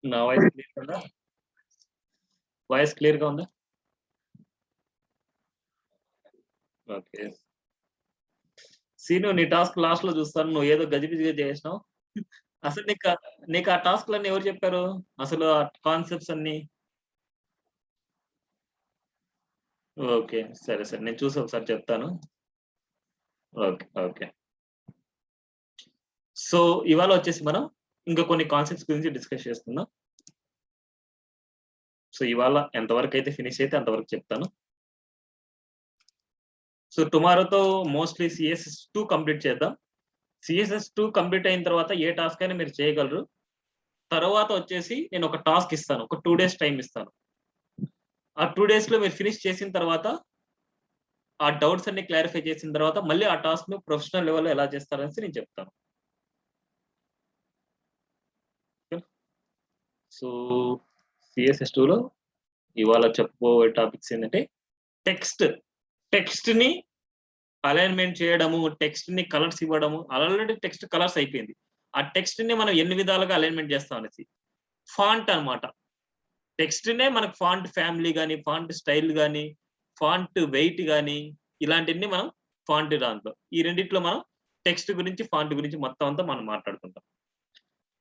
నా voice clear ఉందా? Voice clear గా ఉందా? ఓకే. సీను నీ టాస్క్ లాస్ట్ లో చూస్తాను. నువ్వు ఏదో గజిబిజిగా చేసినావు. అసలు నీకు ఆ టాస్క్ లన్నీ ఎవరు చెప్పారు? అసలు ఆ కాన్సెప్ట్స్ అన్ని? ఓకే. సరే, సరే. నేను చూసి ఒకసారి చెప్తాను. ఓకే. ఓకే. సో, ఇవాళ వచ్చేసి మనం ఇంకా కొన్ని కాన్సెప్ట్స్ గురించి డిస్కస్ చేసుకుందాం. సో, ఇవాళ ఎంతవరకైతే ఫినిష్ అయితే అంతవరకు చెప్తాను. సో, టుమారోతో మోస్ట్‌లీ సీఎస్ఎస్ 2 కంప్లీట్ చేద్దాం. సీఎస్ఎస్ 2 కంప్లీట్ అయిన తర్వాత ఏ టాస్క్ అయినా మీరు చేయగలరు. తర్వాత వచ్చేసి నేను ఒక టాస్క్ ఇస్తాను. ఒక 2 డేస్ టైమ్ ఇస్తాను. ఆ 2 డేస్‌లో మీరు ఫినిష్ చేసిన తర్వాత, ఆ డౌట్స్ అన్ని క్లారిఫై చేసిన తర్వాత మళ్ళీ ఆ టాస్క్‌ను ప్రొఫెషనల్ లెవెల్‌లో ఎలా చేస్తారనేసి నేను చెప్తాను. ఓకే. సో, సీఎస్ఎస్ 2లో ఇవాళ చెప్పుకోబోయే టాపిక్స్ ఏంటంటే టెక్స్ట్. టెక్స్ట్‌ని అలైన్‌మెంట్ చేయడము, టెక్స్ట్‌ని కలర్స్ ఇవ్వడము. ఆల్రెడీ టెక్స్ట్ కలర్స్ అయిపోయింది. ఆ టెక్స్ట్‌ని మనం ఎన్ని విధాలుగా అలైన్‌మెంట్ చేస్తాం అనేసి. ఫాంట్ అన్నమాట. టెక్స్ట్‌నే మనకు ఫాంట్ ఫ్యామిలీ గాని, ఫాంట్ స్టైల్ గాని, ఫాంట్ వెయిట్ గాని ఇలాంటియన్ని మనం ఫాంట్ దాంట్లో. ఈ రెండిట్లో మనం టెక్స్ట్ గురించి, ఫాంట్ గురించి మొత్తం అంతా మనం మాట్లాడుకుంటాం.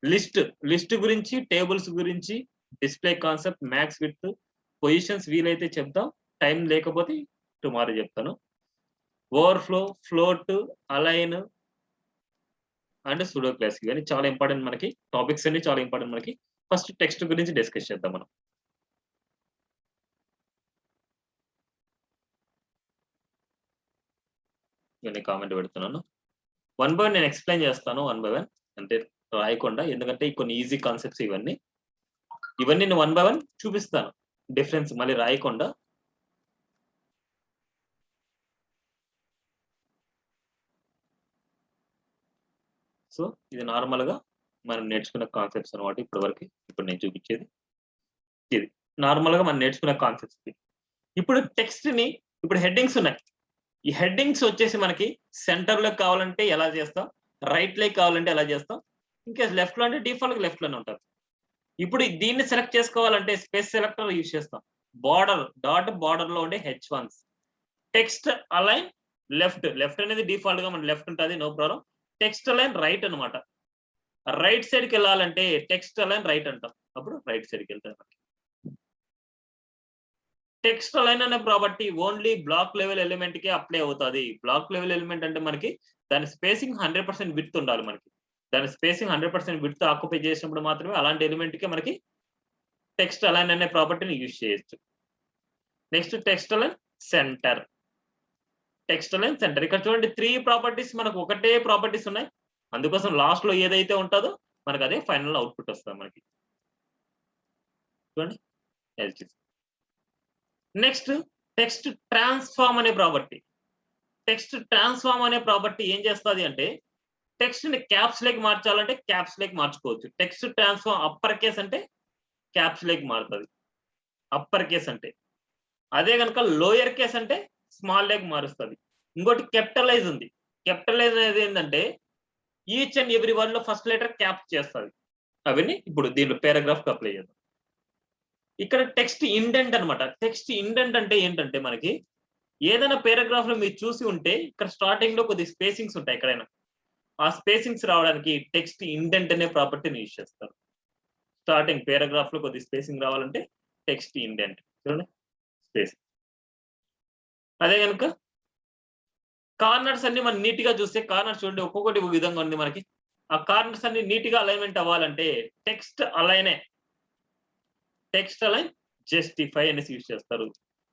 లిస్ట్, లిస్ట్ గురించి, టేబుల్స్ గురించి, display concept, max width, positions వీలైతే చెప్దాం. టైం లేకపోతే టుమారో చెప్తాను. Overflow, float, align and pseudo class ఇవన్నీ చాలా ఇంపార్టెంట్ మనకి. టాపిక్స్ అన్ని చాలా ఇంపార్టెంట్ మనకి. ఫస్ట్ టెక్స్ట్ గురించి డిస్కస్ చేద్దాం మనం. నేను కామెంట్ పెడుతున్నాను. వన్ బై వన్ నేను ఎక్స్‌ప్లెయిన్ చేస్తాను వన్ బై వన్. అంటే రాయకుండా. ఎందుకంటే కొన్ని ఈజీ కాన్సెప్ట్స్ ఇవన్నీ. ఇవన్నీ నేను వన్ బై వన్ చూపిస్తాను. డిఫరెన్స్ మళ్ళీ రాయకుండా. సో, ఇది నార్మల్‌గా మనం నేర్చుకున్న కాన్సెప్ట్స్ అన్నమాట ఇప్పటివరకి. ఇప్పుడు నేను చూపించేది ఇది. నార్మల్‌గా మనం నేర్చుకున్న కాన్సెప్ట్స్ ఇవి. ఇప్పుడు హెడ్డింగ్స్ ఉన్నాయి. ఈ హెడ్డింగ్స్ వచ్చేసి మనకి సెంటర్‌లోకి కావాలంటే ఎలా చేస్తాం? రైట్‌లోకి కావాలంటే ఎలా చేస్తాం? ఇన్‌కేస్ లెఫ్ట్‌లో అంటే డిఫాల్ట్‌గా లెఫ్ట్‌లోనే ఉంటది. ఇప్పుడు దీన్ని సెలెక్ట్ చేసుకోవాలంటే స్పేస్ సెలెక్టర్ యూజ్ చేస్తాం. బార్డర్‌లో ఉండే H1s. Text align left. Left అనేది డిఫాల్ట్‌గా మన లెఫ్ట్ ఉంటది. No problem. Text align right అన్నమాట. రైట్ సైడ్‌కెళ్ళాలంటే టెక్స్ట్ అలైన్ రైట్ అంటాం. అప్పుడు రైట్ సైడ్‌కెళ్తాం. టెక్స్ట్ అలైన్ అనే ప్రాపర్టీ ఓన్లీ బ్లాక్ లెవెల్ ఎలిమెంట్‌కే అప్లై అవుతది. బ్లాక్ లెవెల్ ఎలిమెంట్ అంటే మనకి దాని స్పేసింగ్ 100% విడ్త్ ఉండాలి మనకి. దాని స్పేసింగ్ 100% విడ్త్ ఆక్యుపై చేసినప్పుడు మాత్రమే అలాంటి ఎలిమెంట్‌కే మనకి టెక్స్ట్ అలైన్ అనే ప్రాపర్టీని యూజ్ చేయొచ్చు. Next text align centre. Text align centre. ఇక్కడ చూడండి 3 ప్రాపర్టీస్ మనకు ఒకటే ప్రాపర్టీస్ ఉన్నాయి. అందుకోసం లాస్ట్‌లో ఏదైతే ఉంటదో మనకు అదే ఫైనల్ అవుట్‌పుట్ వస్తది మనకి. చూడండి. ఎల్‌సిసి. నెక్స్ట్ టెక్స్ట్ ట్రాన్స్‌ఫార్మ్ అనే ప్రాపర్టీ. టెక్స్ట్ ట్రాన్స్‌ఫార్మ్ అనే ప్రాపర్టీ ఏం చేస్తది అంటే టెక్స్ట్‌ని క్యాప్స్‌లోకి మార్చాలంటే క్యాప్స్‌లోకి మార్చుకోవచ్చు. టెక్స్ట్ ట్రాన్స్‌ఫార్మ్ అప్పర్ కేస్ అంటే క్యాప్స్‌లోకి మారుతది. అప్పర్ కేస్ అంటే. అదే గనుక లోయర్ కేస్ అంటే స్మాల్ లోకి మారుస్తది. ఇంకోటి క్యాపిటలైజ్ ఉంది. క్యాపిటలైజ్ అనేది ఏందంటే ఈచ్ అండ్ ఎవ్రీ వర్డ్‌లో ఫస్ట్ లెటర్ క్యాప్ చేస్తది. అవన్నీ ఇప్పుడు దీంట్లో పారాగ్రాఫ్‌కి అప్లై చేద్దాం. ఇక్కడ టెక్స్ట్ ఇండెంట్ అన్నమాట. టెక్స్ట్ ఇండెంట్ అంటే ఏంటంటే మనకి ఏదైనా పారాగ్రాఫ్‌లో మీరు చూసి ఉంటే ఇక్కడ స్టార్టింగ్‌లో కొద్దిగా స్పేసింగ్స్ ఉంటాయి ఎక్కడైనా. ఆ స్పేసింగ్స్ రావడానికి టెక్స్ట్ ఇండెంట్ అనే ప్రాపర్టీని యూజ్ చేస్తారు. స్టార్టింగ్ పారాగ్రాఫ్‌లో కొద్దిగా స్పేసింగ్ రావాలంటే టెక్స్ట్ ఇండెంట్. చూడండి స్పేస్. అదే గనుక కార్నర్స్ అన్ని మనం నీట్‌గా చూస్తే కార్నర్స్ చూడండి ఒక్కొక్కటి ఒక విధంగా ఉంది మనకి. ఆ కార్నర్స్ అన్ని నీట్‌గా అలైన్‌మెంట్ అవ్వాలంటే టెక్స్ట్ అలైనే. టెక్స్ట్ అలైన్ జస్టిఫై అనేసి యూజ్ చేస్తారు.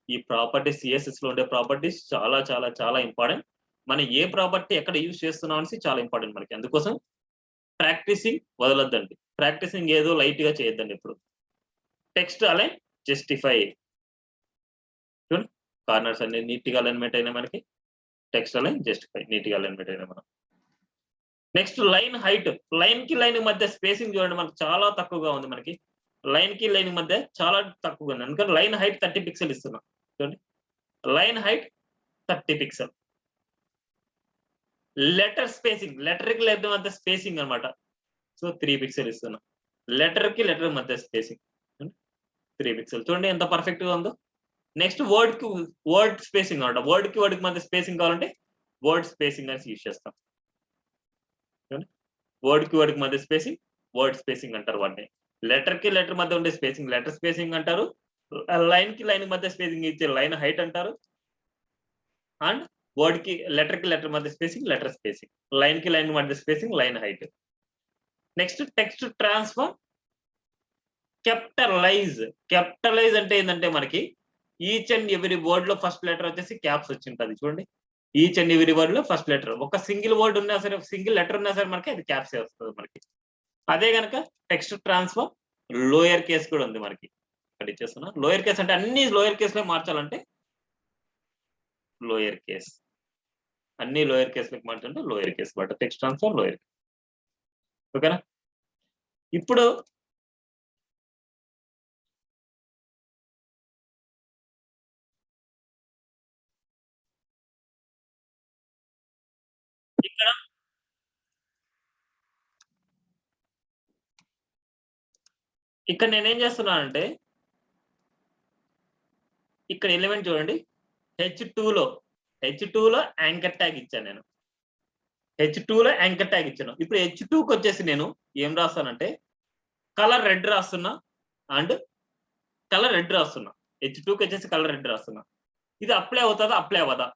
ఈ ప్రాపర్టీస్ సీఎస్ఎస్‌లో ఉండే ప్రాపర్టీస్ చాలా చాలా చాలా ఇంపార్టెంట్. మనం ఏ ప్రాపర్టీ ఎక్కడ యూజ్ చేస్తున్నాం అనేసి చాలా ఇంపార్టెంట్ మనకి. అందుకోసం ప్రాక్టీసింగ్ వదలొద్దండి. ప్రాక్టీసింగ్ ఏదో లైట్‌గా చేయొద్దండి ఎప్పుడు. Text align justify. చూడండి కార్నర్స్ అన్ని నీట్‌గా అలైన్‌మెంట్ అయినాయి మనకి. టెక్స్ట్ అలైన్ జస్టిఫై నీట్‌గా అలైన్‌మెంట్ అయినాయి మనం. Next line height. లైన్‌కి లైన్ మధ్య స్పేసింగ్ చూడండి మనకు చాలా తక్కువగా ఉంది మనకి. లైన్‌కి లైన్ మధ్య చాలా తక్కువగా ఉంది. అందుకని లైన్ హైట్ 30 పిక్సెల్ ఇస్తున్నాం. చూడండి. Line height 30 pixel. Letter spacing. లెటర్‌కి లెటర్ మధ్య స్పేసింగ్ అన్నమాట. సో, 3 పిక్సెల్ ఇస్తున్నాం. లెటర్ కి లెటర్ మధ్య స్పేసింగ్ 3 పిక్సెల్. చూడండి ఎంత పర్ఫెక్ట్ గా ఉందో. నెక్స్ట్ వర్డ్ కి వర్డ్ స్పేసింగ్ అనమాట. వర్డ్ కి మధ్య స్పేసింగ్ కావాలంటే వర్డ్ స్పేసింగ్ అని యూజ్ చేస్తాం. వర్డ్ కి మధ్య స్పేసింగ్ వర్డ్ స్పేసింగ్ అంటారు వాటిని. లెటర్ కి లెటర్ మధ్య ఉండే స్పేసింగ్ లెటర్ స్పేసింగ్ అంటారు. లైన్ కి లైన్ మధ్య స్పేసింగ్ ఇచ్చే లైన్ హైట్ అంటారు. అండ్ వర్డ్ కి లెటర్ మధ్య స్పేసింగ్ లెటర్ స్పేసింగ్, లైన్ కి లైన్ మధ్య spacing line height. Next text transform capitalise అంటే ఏంటంటే మనకి ఈచ్ అండ్ ఎవరీ వర్డ్ లో ఫస్ట్ లెటర్ వచ్చేసి క్యాప్స్ వచ్చి ఉంటుంది. చూడండి, ఈచ్ అండ్ ఎవరీ వర్డ్ లో ఫస్ట్ లెటర్ ఒక సింగిల్ వర్డ్ ఉన్నా సరే, సింగిల్ లెటర్ ఉన్నా సరే మనకి అది క్యాప్స్ వస్తుంది మనకి. అదే కనుక టెక్స్ట్ ట్రాన్స్ఫార్మ్ లోయర్ కేస్ కూడా ఉంది మనకి. ఇక్కడ ఇచ్చేస్తున్నా లోయర్ కేస్ అంటే అన్ని లోయర్ కేస్ లో మార్చాలంటే లోయర్ కేస్, అన్ని లోయర్ కేస్ లోకి మార్చాలంటే lower case but text transform lower. ఓకేనా? ఇప్పుడు ఇక్కడ నేనేం చేస్తున్నానంటే ఇక్కడ ఎలిమెంట్ చూడండి, H2 లో యాంకర్ ట్యాగ్ ఇచ్చాను నేను. H2 లో యాంకర్ ట్యాగ్ ఇచ్చాను. ఇప్పుడు H2కి వచ్చేసి నేను ఏం రాస్తానంటే కలర్ రెడ్ రాస్తున్నా అండ్ కలర్ రెడ్ రాస్తున్నా. H2కి వచ్చేసి కలర్ రెడ్ రాస్తున్నా. ఇది అప్లై అవుతుందా అప్లై అవ్వదా?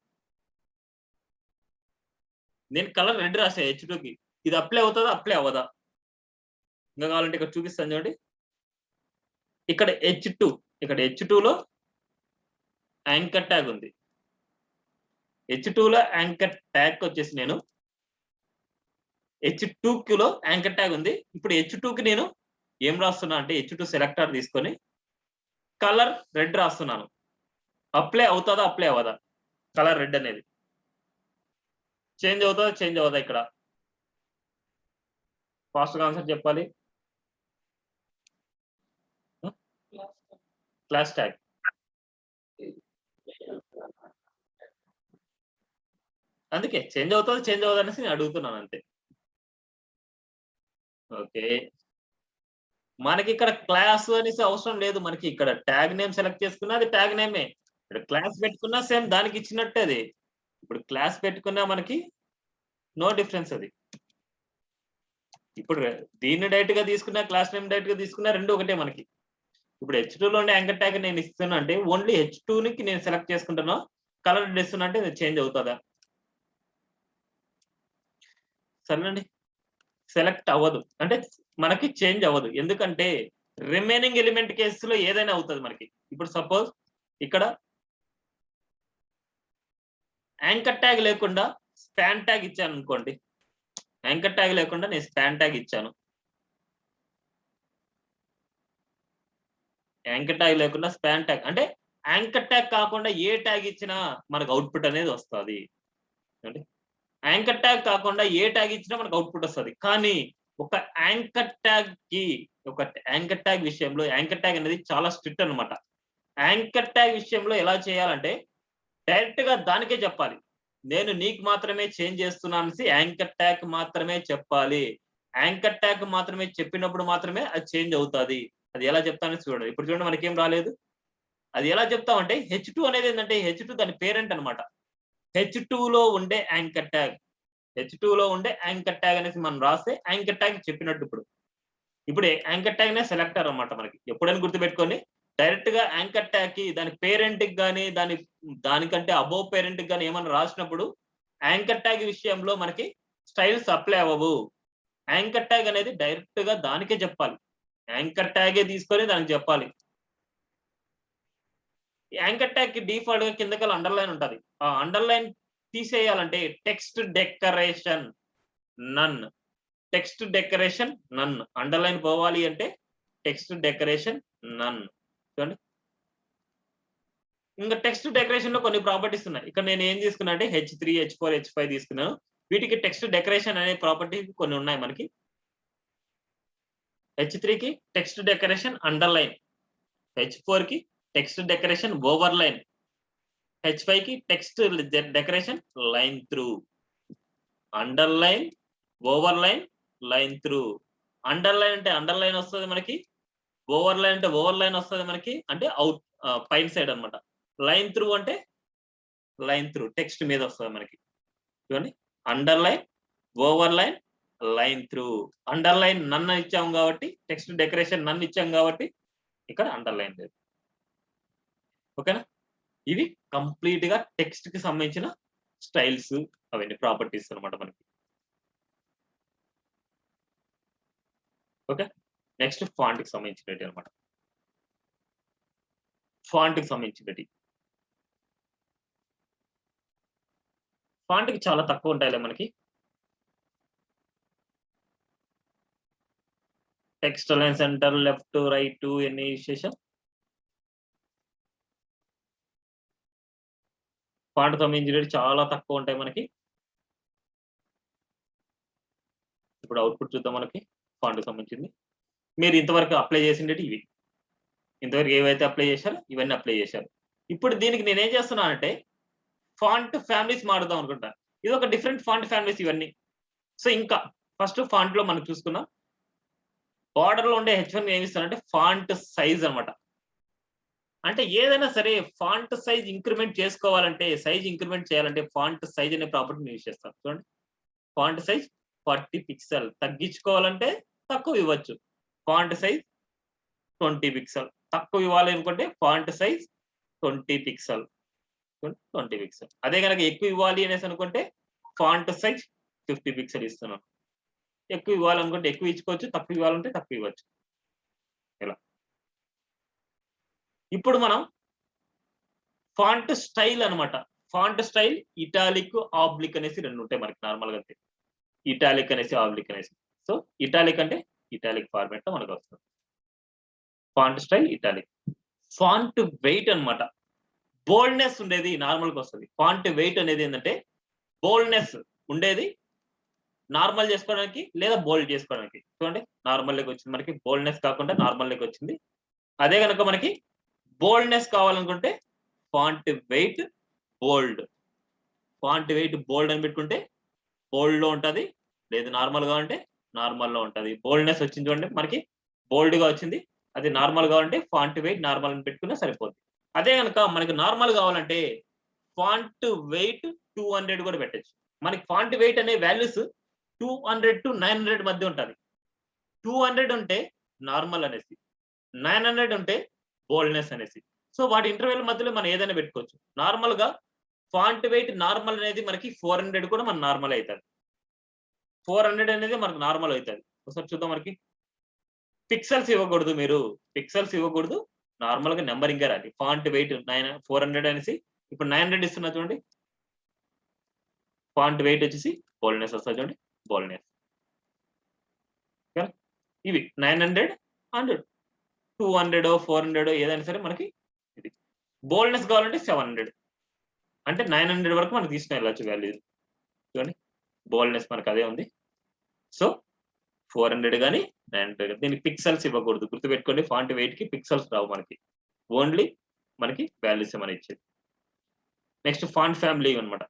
నేను కలర్ రెడ్ రాసా H2కి, ఇది అప్లై అవుతుందా అప్లై అవ్వదా? ఇంకా కావాలంటే ఇక్కడ చూపిస్తాను చూడండి. ఇక్కడ H2లో యాంకర్ ట్యాగ్ ఉంది. H2లో యాంకర్ ట్యాగ్ వచ్చేసి నేను H2లో యాంకర్ ట్యాగ్ ఉంది. ఇప్పుడు H2కి నేను ఏం రాస్తున్నా అంటే H2 సెలెక్టర్ తీసుకొని కలర్ రెడ్ రాస్తున్నాను. అప్లై అవుతుందా అప్లై అవ్వదా? కలర్ రెడ్ అనేది చేంజ్ అవుతుందా చేంజ్ అవ్వదా? ఇక్కడ ఫాస్ట్ గా ఆన్సర్ చెప్పాలి. క్లాస్ ట్యాగ్ అందుకే చేంజ్ అవుతుంది చేంజ్ అవ్వదు అనేసి నేను అడుగుతున్నాను అంతే. ఓకే, మనకి ఇక్కడ క్లాస్ అనేసి అవసరం లేదు. మనకి ఇక్కడ ట్యాగ్ నేమ్ సెలెక్ట్ చేసుకున్నా అది ట్యాగ్ నేమే. ఇక్కడ క్లాస్ పెట్టుకున్నా సేమ్ దానికి ఇచ్చినట్టే అది. ఇప్పుడు క్లాస్ పెట్టుకున్నా మనకి నో డిఫరెన్స్ అది. ఇప్పుడు దీన్ని డైరెక్ట్ గా తీసుకున్నా క్లాస్ నేమ్ డైరెక్ట్ గా తీసుకున్నా రెండు ఒకటే మనకి. ఇప్పుడు H2లో ఉండే యాంకర్ ట్యాగ్ నేను ఇస్తున్నా అంటే ఓన్లీ H2కి నేను సెలెక్ట్ చేసుకుంటున్నా, కలర్ ఇస్తున్నా అంటే చేంజ్ అవుతుందా? సరేనండి, సెలెక్ట్ అవ్వదు అంటే మనకి చేంజ్ అవ్వదు. ఎందుకంటే రిమైనింగ్ ఎలిమెంట్ కేసులో ఏదైనా అవుతుంది మనకి. ఇప్పుడు సపోజ్ ఇక్కడ యాంకర్ ట్యాగ్ లేకుండా స్పాన్ ట్యాగ్ ఇచ్చాను అనుకోండి. యాంకర్ ట్యాగ్ లేకుండా నేను స్పాన్ ట్యాగ్ ఇచ్చాను. యాంకర్ ట్యాగ్ లేకుండా స్పాన్ ట్యాగ్ అంటే యాంకర్ ట్యాగ్ కాకుండా ఏ ట్యాగ్ ఇచ్చినా మనకు అవుట్పుట్ అనేది వస్తుంది. యాంకర్ ట్యాగ్ కాకుండా ఏ ట్యాగ్ ఇచ్చినా మనకు అవుట్పుట్ వస్తుంది. కానీ ఒక యాంకర్ ట్యాగ్ విషయంలో యాంకర్ ట్యాగ్ అనేది చాలా స్ట్రిక్ట్ అనమాట. యాంకర్ ట్యాగ్ విషయంలో ఎలా చేయాలంటే డైరెక్ట్ గా దానికే చెప్పాలి. నేను నీకు మాత్రమే చేంజ్ చేస్తున్నాను యాంకర్ ట్యాగ్ మాత్రమే చెప్పాలి. యాంకర్ ట్యాగ్ మాత్రమే చెప్పినప్పుడు మాత్రమే అది చేంజ్ అవుతుంది. అది ఎలా చెప్తానని చూడండి. ఇప్పుడు చూడండి మనకేం రాలేదు. అది ఎలా చెప్తామంటే H2 అనేది ఏంటంటే H2 దాని పేరెంట్ అనమాట. H2లో ఉండే యాంకర్ ట్యాగ్ అనేసి మనం రాస్తే యాంకర్ ట్యాగ్ చెప్పినట్టు. ఇప్పుడు యాంకర్ ట్యాగ్ నే సెలెక్టర్ అనమాట మనకి. ఎప్పుడైనా గుర్తుపెట్టుకోండి, డైరెక్ట్ గా యాంకర్ ట్యాగ్ కి దాని పేరెంట్ కి కానీ దానికంటే అబోవ్ పేరెంట్ కి కానీ ఏమైనా రాసినప్పుడు యాంకర్ ట్యాగ్ విషయంలో మనకి స్టైల్స్ అప్లై అవ్వవు. యాంకర్ ట్యాగ్ అనేది డైరెక్ట్ గా దానికే చెప్పాలి. యాంకర్ ట్యాగే తీసుకొని దానికి చెప్పాలి. యాంకర్ ట్యాగ్ కి డిఫాల్ట్ గా కిందకి అండర్లైన్ ఉంటది. ఆ అండర్లైన్ తీసేయాలంటే టెక్స్ట్ డెకరేషన్ నన్. టెక్స్ట్ డెకరేషన్ నన్ అండర్లైన్ పోవాలి అంటే టెక్స్ట్ డెకరేషన్ నన్. చూడండి, ఇంకా టెక్స్ట్ డెకరేషన్ లో కొన్ని ప్రాపర్టీస్ ఉన్నాయి. ఇక్కడ నేను ఏం తీసుకున్నా అంటే H3, H4, H5 తీసుకున్నాను. వీటికి టెక్స్ట్ డెకరేషన్ అనే ప్రాపర్టీ కొన్ని ఉన్నాయి మనకి. H3కి టెక్స్ట్ డెకరేషన్ అండర్లైన్, H4కి టెక్స్ట్ డెకరేషన్ ఓవర్లైన్, H5కి text decoration line through. Underline, overline, line through, underline అంటే అండర్లైన్ వస్తుంది మనకి, ఓవర్లైన్ అంటే ఓవర్లైన్ వస్తుంది మనకి, అంటే అవుట్ పైన సైడ్ అనమాట. లైన్ త్రూ అంటే లైన్ త్రూ టెక్స్ట్ మీద వస్తుంది మనకి. చూడండి, underline, overline, line through. Underline నన్ను ఇచ్చాం కాబట్టి, టెక్స్ట్ డెకరేషన్ నన్ను ఇచ్చాం కాబట్టి ఇక్కడ అండర్లైన్ లేదు. ఓకేనా? ఇవి కంప్లీట్ గా టెక్స్ట్ కి సంబంధించిన స్టైల్స్, అవన్నీ ప్రాపర్టీస్ అనమాట మనకి. ఓకే, నెక్స్ట్ ఫాంట్ కి సంబంధించినవి అనమాట. ఫాంట్ కి సంబంధించినవి ఫాంట్ కి చాలా తక్కువ ఉంటాయిలే మనకి. Text align, centre, left, right ఎన్ని విశేషం. ఫాంట్ సంబంధించినవి చాలా తక్కువ ఉంటాయి మనకి. ఇప్పుడు అవుట్పుట్ చూద్దాం మనకి. ఫాంట్ సంబంధించింది మీరు ఇంతవరకు అప్లై చేసిండేటి ఇవి. ఇంతవరకు ఏవైతే అప్లై చేశారో ఇవన్నీ అప్లై చేశారు. ఇప్పుడు దీనికి నేనేం చేస్తున్నానంటే ఫాంట్ ఫ్యామిలీస్ మారుదాం అనుకుంటా. ఇది ఒక డిఫరెంట్ ఫాంట్ ఫ్యామిలీస్ ఇవన్నీ. సో ఇంకా ఫస్ట్ ఫాంట్ లో మనం చూసుకున్నాం. బార్డర్ లో ఉండే H1 ఏమి ఇస్తానంటే ఫాంట్ సైజ్ అనమాట. అంటే ఏదైనా సరే ఫాంట్ సైజ్ ఇంక్రిమెంట్ చేసుకోవాలంటే, సైజ్ ఇంక్రిమెంట్ చేయాలంటే ఫాంట్ సైజ్ అనే ప్రాపర్టీని యూజ్ చేస్తాం. చూడండి, ఫాంట్ సైజ్ 40 పిక్సెల్. తగ్గించుకోవాలంటే తక్కువ ఇవ్వచ్చు. Font size 20 pixel. తక్కువ ఇవ్వాలి అనుకుంటే ఫాంట్ సైజ్ 20 పిక్సెల్. 20 పిక్సెల్. అదే కనుక ఎక్కువ ఇవ్వాలి అనేసి అనుకుంటే ఫాంట్ సైజ్ 50 పిక్సెల్ ఇస్తున్నాం. ఎక్కువ ఇవ్వాలనుకుంటే ఎక్కువ ఇచ్చుకోవచ్చు, తక్కువ ఇవ్వాలంటే తక్కువ ఇవ్వచ్చు. ఇలా ఇప్పుడు మనం ఫాంట్ స్టైల్ అనమాట. ఫాంట్ స్టైల్ ఇటాలిక్, ఆబ్లిక్ అనేసి రెండు ఉంటాయి మనకి నార్మల్ గా. ఇటాలిక్ అనేసి, ఆబ్లిక్ అనేసి. సో ఇటాలిక్ అంటే ఇటాలిక్ ఫార్మాట్ లో మనకు వస్తుంది. Font style italic. Font wait అనమాట. బోల్డ్నెస్ ఉండేది నార్మల్ గా వస్తుంది. ఫాంట్ వెయిట్ అనేది ఏంటంటే బోల్డ్నెస్ ఉండేది నార్మల్ చేసుకోవడానికి లేదా బోల్డ్ చేసుకోవడానికి. చూడండి, నార్మల్ లెక్క వచ్చింది మనకి, బోల్డ్నెస్ కాకుండా నార్మల్ లెక్క వచ్చింది. అదే కనుక మనకి బోల్డ్నెస్ కావాలనుకుంటే ఫాంట్ వెయిట్ బోల్డ్. ఫాంట్ వెయిట్ బోల్డ్ అని పెట్టుకుంటే బోల్డ్ లో ఉంటది, లేదు నార్మల్ గా ఉంటే నార్మల్ లో ఉంటది. బోల్డ్నెస్ వచ్చింది చూడండి మనకి, బోల్డ్ గా వచ్చింది. అది నార్మల్ గా ఉంటే ఫాంట్ వెయిట్ నార్మల్ అని పెట్టుకున్నా సరిపోతుంది. అదే కనుక మనకి నార్మల్ కావాలంటే ఫాంట్ వెయిట్ 200 కూడా పెట్టచ్చు. మనకి ఫాంట్ వెయిట్ అనే వాల్యూస్ 200 to 900 మధ్య ఉంటుంది. 200 ఉంటే నార్మల్ అనేసి, 900 ఉంటే బోల్డ్నెస్ అనేసి. సో వాటి ఇంటర్వెల్ మధ్యలో మనం ఏదైనా పెట్టుకోవచ్చు. నార్మల్ గా ఫాంట్ వెయిట్ నార్మల్ అనేది మనకి 400 కూడా మన నార్మల్ అవుతుంది. 400 అనేది మనకు నార్మల్ అవుతుంది. ఒకసారి చూద్దాం మనకి. పిక్సెల్స్ ఇవ్వకూడదు, మీరు పిక్సెల్స్ ఇవ్వకూడదు. నార్మల్ గా నెంబరింగ్ రాలి. ఫాంట్ వెయిట్ 400 అనేసి ఇప్పుడు 900 ఇస్తున్నా చూడండి. ఫాంట్ వెయిట్ వచ్చేసి బోల్డ్నెస్ వస్తుంది చూడండి, బోల్డ్నెస్. ఇవి 900 అండ్ 200 400 ఏదైనా సరే మనకి ఇది. బోల్డ్నెస్ కావాలంటే 700, అంటే 900 వరకు మనం తీసుకుని వెళ్ళచ్చు వాల్యూ. చూడండి, బోల్డ్నెస్ మనకు అదే ఉంది. సో 400 కానీ 900 కానీ. దీనికి పిక్సెల్స్ ఇవ్వకూడదు, గుర్తుపెట్టుకోండి. ఫాంట్ వెయిట్ కి పిక్సెల్స్ రావు మనకి, ఓన్లీ మనకి వాల్యూస్ ఏమైనా ఇచ్చేది. నెక్స్ట్ ఫాంట్ ఫ్యామిలీ అనమాట.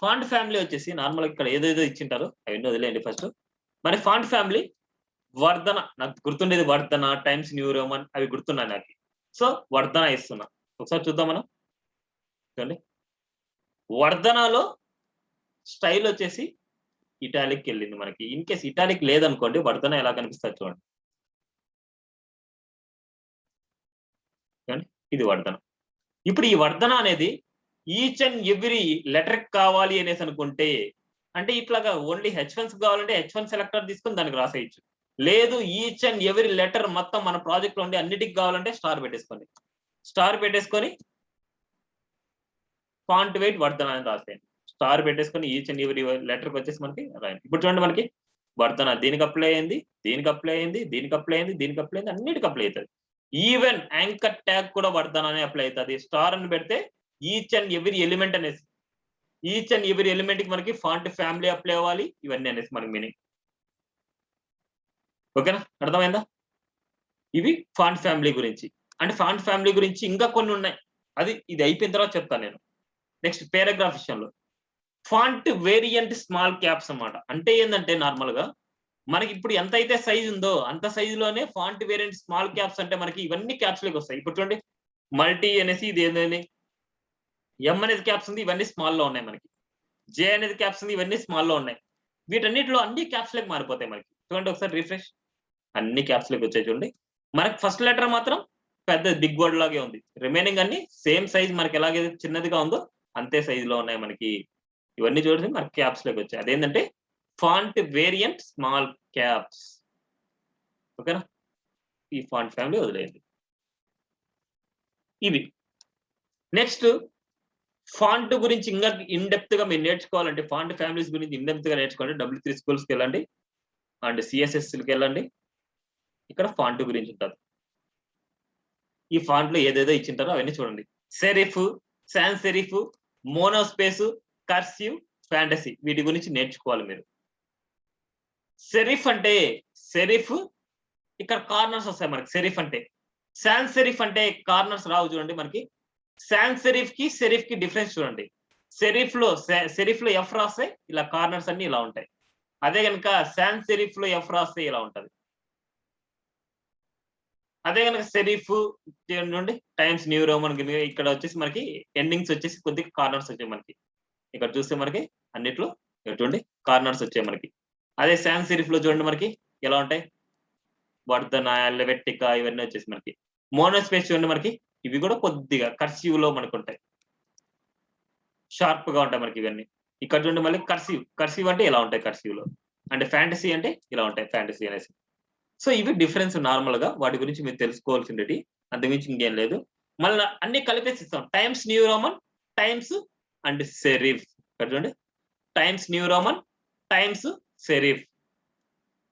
ఫాంట్ ఫ్యామిలీ వచ్చేసి నార్మల్ ఇక్కడ ఏదేదో ఇచ్చింటారో అవన్నీ వదిలేయండి. ఫస్ట్ మరి ఫాంట్ ఫ్యామిలీ వర్ధన, నాకు గుర్తుండేది వర్ధన, టైమ్స్ న్యూ రోమన్, అవి గుర్తున్నాయి నాకు. సో వర్ధన ఇస్తున్నా. ఒకసారి చూద్దాం మనం. చూడండి, వర్ధనలో స్టైల్ వచ్చేసి ఇటాలిక్ వెళ్ళింది మనకి. ఇన్ కేస్ ఇటాలిక్ లేదనుకోండి, వర్ధన ఎలా కనిపిస్తుంది చూడండి. ఇది వర్ధన. ఇప్పుడు ఈ వర్ధన అనేది ఈచ్ అండ్ ఎవ్రీ లెటర్ కావాలి అనేసి అనుకుంటే, అంటే ఇట్లాగా ఓన్లీ H1 కావాలంటే H1 సెలెక్టర్ తీసుకొని దానికి రాసేయచ్చు. లేదు ఈచ్ అండ్ ఎవ్రీ లెటర్ మొత్తం మన ప్రాజెక్ట్ లో ఉండే అన్నిటికి కావాలంటే స్టార్ పెట్టేసుకోండి. స్టార్ పెట్టేసుకొని ఫాంట్ వెయిట్ వర్ధన అని రాసేయండి. స్టార్ పెట్టేసుకొని ఈచ్ అండ్ ఎవ్రీ లెటర్కి వచ్చేసి మనకి రాయండి. ఇప్పుడు చూడండి, మనకి వర్ధన దీనికి అప్లై అయింది, దీనికి అప్లై అయింది, దీనికి అప్లై అయింది, దీనికి అప్లై అయింది, అన్నిటికి అప్లై అవుతుంది. ఈవెన్ యాంకర్ ట్యాగ్ కూడా వర్ధన అనే అప్లై అవుతుంది. స్టార్ అని పెడితే ఈచ్ అండ్ ఎవ్రీ ఎలిమెంట్ అనేసి, ఈచ్ అండ్ ఎవ్రీ ఎలిమెంట్ కి మనకి ఫాంట్ ఫ్యామిలీ అప్లై అవ్వాలి, ఇవన్నీ అనేసి మనకి మీనింగ్. ఓకేనా, అర్థమైందా? ఇవి ఫాంట్ ఫ్యామిలీ గురించి. అంటే ఫాంట్ ఫ్యామిలీ గురించి ఇంకా కొన్ని ఉన్నాయి, అది ఇది అయిపోయిన తర్వాత చెప్తాను నేను. నెక్స్ట్ పారాగ్రాఫ్ విషయంలో ఫాంట్ వేరియంట్ స్మాల్ క్యాప్స్ అన్నమాట. అంటే ఏంటంటే నార్మల్ గా మనకి ఇప్పుడు ఎంత అయితే సైజ్ ఉందో అంత సైజులోనే ఫాంట్ వేరియంట్ స్మాల్ క్యాప్స్ అంటే మనకి ఇవన్నీ క్యాప్స్ లోకి వస్తాయి. ఇప్పుడు చూడండి మల్టీ అనేసి ఇది ఏంటండి ఎం అనేది క్యాప్స్ ఉంది, ఇవన్నీ స్మాల్ లో ఉన్నాయి మనకి. జే అనేది క్యాప్స్ ఉంది, ఇవన్నీ స్మాల్ లో ఉన్నాయి. వీటన్నిటిలో అన్ని క్యాప్స్ లోకి మారిపోతాయి మనకి. చూడండి ఒకసారి రిఫ్రెష్, అన్ని క్యాప్స్ లోకి వచ్చాయి చూడండి. మనకి ఫస్ట్ లెటర్ మాత్రం పెద్ద బిగ్ వర్డ్ లాగే ఉంది. రిమైనింగ్ అన్ని సేమ్ సైజ్ మనకి ఎలాగైతే చిన్నదిగా ఉందో అంతే సైజ్ లో ఉన్నాయి మనకి. ఇవన్నీ చూడండి మనకి క్యాప్స్ లోకి వచ్చాయి. అదేంటంటే ఫాంట్ వేరియంట్ స్మాల్ క్యాప్స్. ఓకేనా? ఈ ఫాంట్ ఫ్యామిలీ వదిలేయండి. ఇవి నెక్స్ట్ ఫాంట్ గురించి ఇంకా ఇన్ డెప్త్ గా మీరు నేర్చుకోవాలంటే, ఫాంట్ ఫ్యామిలీస్ గురించి ఇన్ డెప్త్ గా నేర్చుకోవాలంటే W3 స్కూల్స్ కి వెళ్ళండి అండ్ CSS కి వెళ్ళండి. ఇక్కడ ఫాంట్ గురించి ఉంటుంది. ఈ ఫాంట్ లో ఏదేదో ఇచ్చింటారో అవన్నీ చూడండి. Serif, sans serif, monospace, cursive, fantasy, వీటి గురించి నేర్చుకోవాలి మీరు. సెరిఫ్ అంటే సెరిఫ్ ఇక్కడ కార్నర్స్ వస్తాయి మనకి. సెరిఫ్ అంటే సాన్స్ సెరిఫ్ అంటే కార్నర్స్ రావు చూడండి మనకి. సాన్స్ సెరిఫ్ కి డిఫరెన్స్ చూడండి. సెరిఫ్ లో ఎఫ్ రాస్తే ఇలా కార్నర్స్ అన్ని ఇలా ఉంటాయి. అదే కనుక సాన్స్ సెరిఫ్ లో ఎఫ్ రాస్తే ఇలా ఉంటది. అదే కనుక సెరిఫ్ చూడండి టైమ్స్ న్యూ రోమన్ ఇక్కడ వచ్చేసి మనకి ఎండింగ్స్ వచ్చేసి కొద్దిగా కార్నర్స్ వచ్చాయి మనకి. ఇక్కడ చూస్తే మనకి అన్నిట్లో చూడండి కార్నర్స్ వచ్చాయి మనకి. అదే సాన్స్ సెరిఫ్ లో చూడండి మనకి ఎలా ఉంటాయి, వర్ధన, లెవెట్టికా ఇవన్నీ వచ్చేసి మనకి. మోనోస్పేస్ చూడండి మనకి ఇవి కూడా కొద్దిగా కర్సివ్ లో మనకు ఉంటాయి, షార్ప్ గా ఉంటాయి మనకి ఇవన్నీ. ఇక్కడ చూడండి మళ్ళీ కర్సివ్ అంటే ఇలా ఉంటాయి కర్సివ్ లో. అంటే ఫ్యాంటసీ అంటే ఇలా ఉంటాయి ఫ్యాంటసీ అనేసి. సో ఇవి డిఫరెన్స్ నార్మల్ గా, వాటి గురించి మీరు తెలుసుకోవాల్సింది అంతకుమించి ఇంకేం లేదు. మళ్ళీ అన్ని కలిపేసి ఇస్తాం. Times New Roman, Times and serif. ఇక్కడ చూడండి Times New Roman, Times serif,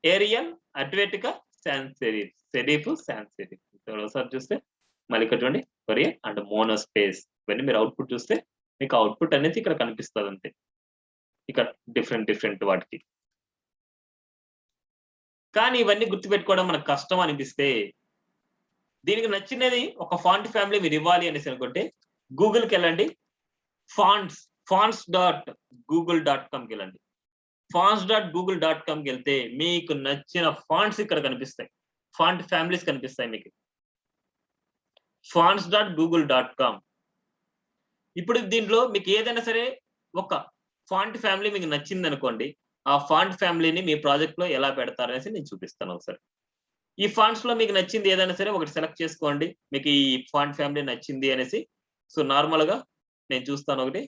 Arial, Helvetica, sans serif, serif, sans serif. ఒకసారి చూస్తే మళ్ళీ ఇక్కడ చూడండి కొరియన్ అండ్ మోనోస్పేస్. ఇవన్నీ మీరు అవుట్పుట్ చూస్తే మీకు అవుట్పుట్ అనేది ఇక్కడ కనిపిస్తుంది అంతే. ఇక్కడ డిఫరెంట్ వాటికి. కానీ ఇవన్నీ గుర్తుపెట్టుకోవడం మనకు కష్టం అనిపిస్తే, దీనికి నచ్చినది ఒక ఫాంట్ ఫ్యామిలీ మీరు ఇవ్వాలి అనేసి అనుకుంటే గూగుల్కి వెళ్ళండి. fonts.google.comకి వెళ్ళండి. fonts.google.comకి వెళ్తే మీకు నచ్చిన ఫాంట్స్ ఇక్కడ కనిపిస్తాయి, ఫాంట్ ఫ్యామిలీస్ కనిపిస్తాయి మీకు. fonts.google.com. ఇప్పుడు దీంట్లో మీకు ఏదైనా సరే ఒక ఫాంట్ ఫ్యామిలీ మీకు నచ్చింది అనుకోండి, ఆ ఫాంట్ ఫ్యామిలీని మీ ప్రాజెక్ట్ లో ఎలా పెడతారు అనేసి నేను చూపిస్తాను ఒకసారి. ఈ ఫాంట్స్ లో మీకు నచ్చింది ఏదైనా సరే ఒకటి సెలెక్ట్ చేసుకోండి, మీకు ఈ ఫాంట్ ఫ్యామిలీ నచ్చింది అనేసి. సో నార్మల్ గా నేను చూస్తాను ఒకటి.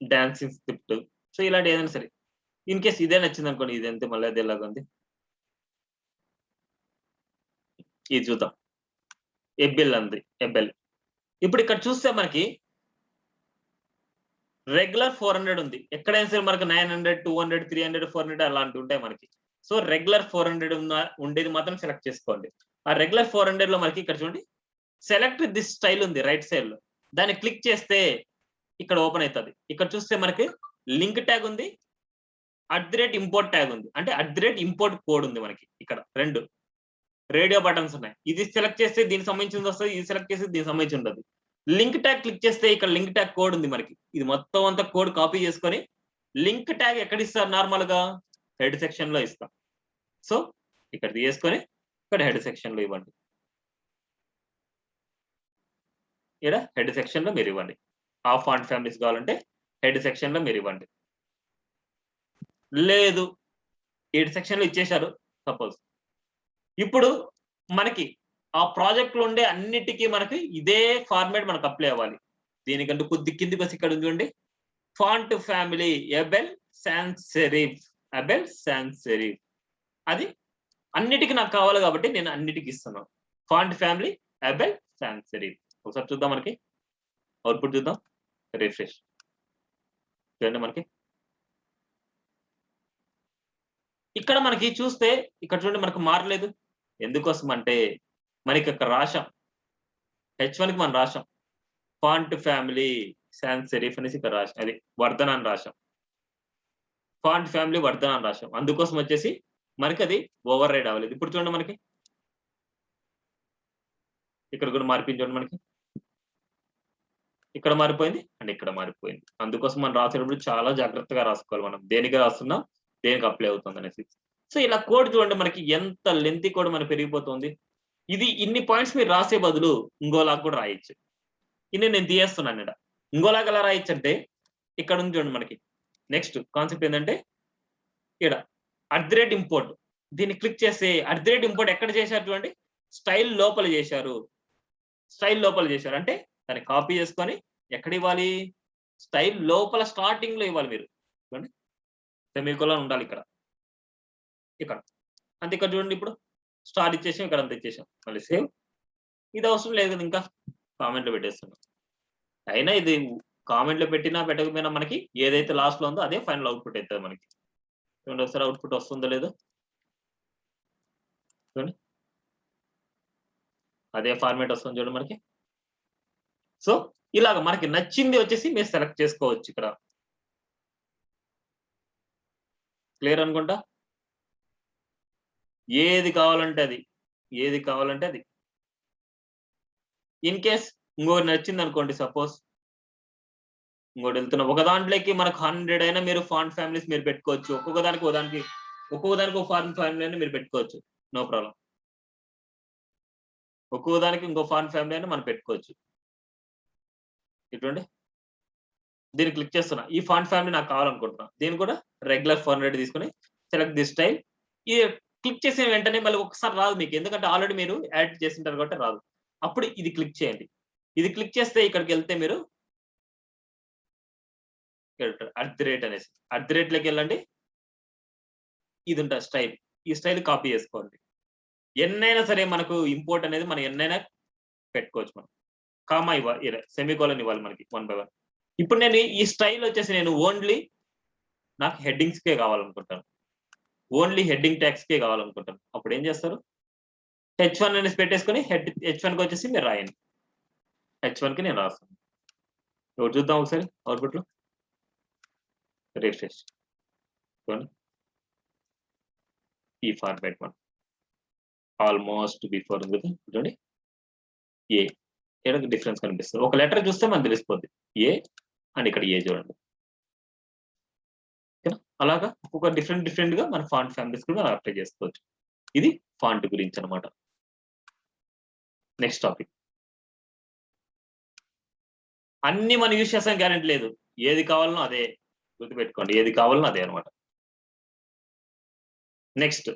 Dancing script. సో ఇలాంటి ఏదైనా సరే ఇన్ కేస్ ఇదే నచ్చింది అనుకోండి, ఇది అంతే మళ్ళీ అది ఎలాగ ఉంది ఇది చూద్దాం. ఎబ్బెల్ అంది, ఎబ్బెల్. ఇప్పుడు ఇక్కడ చూస్తే మనకి రెగ్యులర్ 400 ఉంది. ఎక్కడైనా సరే మనకి 900, 200, 300, 400 అలాంటివి ఉంటాయి మనకి. సో రెగ్యులర్ 400 ఉండేది మాత్రం సెలెక్ట్ చేసుకోండి. ఆ రెగ్యులర్ 400 లో మనకి ఇక్కడ చూడండి సెలెక్ట్ దిస్ స్టైల్ ఉంది రైట్ సైడ్ లో. దాన్ని క్లిక్ చేస్తే ఇక్కడ ఓపెన్ అవుతుంది. ఇక్కడ చూస్తే మనకి లింక్ ట్యాగ్ ఉంది, @ఇంపోర్ట్ ట్యాగ్ ఉంది. అంటే @ఇంపోర్ట్ కోడ్ ఉంది మనకి. ఇక్కడ 2 రేడియో బటన్స్ ఉన్నాయి. ఇది సెలెక్ట్ చేస్తే దీనికి సంబంధించింది వస్తుంది, ఇది సెలెక్ట్ చేస్తే దీనికి సంబంధించి ఉంటుంది. లింక్ ట్యాగ్ క్లిక్ చేస్తే ఇక్కడ లింక్ ట్యాగ్ కోడ్ ఉంది మనకి. ఇది మొత్తం అంతా కోడ్ కాపీ చేసుకొని లింక్ ట్యాగ్ ఎక్కడ ఇస్తారు, నార్మల్ గా హెడ్ సెక్షన్ లో ఇస్తాం. సో ఇక్కడ తీసుకొని ఇక్కడ హెడ్ సెక్షన్ లో ఇవ్వండి. ఇక్కడ హెడ్ సెక్షన్ లో మీరు ఇవ్వండి. ఆ ఫాంట్ ఫ్యామిలీస్ కావాలంటే హెడ్ సెక్షన్ లో మీరు ఇవ్వండి. లేదు హెడ్ సెక్షన్ లో ఇచ్చేశారు సపోజ్. ఇప్పుడు మనకి ఆ ప్రాజెక్ట్ లో ఉండే అన్నిటికీ మనకి ఇదే ఫార్మాట్ మనకు అప్లై అవ్వాలి. దీనికంటే కొద్ది కిందికి వచ్చి ఇక్కడ చూడండి font family Abel sands serif, Abel sands serif. అది అన్నిటికీ నాకు కావాలి కాబట్టి నేను అన్నిటికీ ఇస్తున్నాను. Font family Abel sands serif. ఒకసారి చూద్దాం మనకి అవుట్పుట్ చూద్దాం. రిఫ్రెష్ చూడండి మనకి ఇక్కడ మనకి చూస్తే ఇక్కడ చూడండి మనకు మారలేదు. ఎందుకోసం అంటే మనకి ఇక్కడ రాశాం H1 కి మనం రాశాం ఫాంట్ ఫ్యామిలీ సాన్స్ సెరిఫ్ అనేసి ఇక్కడ రాశాం, అది వర్ధన అని రాశాం. ఫాంట్ ఫ్యామిలీ వర్ధన అని రాశాం. అందుకోసం వచ్చేసి మనకి అది ఓవర్ రైడ్ అవ్వలేదు. ఇప్పుడు చూడండి మనకి ఇక్కడ కూడా మారిపోయింది చూడండి మనకి, ఇక్కడ మారిపోయింది అండ్ ఇక్కడ మారిపోయింది. అందుకోసం మనం రాసేటప్పుడు చాలా జాగ్రత్తగా రాసుకోవాలి, మనం దేనికి రాస్తున్నాం, దేనికి అప్లై అవుతుంది అనేసి. సో ఇలా కోడ్ చూడండి మనకి ఎంత లెంతీ కోడ్ మనకి పెరిగిపోతుంది. ఇది ఇన్ని పాయింట్స్ మీరు రాసే బదులు ఇంకోలాగా కూడా రాయొచ్చు. ఇన్ని నేను తీయేస్తున్నాను ఇక్కడ. ఇంకోలాగా ఎలా రాయొచ్చు అంటే ఇక్కడ ఉంది చూడండి మనకి. నెక్స్ట్ కాన్సెప్ట్ ఏంటంటే ఇక్కడ @ఇంపోర్ట్, దీన్ని క్లిక్ చేస్తే @ఇంపోర్ట్ ఎక్కడ చేశారు చూడండి, స్టైల్ లోపల చేశారు. స్టైల్ లోపల చేశారు అంటే దాన్ని కాపీ చేసుకొని ఎక్కడ ఇవ్వాలి, స్టైల్ లోపల స్టార్టింగ్ లో ఇవ్వాలి మీరు. చూడండి సెమీకోలన్ ఉండాలి ఇక్కడ, ఇక్కడ అంతే. ఇక్కడ చూడండి ఇప్పుడు స్టార్ ఇచ్చేసాం, ఇక్కడ అంత ఇచ్చేసాం. మళ్ళీ సేవ్. ఇది అవసరం లేదు కదా, ఇంకా కామెంట్ లో పెట్టేస్తున్నాం. అయినా ఇది కామెంట్ లో పెట్టినా పెట్టకపోయినా మనకి ఏదైతే లాస్ట్ లో ఉందో అదే ఫైనల్ అవుట్పుట్ అవుతుంది మనకి. చూడండి ఒకసారి అవుట్పుట్ వస్తుందో లేదో చూడండి, అదే ఫార్మేట్ వస్తుంది చూడండి మనకి. సో ఇలాగ మనకి నచ్చింది వచ్చేసి మీరు సెలెక్ట్ చేసుకోవచ్చు ఇక్కడ. క్లియర్ అనుకుంటా. ఏది కావాలంటే అది, ఏది కావాలంటే అది. ఇన్ కేస్ ఇంకోటి నచ్చింది అనుకోండి, సపోజ్ ఇంకోటి వెళ్తున్నా, ఒక దాంట్లోకి మనకు 100 అయినా మీరు ఫాంట్ ఫ్యామిలీస్ మీరు పెట్టుకోవచ్చు. ఒక్కొక్క దానికి ఒక ఫాంట్ ఫ్యామిలీ అయినా మీరు పెట్టుకోవచ్చు, నో ప్రాబ్లం. ఒక్కొక్క దానికి ఇంకో ఫాంట్ ఫ్యామిలీ అయినా మనం పెట్టుకోవచ్చు. ఇటువంటి దీన్ని క్లిక్ చేస్తున్నా, ఈ ఫాంట్ ఫ్యామిలీ నాకు కావాలనుకుంటున్నా, దీన్ని కూడా రెగ్యులర్ 400 తీసుకుని సెలెక్ట్ దిస్ స్టైల్. ఈ క్లిక్ చేసిన వెంటనే మళ్ళీ ఒకసారి రాదు మీకు, ఎందుకంటే ఆల్రెడీ మీరు యాడ్ చేసింటారు కాబట్టి రాదు. అప్పుడు ఇది క్లిక్ చేయండి. ఇది క్లిక్ చేస్తే ఇక్కడికి వెళ్తే మీరు @ అనేసి @లోకి వెళ్ళండి. ఇది ఉంటుంది స్టైల్, ఈ స్టైల్ కాపీ చేసుకోండి. ఎన్నైనా సరే మనకు ఇంపోర్ట్ అనేది మనం ఎన్నైనా పెట్టుకోవచ్చు. మనం కామా ఇవ్వాలి, సెమీకోలన్ ఇవ్వాలి మనకి 1 by 1. ఇప్పుడు నేను ఈ స్టైల్ వచ్చేసి నేను ఓన్లీ నాకు హెడ్డింగ్స్ కే కావాలనుకుంటాను, ఓన్లీ హెడ్డింగ్ ట్యాగ్స్ కే కావాలనుకుంటాను. అప్పుడు ఏం చేస్తారు, H1 అనేసి పెట్టేసుకొని H1 కి వచ్చేసి మీరు రాయండి. H1 కి నేను రాస్తాను. ఇప్పుడు చూద్దాం ఒకసారి అవుట్పుట్ లో. రిఫ్రెష్ ఈ ఫార్మాట్ మనం ఆల్మోస్ట్ బిఫోర్ చూడండి, ఏ ఇక్కడ డిఫరెన్స్ కనిపిస్తుంది. ఒక లెటర్ చూస్తే మనకు తెలిసిపోద్ది ఏ అండ్ ఇక్కడ ఏ చూడండి. అలాగా ఒక్కొక్క డిఫరెంట్ గా మన ఫాంట్ ఫ్యామిలీస్ కూడా అప్లై చేసుకోవచ్చు. ఇది ఫాంట్ గురించి అనమాట. నెక్స్ట్ టాపిక్, అన్ని మనం యూజ్ చేస్తాం గ్యారెంటీ లేదు, ఏది కావాలనో అదే గుర్తుపెట్టుకోండి, ఏది కావాలనో అదే అనమాట. నెక్స్ట్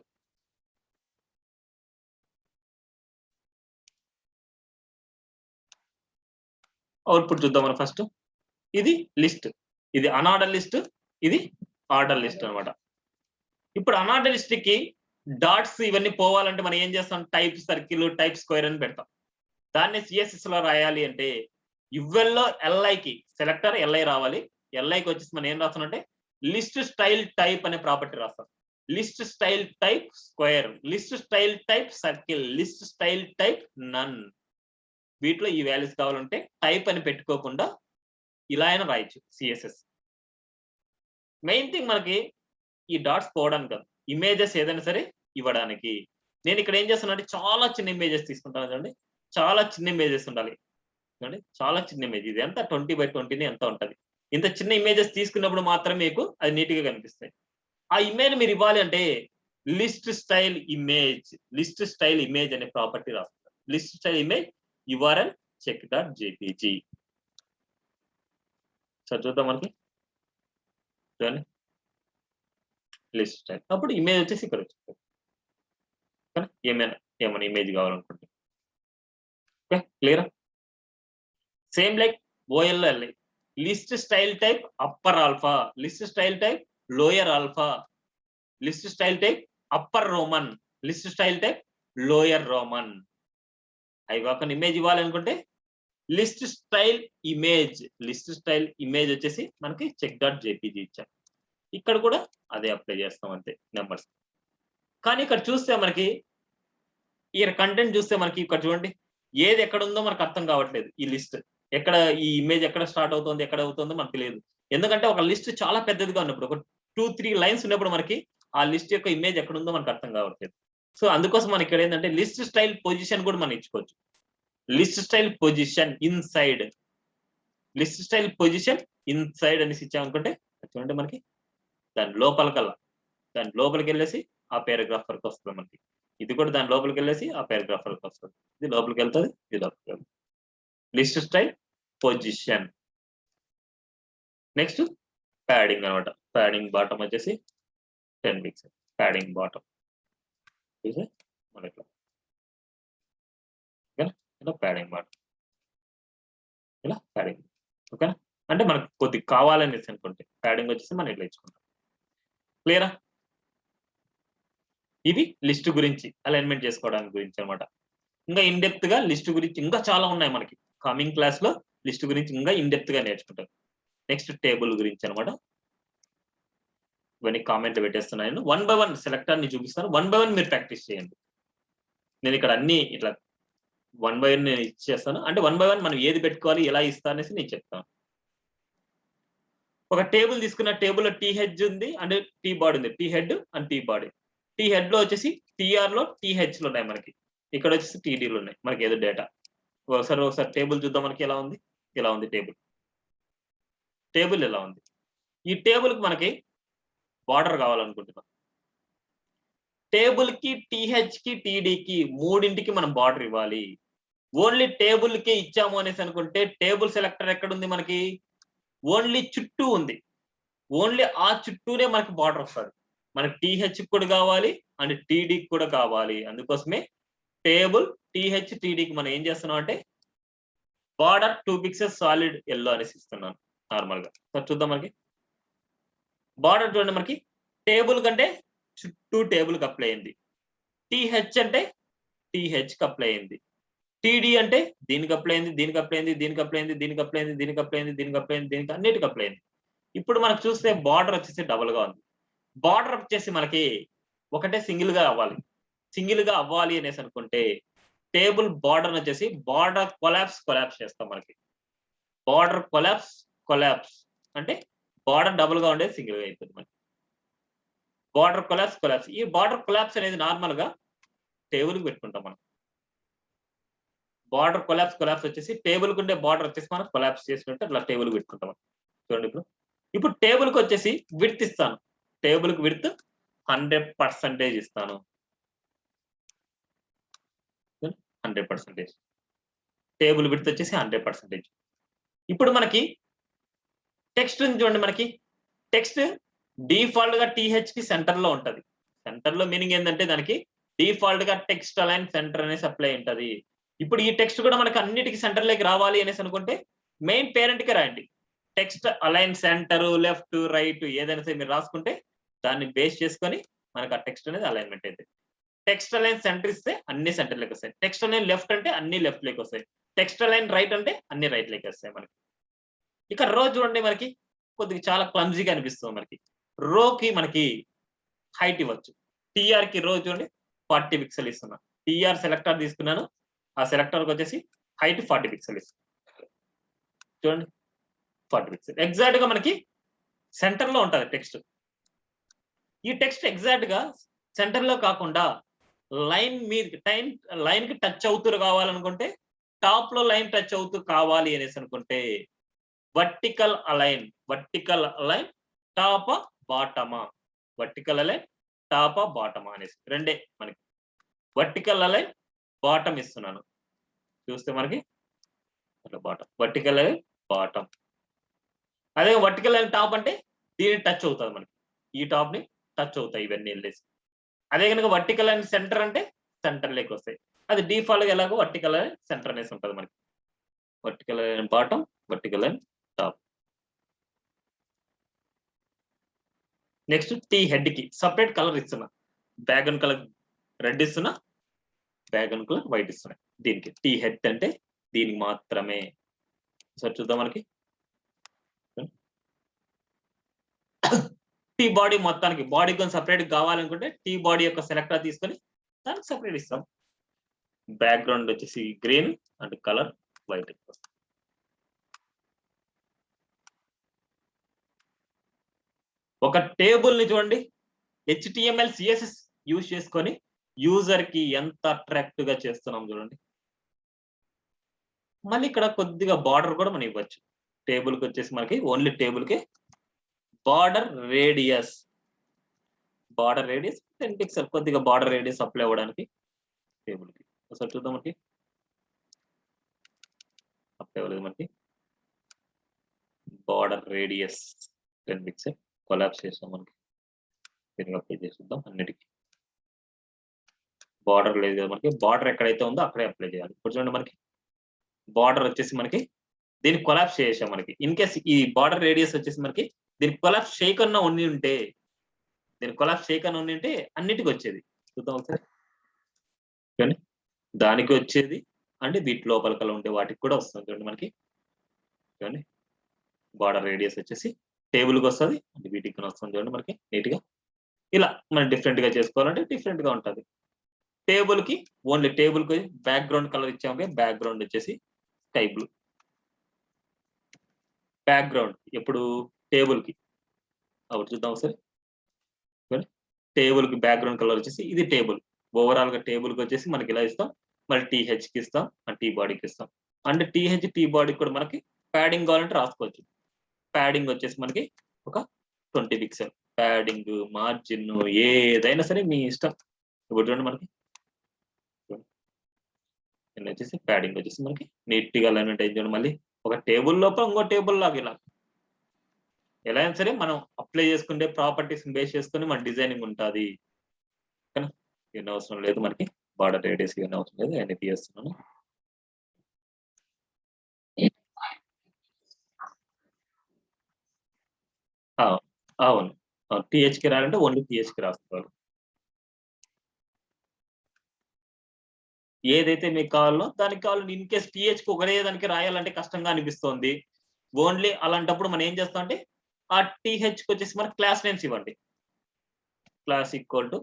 అవుట్పుట్ చూద్దాం మనం ఫస్ట్. ఇది లిస్ట్, ఇది అనార్డర్ లిస్ట్, ఇది ఆర్డర్ లిస్ట్ అనమాట. ఇప్పుడు అనార్డర్ లిస్ట్ కి డాట్స్ ఇవన్నీ పోవాలంటే మనం ఏం చేస్తాం, టైప్ సర్కిల్, టైప్ స్క్వేర్ అని పెడతాం. దాన్ని సిఎస్ఎస్ లో రాయాలి అంటే యువెల్లో ఎల్ఐకి సెలెక్టర్ ఎల్ఐ రావాలి. ఎల్ఐకి వచ్చేసి మనం ఏం రాస్తాం అంటే లిస్ట్ స్టైల్ టైప్ అనే ప్రాపర్టీ రాస్తాం. List style type square, list style type circle, list style type none. వీటిలో ఈ వాల్యూస్ కావాలంటే టైప్ అని పెట్టుకోకుండా ఇలా అయినా రాయొచ్చు సిఎస్ఎస్. మెయిన్ థింగ్ మనకి ఈ డాట్స్ పోవడానికి కాదు, ఇమేజెస్ ఏదైనా సరే ఇవ్వడానికి. నేను ఇక్కడ ఏం చేస్తున్నా అంటే చాలా చిన్న ఇమేజెస్ తీసుకుంటాను చూడండి, చాలా చిన్న ఇమేజెస్ ఉండాలి చూడండి, చాలా చిన్న ఇమేజ్. ఇది ఎంత 20 by 20 ఎంత ఉంటది. ఇంత చిన్న ఇమేజెస్ తీసుకున్నప్పుడు మాత్రం మీకు అది నీట్ గా కనిపిస్తాయి. ఆ ఇమేజ్ మీరు ఇవ్వాలి అంటే లిస్ట్ స్టైల్ ఇమేజ్ అనే ప్రాపర్టీ రాస్తారు. List style image URL check.jpg. Sir చూద్దాం మనకి చూడండి, లిస్ట్ స్టైల్. అప్పుడు ఇమేజ్ వచ్చేసి ఇక్కడ వచ్చింది, ఏమైనా ఇమేజ్ కావాలనుకుంటే. Okay clear. Same like OLL, list style type upper alpha, list style type lower alpha, list style type upper Roman, list style type lower Roman. అవి కాకుండా ఇమేజ్ ఇవ్వాలనుకుంటే లిస్ట్ స్టైల్ ఇమేజ్ వచ్చేసి మనకి check.jpg ఇచ్చాం. ఇక్కడ కూడా అదే అప్లై చేస్తాం అంతే నెంబర్స్. కానీ ఇక్కడ చూస్తే మనకి ఈ కంటెంట్ చూస్తే మనకి ఇక్కడ చూడండి ఏది ఎక్కడ ఉందో మనకు అర్థం కావట్లేదు. ఈ లిస్ట్ ఎక్కడ, ఈ ఇమేజ్ ఎక్కడ స్టార్ట్ అవుతుంది, ఎక్కడ అవుతుందో మనకు తెలియదు. ఎందుకంటే ఒక లిస్ట్ చాలా పెద్దదిగా ఉన్నప్పుడు, ఒక 2-3 లైన్స్ ఉన్నప్పుడు మనకి ఆ లిస్ట్ యొక్క ఇమేజ్ ఎక్కడ ఉందో మనకు అర్థం కావట్లేదు. సో అందుకోసం మనకి ఇక్కడ ఏంటంటే లిస్ట్ స్టైల్ పొజిషన్ కూడా మనం ఇచ్చుకోవచ్చు. List style position inside, list style position inside అనేసి ఇచ్చామనుకుంటే చూడండి మనకి దాని లోపలికి వెళ్ళేసి ఆ పారాగ్రాఫ్ వరకు వస్తుంది మనకి. ఇది కూడా దాని లోపలికి వెళ్ళేసి ఆ పారాగ్రాఫ్ వరకు వస్తుంది. ఇది లోపలికి వెళ్తుంది, ఇది లోపలికి వెళ్తుంది. List style position. Next padding అనమాట. ప్యాడింగ్ బాటమ్ వచ్చేసి 10 పిక్సెల్ ప్యాడింగ్ బాటమ్. మన ఇట్లా ఇలా ప్యాడింగ్ బాటమ్, ఇలా ప్యాడింగ్. ఓకేనా? అంటే మనకు కొద్దిగా కావాలని అనుకుంటే ప్యాడింగ్ వచ్చేసి మనం ఇట్లా ఇచ్చుకుంటాం. క్లియరా? ఇది లిస్ట్ గురించి అలైన్మెంట్ చేసుకోవడానికి గురించి అనమాట. ఇంకా ఇన్ డెప్త్ గా లిస్ట్ గురించి ఇంకా చాలా ఉన్నాయి మనకి. కమింగ్ క్లాస్ లో లిస్ట్ గురించి ఇంకా ఇన్ డెప్త్ గా నేర్చుకుంటాం. నెక్స్ట్ టేబుల్ గురించి అనమాట. ఇవన్నీ కామెంట్ పెట్టేస్తున్నాను. 1 by 1 సెలెక్టర్ ని చూపిస్తాను. 1 by 1 మీరు ప్రాక్టీస్ చేయండి. నేను ఇక్కడ అన్ని ఇట్లా 1 by 1 నేను ఇచ్చేస్తాను. అంటే 1 by 1 మనం ఏది పెట్టుకోవాలి, ఎలా ఇస్తా అనేసి నేను చెప్తాను. ఒక టేబుల్ తీసుకున్న టేబుల్ లో టీ హెడ్ ఉంది అంటే టీ బాడీ ఉంది. T head and T body. T head లో వచ్చేసి టీఆర్ లో టీహెచ్ లో ఉన్నాయి మనకి. ఇక్కడ వచ్చేసి టీడీలు ఉన్నాయి మనకి ఏదో డేటా. ఒకసారి టేబుల్ చూద్దాం మనకి ఎలా ఉంది. ఇలా ఉంది టేబుల్ ఎలా ఉంది. ఈ టేబుల్ కి మనకి బార్డర్ కావాలనుకుంటున్నాం. టేబుల్ కి టీహెచ్ కి టీడీకి మూడింటికి మనం బార్డర్ ఇవ్వాలి. ఓన్లీ టేబుల్ కి ఇచ్చాము అనేసి అనుకుంటే టేబుల్ సెలెక్టర్ ఎక్కడుంది మనకి? ఓన్లీ చుట్టూ ఉంది. ఓన్లీ ఆ చుట్టూనే మనకి బార్డర్ వస్తుంది. మనకి టీహెచ్ కూడా కావాలి అండ్ టీడీకి కూడా కావాలి. అందుకోసమే టేబుల్ టీహెచ్ టీడీకి మనం ఏం చేస్తున్నాం అంటే బార్డర్ 2 పిక్సెల్స్ సాలిడ్ ఎల్లో అనేసి ఇస్తున్నాను నార్మల్ గా. చూద్దాం మనకి బార్డర్ చూడండి మనకి టేబుల్ కంటే చుట్టూ టేబుల్ కి అప్లై అయింది. టీహెచ్ అంటే టీహెచ్ కి అప్లై అయింది. టీడీ అంటే దీనికి అప్లై అయింది, దీనికి అప్లై అయింది, దీనికి అప్లై అయింది, దీనికి అప్లై అయింది, దీనికి అప్లై అయింది, దీనికి అప్లై అయింది, దీనికి అన్నిటికి అప్లై అయింది. ఇప్పుడు మనకు చూస్తే బార్డర్ వచ్చేసి డబుల్ గా ఉంది. బార్డర్ వచ్చేసి మనకి ఒకటే సింగిల్ గా అవ్వాలి అనేసి అనుకుంటే టేబుల్ బార్డర్ వచ్చేసి బార్డర్ కొలాప్స్ చేస్తాం మనకి. బార్డర్ కొలాప్స్ అంటే బార్డర్ డబుల్ గా ఉండేది సింగిల్ గా అయిపోతుంది మనకి. Border collapse. ఈ బార్డర్ కొలాప్స్ అనేది నార్మల్ గా టేబుల్ కి పెట్టుకుంటాం మనం. బార్డర్ కొలాప్స్ వచ్చేసి టేబుల్ కు ఉండే బార్డర్ వచ్చేసి మనం కొలాప్స్ చేసినట్టు అట్లా టేబుల్ కి పెట్టుకుంటాం. చూడండి ఇప్పుడు టేబుల్ కి వచ్చేసి విడ్త్ ఇస్తాను. టేబుల్ కి విడ్త్ 100% ఇస్తాను. 100%. టేబుల్ విడ్త్ వచ్చేసి 100%. ఇప్పుడు మనకి టెక్స్ట్ చూడండి మనకి టెక్స్ట్ డిఫాల్ట్ గా టీహెచ్ కి సెంటర్ లో ఉంటది. సెంటర్ లో మీనింగ్ ఏంటంటే దానికి డిఫాల్ట్ గా టెక్స్ట్ అలైన్ సెంటర్ అనేసి అప్లై ఉంటది. ఇప్పుడు ఈ టెక్స్ట్ కూడా మనకి అన్నిటికీ సెంటర్ లోకి రావాలి అనేసి అనుకుంటే మెయిన్ పేరెంట్ కి రాయండి. Text align centre left right ఏదైనా సరే మీరు రాసుకుంటే దాన్ని బేస్ చేసుకొని మనకు ఆ టెక్స్ట్ అనేది అలైన్మెంట్ అయితే. టెక్స్ట్ అలైన్ సెంటర్ ఇస్తే అన్ని సెంటర్ లోకి వస్తాయి. టెక్స్ట్ అలైన్ లెఫ్ట్ అంటే అన్ని లెఫ్ట్ లోకి వస్తాయి. టెక్స్ట్ అలైన్ రైట్ అంటే అన్ని రైట్ లోకి వస్తాయి మనకి. ఇక రో చూడండి మనకి కొద్దిగా చాలా క్లమ్జీగా అనిపిస్తుంది మనకి. రోకి మనకి హైట్ ఇవ్వచ్చు. టీఆర్ కి రో చూడండి 40 పిక్సెల్ ఇస్తున్నా. టీఆర్ సెలెక్టర్ తీసుకున్నాను. ఆ సెలెక్టర్ కి వచ్చేసి హైట్ 40 పిక్సెల్ ఇస్తుంది. చూడండి 40 పిక్సెల్ ఎగ్జాక్ట్ గా మనకి సెంటర్ లో ఉంటది టెక్స్ట్. ఈ టెక్స్ట్ ఎగ్జాక్ట్ గా సెంటర్ లో కాకుండా లైన్ కి టచ్ అవుతూ కావాలనుకుంటే టాప్ లో లైన్ టచ్ అవుతూ కావాలి అనేసి అనుకుంటే వర్టికల్ అలైన్ టాపా బాటమా అనేసి రెండే మనకి. వర్టికల్ అలైన్ బాటమ్ ఇస్తున్నాను. చూస్తే మనకి బాటమ్ వర్టికల్ అలైన్ బాటమ్. అదే వర్టికల్ అలైన్ టాప్ అంటే దీన్ని టచ్ అవుతుంది మనకి. ఈ టాప్ ని టచ్ అవుతాయి ఇవన్నీ వెళ్ళేసి. అదే కనుక వర్టికల్ అలైన్ సెంటర్ అంటే సెంటర్ లేకి వస్తాయి. అది డిఫాల్ట్ గా ఎలాగో వర్టికల్ అలైన్ సెంటర్ అనేసి ఉంటుంది మనకి. Vertical align bottom, vertical align top. Next T head కి సపరేట్ కలర్ ఇస్తున్నా. బ్యాక్గ్రౌండ్ కలర్ రెడ్ ఇస్తున్నా, బ్యాక్గ్రౌండ్ కలర్ వైట్ ఇస్తున్నా. దీనికి టీ హెడ్ అంటే దీనికి మాత్రమే. సార్ చూద్దాం మనకి టీ బాడీ మొత్తానికి బాడీ కొంచెం సపరేట్ కావాలనుకుంటే టీ బాడీ యొక్క సెలెక్టర్ తీసుకొని దానికి సపరేట్ ఇస్తాం. బ్యాక్గ్రౌండ్ వచ్చేసి గ్రీన్ అండ్ కలర్ వైట్. ఒక టేబుల్ ని చూడండి HTML CSS యూజ్ చేసుకొని యూజర్ కి ఎంత అట్రాక్టివ్ గా చేస్తున్నాం చూడండి. మళ్ళీ ఇక్కడ కొద్దిగా బార్డర్ కూడా మనం ఇవ్వచ్చు. టేబుల్ కి వచ్చేసి మనకి ఓన్లీ టేబుల్ కి బార్డర్ రేడియస్ 10 పిక్సెల్ కొద్దిగా బార్డర్ రేడియస్ అప్లై అవ్వడానికి టేబుల్ కి ఒకసారి చూద్దాం. మనకి అప్లై అవ్వలేదు. మనకి బార్డర్ రేడియస్ 10 పిక్సెల్ కొలాప్స్ చేస్తాం. మనకి దీనికి అప్లై చేసి చూద్దాం. అన్నిటికీ బార్డర్ లేదు కదా, మనకి బార్డర్ ఎక్కడైతే ఉందో అక్కడే అప్లై చేయాలి. ఇప్పుడు చూడండి, మనకి బార్డర్ వచ్చేసి మనకి దీనికి కొలాప్స్ చేసాం. మనకి ఇన్ కేస్ ఈ బార్డర్ రేడియస్ వచ్చేసి మనకి దీనికి కొలాప్స్ చేయకుండా ఉండి ఉంటే అన్నిటికి వచ్చేది. చూద్దాం ఒకసారి. కానీ దానికి వచ్చేది అంటే వీటి లోపల కల ఉండే వాటికి కూడా వస్తుంది. చూడండి, మనకి చూడండి బార్డర్ రేడియస్ వచ్చేసి టేబుల్ కి వస్తుంది, అంటే వీటికి వస్తుంది. చూడండి, మనకి నీట్ గా ఇలా మనం డిఫరెంట్ గా చేసుకోవాలంటే డిఫరెంట్ గా ఉంటుంది. టేబుల్ కి ఓన్లీ టేబుల్ కి బ్యాక్గ్రౌండ్ కలర్ ఇచ్చామంటే బ్యాక్గ్రౌండ్ వచ్చేసి స్కై బ్లూ. బ్యాక్గ్రౌండ్ ఎప్పుడు టేబుల్ కి అప్పుడు చూద్దాం ఒకసారి. టేబుల్ కి బ్యాక్గ్రౌండ్ కలర్ వచ్చేసి ఇది టేబుల్. ఓవరాల్ గా టేబుల్ కి వచ్చేసి మనకి ఇలా ఇస్తాం. మళ్ళీ టీహెచ్ కి ఇస్తాం, టీ బాడీకి ఇస్తాం. అంటే టీహెచ్ టీ బాడీకి కూడా మనకి ప్యాడింగ్ కావాలంటే రాసుకోవచ్చు. ప్యాడింగ్ వచ్చేసి మనకి ఒక 20 పిక్సెల్ ప్యాడింగ్, మార్జిన్ ఏదైనా సరే మీ ఇష్టం. ఇప్పుడు చూడండి, మనకి వచ్చేసి ప్యాడింగ్ వచ్చేసి మనకి నీట్ గా అలైన్మెంట్ అయింది. చూడండి, మళ్ళీ ఒక టేబుల్ లోపల ఇంకో టేబుల్ లాగా ఇలా ఎలా అయినా సరే మనం అప్లై చేసుకుంటే ప్రాపర్టీస్ బేస్ చేసుకుని మన డిజైనింగ్ ఉంటుంది. ఇవన్నీ అవసరం లేదు. మనకి బార్డర్ రేడియస్ ఇవన్నీ అవసరం లేదు. అన్ని తీస్తున్నాను. అవును, టీహెచ్కి రాయాలంటే ఓన్లీ టీహెచ్కి రాస్తారు. ఏదైతే మీకు కావాలో దానికి కావాలి. ఇన్ కేస్ టీహెచ్కి ఒకటే దానికి రాయాలంటే కష్టంగా అనిపిస్తుంది. ఓన్లీ అలాంటప్పుడు మనం ఏం చేస్తాం అంటే ఆ టీహెచ్కి వచ్చేసి మనకి క్లాస్ నేమ్స్ ఇవ్వండి. క్లాస్ ఈక్వల్ టు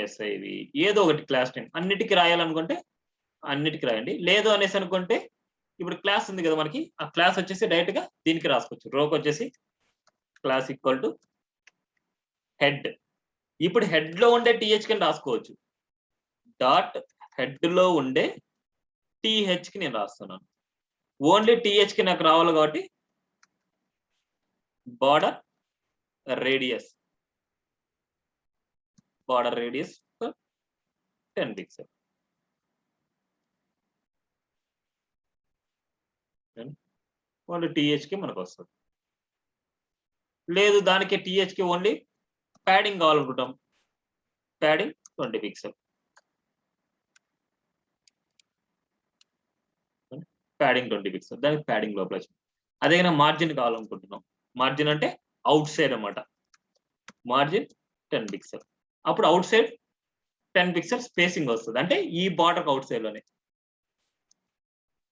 ఎస్ఐవి ఏదో ఒకటి క్లాస్ నేమ్. అన్నిటికీ రాయాలనుకుంటే అన్నిటికీ రాయండి. లేదు అనేసి అనుకుంటే ఇప్పుడు క్లాస్ ఉంది కదా మనకి, ఆ క్లాస్ వచ్చేసి డైరెక్ట్ గా దీనికి రాసుకోవచ్చు. రోకి వచ్చేసి క్లాస్ ఈక్వల్ టు హెడ్. ఇప్పుడు హెడ్ లో ఉండే టీహెచ్ కింద రాసుకోవచ్చు. డాట్ హెడ్ లో ఉండే టీహెచ్ కి నేను రాస్తున్నాను. ఓన్లీ టీహెచ్ కి నాకు రావాలి కాబట్టి border radius 10 pixel. Only TH కి మనకు వస్తుంది. లేదు దానికి టీహెచ్ కి ఓన్లీ ప్యాడింగ్ కావాలనుకుంటాం. Padding 20 pixel. Padding 20 pixel. దానికి ప్యాడింగ్ లోపల వచ్చింది. అదే మార్జిన్ కావాలనుకుంటున్నాం. మార్జిన్ అంటే అవుట్ సైడ్ అన్నమాట. Margin 10 pixel. అప్పుడు అవుట్ సైడ్ 10 పిక్సెల్ స్పేసింగ్ వస్తుంది. అంటే ఈ బార్డర్ అవుట్ సైడ్ లోనే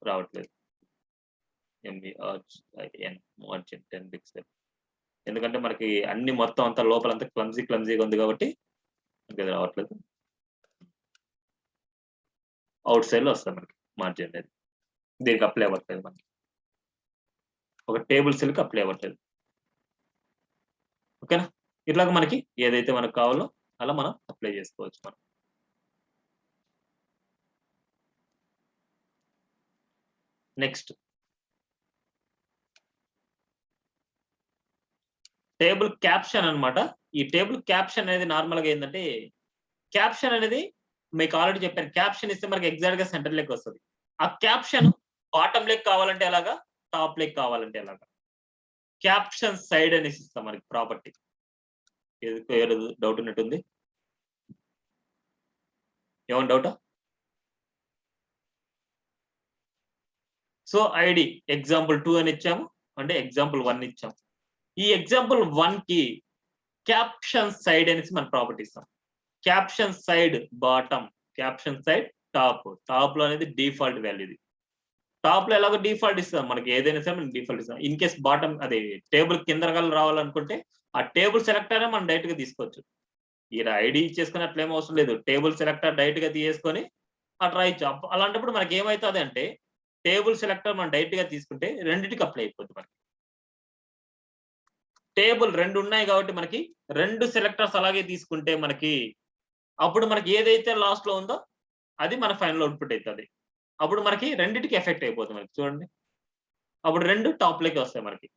రావట్లేదు. Margin 10 pixel. ఎందుకంటే మనకి అన్ని మొత్తం అంతా లోపలంతా క్లమ్జీగా ఉంది కాబట్టి ఇంకా రావట్లేదు. అవుట్ సైడ్ లో వస్తుంది మనకి మార్జిన్ అనేది. దీనికి అప్లై అవ్వట్లేదు. మనకి ఒక టేబుల్ సెల్ కి అప్లై అవ్వట్లేదు. ఓకేనా? ఇట్లాగ మనకి ఏదైతే మనకు కావాలో అలా మనం అప్లై చేసుకోవచ్చు. మనం నెక్స్ట్ టేబుల్ క్యాప్షన్ అన్నమాట. ఈ టేబుల్ క్యాప్షన్ అనేది నార్మల్ గా ఏంటంటే క్యాప్షన్ అనేది మీకు ఆల్రెడీ చెప్పాను. క్యాప్షన్ ఇస్తే మనకి ఎగ్జాక్ట్ గా సెంటర్ లెక్క వస్తుంది. ఆ క్యాప్షన్ బాటమ్ లెక్ కావాలంటే ఎలాగా, టాప్ లెక్ కావాలంటే ఎలాగా. క్యాప్షన్ సైడ్ అనేసి ఇస్తాం మనకి ప్రాపర్టీ. డౌట్ ఉన్నట్టుంది. ఏమన్నా డౌటా? సో ఐడి ఎగ్జాంపుల్ 2 అని ఇచ్చాము, అంటే ఎగ్జాంపుల్ 1 ఇచ్చాము. ఈ ఎగ్జాంపుల్ 1 కి క్యాప్షన్ సైడ్ అనేసి మన ప్రాపర్టీ ఇస్తాం. Caption side bottom, caption side top. Top లో అనేది డిఫాల్ట్ వాల్యూ. ఇది టాప్ లో ఎలాగో డిఫాల్ట్ ఇస్తాం. మనకి ఏదైనా సరే మనం డిఫాల్ట్ ఇస్తాం. ఇన్ కేస్ బాటమ్ అదే టేబుల్ కింద రావాలనుకుంటే ఆ టేబుల్ సెలెక్టర్ మనం డైరెక్ట్ గా తీసుకోవచ్చు. ఈయన ఐడి ఇచ్చేసుకుని అట్లా ఏం అవసరం లేదు. టేబుల్ సెలెక్టర్ డైరెక్ట్ గా తీసేసుకొని అట్లా రాయొచ్చు. అలాంటప్పుడు మనకి ఏమవుతుంది అంటే టేబుల్ సెలెక్టర్ మనం డైరెక్ట్ గా తీసుకుంటే రెండింటికి అప్లై అయిపోద్ది. మనకి టేబుల్ 2 ఉన్నాయి కాబట్టి మనకి 2 సెలెక్టర్స్ అలాగే తీసుకుంటే మనకి అప్పుడు మనకి ఏదైతే లాస్ట్ లో ఉందో అది మన ఫైనల్ అవుట్పుట్ అవుతుంది. అప్పుడు మనకి రెండిటికి ఎఫెక్ట్ అయిపోతుంది మనకి చూడండి. అప్పుడు 2 టాప్‌లోకి వస్తాయి మనకి.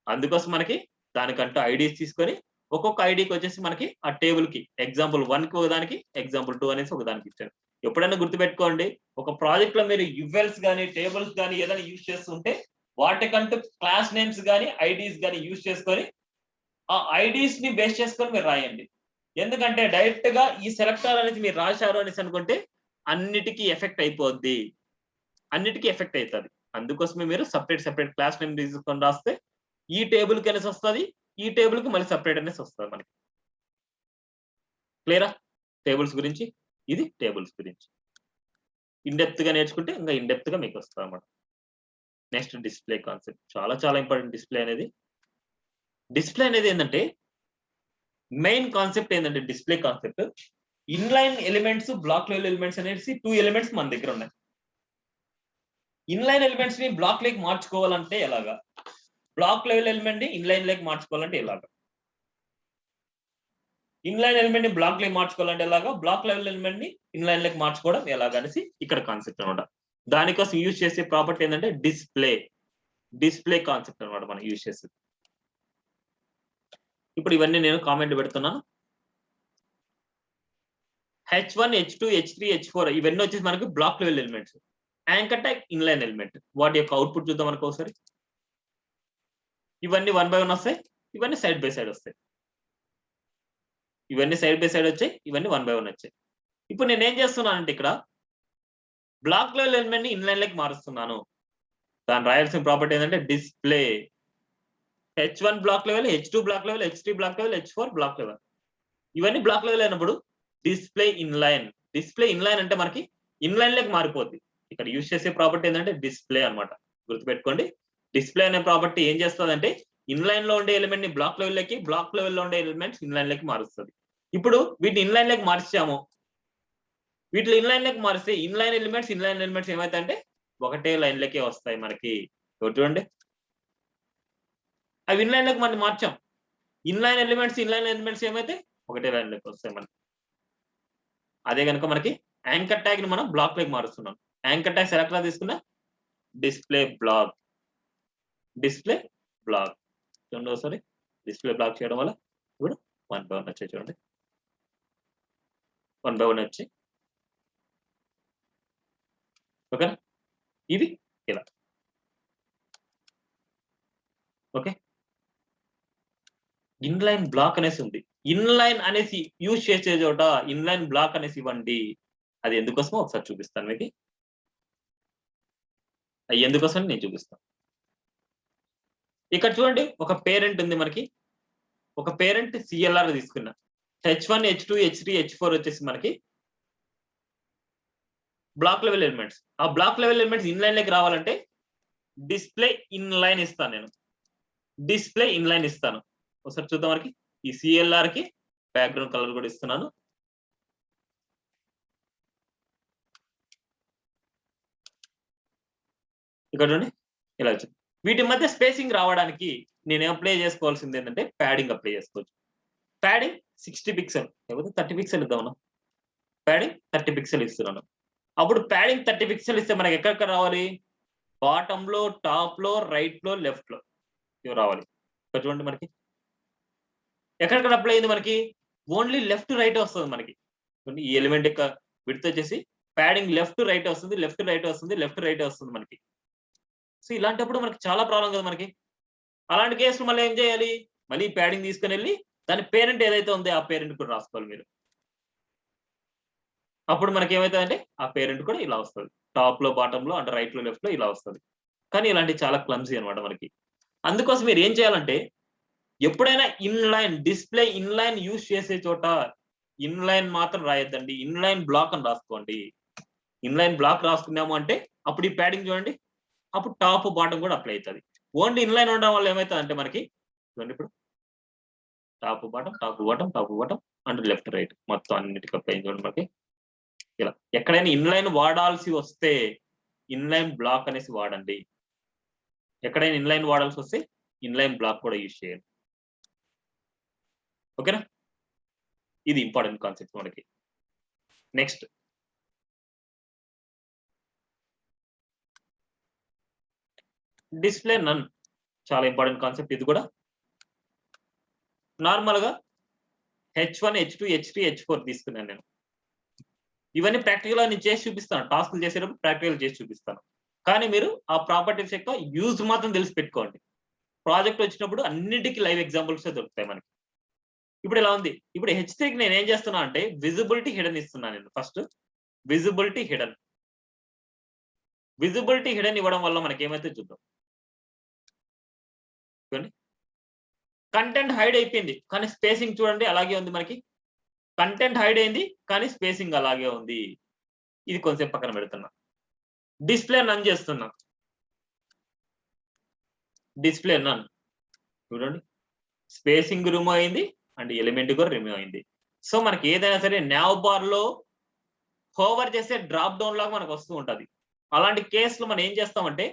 అందుకోసం మనకి దానికంటూ ఐడీస్ తీసుకొని ఒక్కొక్క ఐడీకి వచ్చేసి మనకి ఆ టేబుల్‌కి ఎగ్జాంపుల్ 1కి ఒకదానికి, ఎగ్జాంపుల్ 2 అనేసి ఒకదానికి ఇచ్చాను. ఎప్పుడైనా గుర్తుపెట్టుకోండి. ఒక ప్రాజెక్ట్‌లో మీరు యువెల్స్ గాని, టేబుల్స్ గాని ఏదైనా యూజ్ చేస్తుంటే వాటికంటూ క్లాస్ నేమ్స్ గాని, ఐడీస్ గాని యూజ్ చేసుకొని ఆ ఐడీస్‌ని బేస్ చేసుకొని మీరు రాయండి. ఎందుకంటే డైరెక్ట్‌గా ఈ సెలెక్టర్ అనేది మీరు రాశారు అనేసి అనుకుంటే అన్నిటికి ఎఫెక్ట్ అయిపోద్ది. అన్నిటికి ఎఫెక్ట్ అయితది. అందుకోసమే మీరు సెపరేట్ క్లాస్ నేమ్ తీసుకొని రాస్తే ఈ టేబుల్‌కి అనేసి వస్తది. ఈ టేబుల్‌కి మళ్ళీ సెపరేట్ అనేసి వస్తది మనకి. క్లియరా? టేబుల్స్ గురించి. ఇది టేబుల్స్ గురించి. ఇన్ డెప్త్‌గా నేర్చుకుంటే ఇంకా ఇన్ డెప్త్‌గా మీకు వస్తదన్నమాట. Next display concept. చాలా ఇంపార్టెంట్ డిస్‌ప్లే అనేది. డిస్‌ప్లే అనేది ఏందంటే మెయిన్ కాన్సెప్ట్ ఏందంటే display concept inline elements, block level elements అనేసి 2 ఎలిమెంట్స్ మన దగ్గర ఉన్నాయి. ఇన్‌లైన్ ఎలిమెంట్స్‌ని బ్లాక్‌లోకి మార్చుకోవాలంటే ఎలాగా? బ్లాక్ లెవెల్ ఎలిమెంట్‌ని ఇన్‌లైన్ లోకి మార్చుకోవాలంటే ఎలాగా? ఇన్‌లైన్ ఎలిమెంట్‌ని బ్లాక్‌లోకి మార్చుకోవాలంటే ఎలాగా? బ్లాక్ లెవెల్ ఎలిమెంట్‌ని ఇన్‌లైన్ లోకి మార్చుకోవడం ఎలాగా అనేసి ఇక్కడ కాన్సెప్ట్ అన్నమాట. దానికోసం యూజ్ చేసే ప్రాపర్టీ ఏందంటే డిస్‌ప్లే కాన్సెప్ట్ అన్నమాట మనం యూజ్ చేసేది. ఇప్పుడు ఇవన్నీ నేను కామెంట్ పెడుతున్నాను. H1, H2, H3, H4 ఇవన్నీ వచ్చేసి మనకి black level elements. Anchor tag inline element. వాటి యొక్క అవుట్‌పుట్ చూద్దాం మనకు ఒకసారి. ఇవన్నీ 1 బై 1 వస్తాయి. ఇవన్నీ సైడ్ బై సైడ్ వస్తాయి. ఇవన్నీ సైడ్ బై సైడ్ వచ్చాయి. ఇవన్నీ 1 బై 1 వచ్చాయి. ఇప్పుడు నేనేం చేస్తున్నానంటే ఇక్కడ బ్లాక్ లెవెల్ ఎలిమెంట్‌ని ఇన్‌లైన్ లోకి మారుస్తున్నాను. దాన్ని రాయాల్సిన ప్రాపర్టీ ఏంటంటే display. H1 block level, H2 block level, H3 block level, H4 block level. ఇవన్నీ బ్లాక్ లెవెల్ అయినప్పుడు డిస్‌ప్లే ఇన్‌లైన్. డిస్‌ప్లే ఇన్‌లైన్ అంటే మనకి ఇన్‌లైన్ లోకి మారిపోద్ది. ఇక్కడ యూజ్ చేసే ప్రాపర్టీ ఏంటంటే డిస్‌ప్లే అన్నమాట. గుర్తుపెట్టుకోండి. డిస్‌ప్లే అనే ప్రాపర్టీ ఏం చేస్తదంటే ఇన్‌లైన్‌లో ఉండే ఎలిమెంట్ ని బ్లాక్ లెవెల్‌లోకి, బ్లాక్ లెవెల్‌లో ఉండే ఎలిమెంట్స్ ఇన్‌లైన్‌లోకి మారుస్తది. ఇప్పుడు వీటిని ఇన్‌లైన్‌లోకి మార్చాము. వీటిని ఇన్‌లైన్‌లోకి మారిస్తే ఇన్‌లైన్ ఎలిమెంట్స్ ఏమైతాయంటే ఒకటే లైన్‌లోకే వస్తాయి మనకి. ఇక్కడ చూడండి. అవి ఇన్‌లైన్‌లోకి మనం మార్చాం. ఇన్‌లైన్ ఎలిమెంట్స్ ఏమైతాయి ఒకటే లైన్‌లోకి వస్తాయి మనకి. అదే గనుక మనకి యాంకర్ ట్యాగ్‌ని మనం బ్లాక్‌లోకి మారుస్తున్నాం. యాంకర్ ట్యాగ్ సెలెక్టర్‌లో తీసుకున్న డిస్‌ప్లే బ్లాక్. చూడండి ఒకసారి. డిస్‌ప్లే బ్లాక్ చేయడం వల్ల ఇప్పుడు 1 బై 1 వచ్చాయి చూడండి. 1 బై 1 వచ్చాయి. ఓకేనా? ఇది ఇలా. ఓకే. ఇన్‌లైన్ బ్లాక్ అనేసి ఉంది. ఇన్‌లైన్ అనేసి యూజ్ చేసే చోట ఇన్‌లైన్ బ్లాక్ అనేసి ఇవ్వండి. అది ఎందుకోసమో ఒకసారి చూపిస్తాను మీకి. అది ఎందుకోసం నేను చూపిస్తాను. ఇక్కడ చూడండి ఒక పేరెంట్ ఉంది మనకి. ఒక పేరెంట్ సీఎల్ఆర్ తీసుకున్నా. H1, H2, H3, H4 వచ్చేసి మనకి బ్లాక్ లెవెల్ ఎలిమెంట్స్. ఆ బ్లాక్ లెవెల్ ఎలిమెంట్స్ ఇన్‌లైన్‌లోకి రావాలంటే డిస్‌ప్లే ఇన్‌లైన్ ఇస్తాను నేను. డిస్‌ప్లే ఇన్‌లైన్ ఇస్తాను. ఒకసారి చూద్దాం మనకి. ఈ సీఎల్ఆర్‌కి బ్యాక్‌గ్రౌండ్ కలర్ కూడా ఇస్తున్నాను. ఇక్కడ చూడండి. ఇలా వచ్చింది. వీటి మధ్య స్పేసింగ్ రావడానికి నేను అప్లై చేసుకోవాల్సింది ఏంటంటే ప్యాడింగ్ అప్లై చేసుకోవచ్చు. ప్యాడింగ్ 60 పిక్సెల్ లేకపోతే 30 పిక్సెల్ ఇద్దామన్నా. ప్యాడింగ్ 30 పిక్సెల్ ఇస్తున్నాను. అప్పుడు ప్యాడింగ్ 30 పిక్సెల్ ఇస్తే మనకి ఎక్కడెక్కడ రావాలి? బాటమ్‌లో, టాప్‌లో, రైట్‌లో, లెఫ్ట్‌లో ఇవి రావాలి. ఇక్కడ చూడండి మనకి. ఎక్కడెక్కడ అప్లై అయింది మనకి? ఓన్లీ లెఫ్ట్, రైట్ వస్తది మనకి. చూడండి ఈ ఎలిమెంట్ యొక్క విడ్త్ వచ్చేసి ప్యాడింగ్ లెఫ్ట్, రైట్ వస్తుంది. లెఫ్ట్, రైట్ వస్తుంది. లెఫ్ట్, రైట్ వస్తుంది మనకి. సో, ఇలాంటప్పుడు మనకి చాలా ప్రాబ్లమ్ కదా మనకి. అలాంటి కేస్‌లో మళ్ళీ ఏం చేయాలి? మళ్ళీ ప్యాడింగ్ తీసుకొనెళ్లి దాని పేరెంట్ ఏదైతే ఉందో ఆ పేరెంట్ కూడా రాసుకోవాలి మీరు. అప్పుడు మనకేమైతదంటే ఆ పేరెంట్ కూడా ఇలా వస్తది. టాప్‌లో, బాటమ్‌లో అంటే రైట్‌లో, లెఫ్ట్‌లో ఇలా వస్తది. కానీ ఇలాంటివి చాలా క్లమ్సీ అన్నమాట మనకి. అందుకోసం మీరు ఏం చేయాలంటే ఎప్పుడైనా డిస్‌ప్లే ఇన్‌లైన్ యూజ్ చేసే చోట ఇన్‌లైన్ మాత్రం రాయొద్దండి. ఇన్‌లైన్ బ్లాక్ అని రాసుకోండి. ఇన్‌లైన్ బ్లాక్ రాసుకున్నాము అంటే అప్పుడు ఈ ప్యాడింగ్ చూడండి. అప్పుడు టాప్, బాటమ్ కూడా అప్లై అయితది. ఓన్లీ ఇన్‌లైన్ ఉండడం వల్ల ఏమైతదంటే మనకి చూడండి ఇప్పుడు top, bottom and left, right మొత్తం అన్నిటికి అప్లై అయింది చూడండి మనకి. ఇలా. ఎక్కడైనా ఇన్‌లైన్ వాడాల్సి వస్తే ఇన్‌లైన్ బ్లాక్ అనేసి వాడండి. ఎక్కడైనా ఇన్‌లైన్ వాడాల్సి వస్తే ఇన్‌లైన్ బ్లాక్ కూడా యూజ్ చేయండి. ఓకేనా? ఇది ఇంపార్టెంట్ కాన్సెప్ట్ మనకి. నెక్స్ట్ డిస్ప్లే నన్ చాలా ఇంపార్టెంట్ కాన్సెప్ట్ ఇది కూడా. నార్మల్ గా H1, H2, H3, H4 తీసుకున్నాను నేను. ఇవన్నీ ప్రాక్టికల్ గా నేను చేసి చూపిస్తాను, టాస్క్లు చేసేటప్పుడు ప్రాక్టికల్ చేసి చూపిస్తాను. కానీ మీరు ఆ ప్రాపర్టీస్ యొక్క యూజ్ మాత్రం తెలిసి పెట్టుకోండి. ప్రాజెక్ట్ వచ్చినప్పుడు అన్నింటికి లైవ్ ఎగ్జాంపుల్స్ దొరుకుతాయి మనకి. ఇప్పుడు ఇలా ఉంది. ఇప్పుడు H3కి నేను ఏం చేస్తున్నా అంటే విజిబిలిటీ హిడెన్ ఇస్తున్నాను నేను. ఫస్ట్ విజిబిలిటీ హిడెన్ ఇవ్వడం వల్ల మనకి ఏమైతే చూద్దాం. కంటెంట్ హైడ్ అయిపోయింది కానీ స్పేసింగ్ చూడండి అలాగే ఉంది మనకి. కంటెంట్ హైడ్ అయింది కానీ స్పేసింగ్ అలాగే ఉంది. ఇది కొంచెం పక్కన పెడుతున్నా. డిస్ప్లే నన్ చేస్తున్నా. డిస్ప్లే నన్ చూడండి, స్పేసింగ్ రిమూవ్ అయింది అండ్ ఎలిమెంట్ కూడా రిమూవ్ అయింది. సో మనకి ఏదైనా సరే నావ్ బార్ లో హోవర్ చేస్తే డ్రాప్ డౌన్ లాగా మనకు వస్తూ ఉంటది. అలాంటి కేసులో మనం ఏం చేస్తామంటే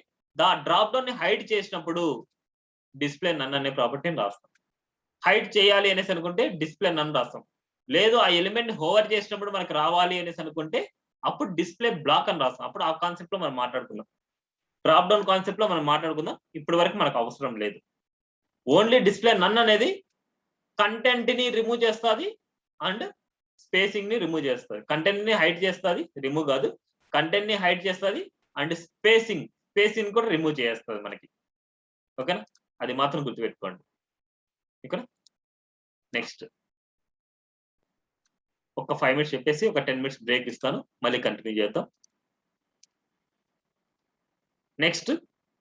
డ్రాప్ డౌన్ ని హైడ్ చేసినప్పుడు డిస్ప్లే నన్ అనే ప్రాపర్టీని రాస్తాం. హైడ్ చేయాలి అనేసి అనుకుంటే డిస్ప్లే నన్ రాస్తాం. లేదు ఆ ఎలిమెంట్ హోవర్ చేసినప్పుడు మనకు రావాలి అనేసి అనుకుంటే అప్పుడు డిస్ప్లే బ్లాక్ అని రాస్తాం. అప్పుడు ఆ కాన్సెప్ట్ లో మనం మాట్లాడుకుందాం. డ్రాప్ డౌన్ కాన్సెప్ట్ లో మనం మాట్లాడుకుందాం. ఇప్పటి వరకు మనకు అవసరం లేదు. ఓన్లీ డిస్ప్లే నన్ అనేది కంటెంట్ ని రిమూవ్ చేస్తుంది అండ్ స్పేసింగ్ ని రిమూవ్ చేస్తుంది. కంటెంట్ ని హైడ్ చేస్తుంది, రిమూవ్ కాదు. కంటెంట్ ని హైడ్ చేస్తుంది అండ్ స్పేసింగ్ కూడా రిమూవ్ చేస్తుంది మనకి. ఓకేనా, అది మాత్రం గుర్తుపెట్టుకోండి. ఓకేనా, నెక్స్ట్ ఒక 5 minutes చెప్పేసి ఒక 10 minutes బ్రేక్ ఇస్తాను, మళ్ళీ కంటిన్యూ చేద్దాం. నెక్స్ట్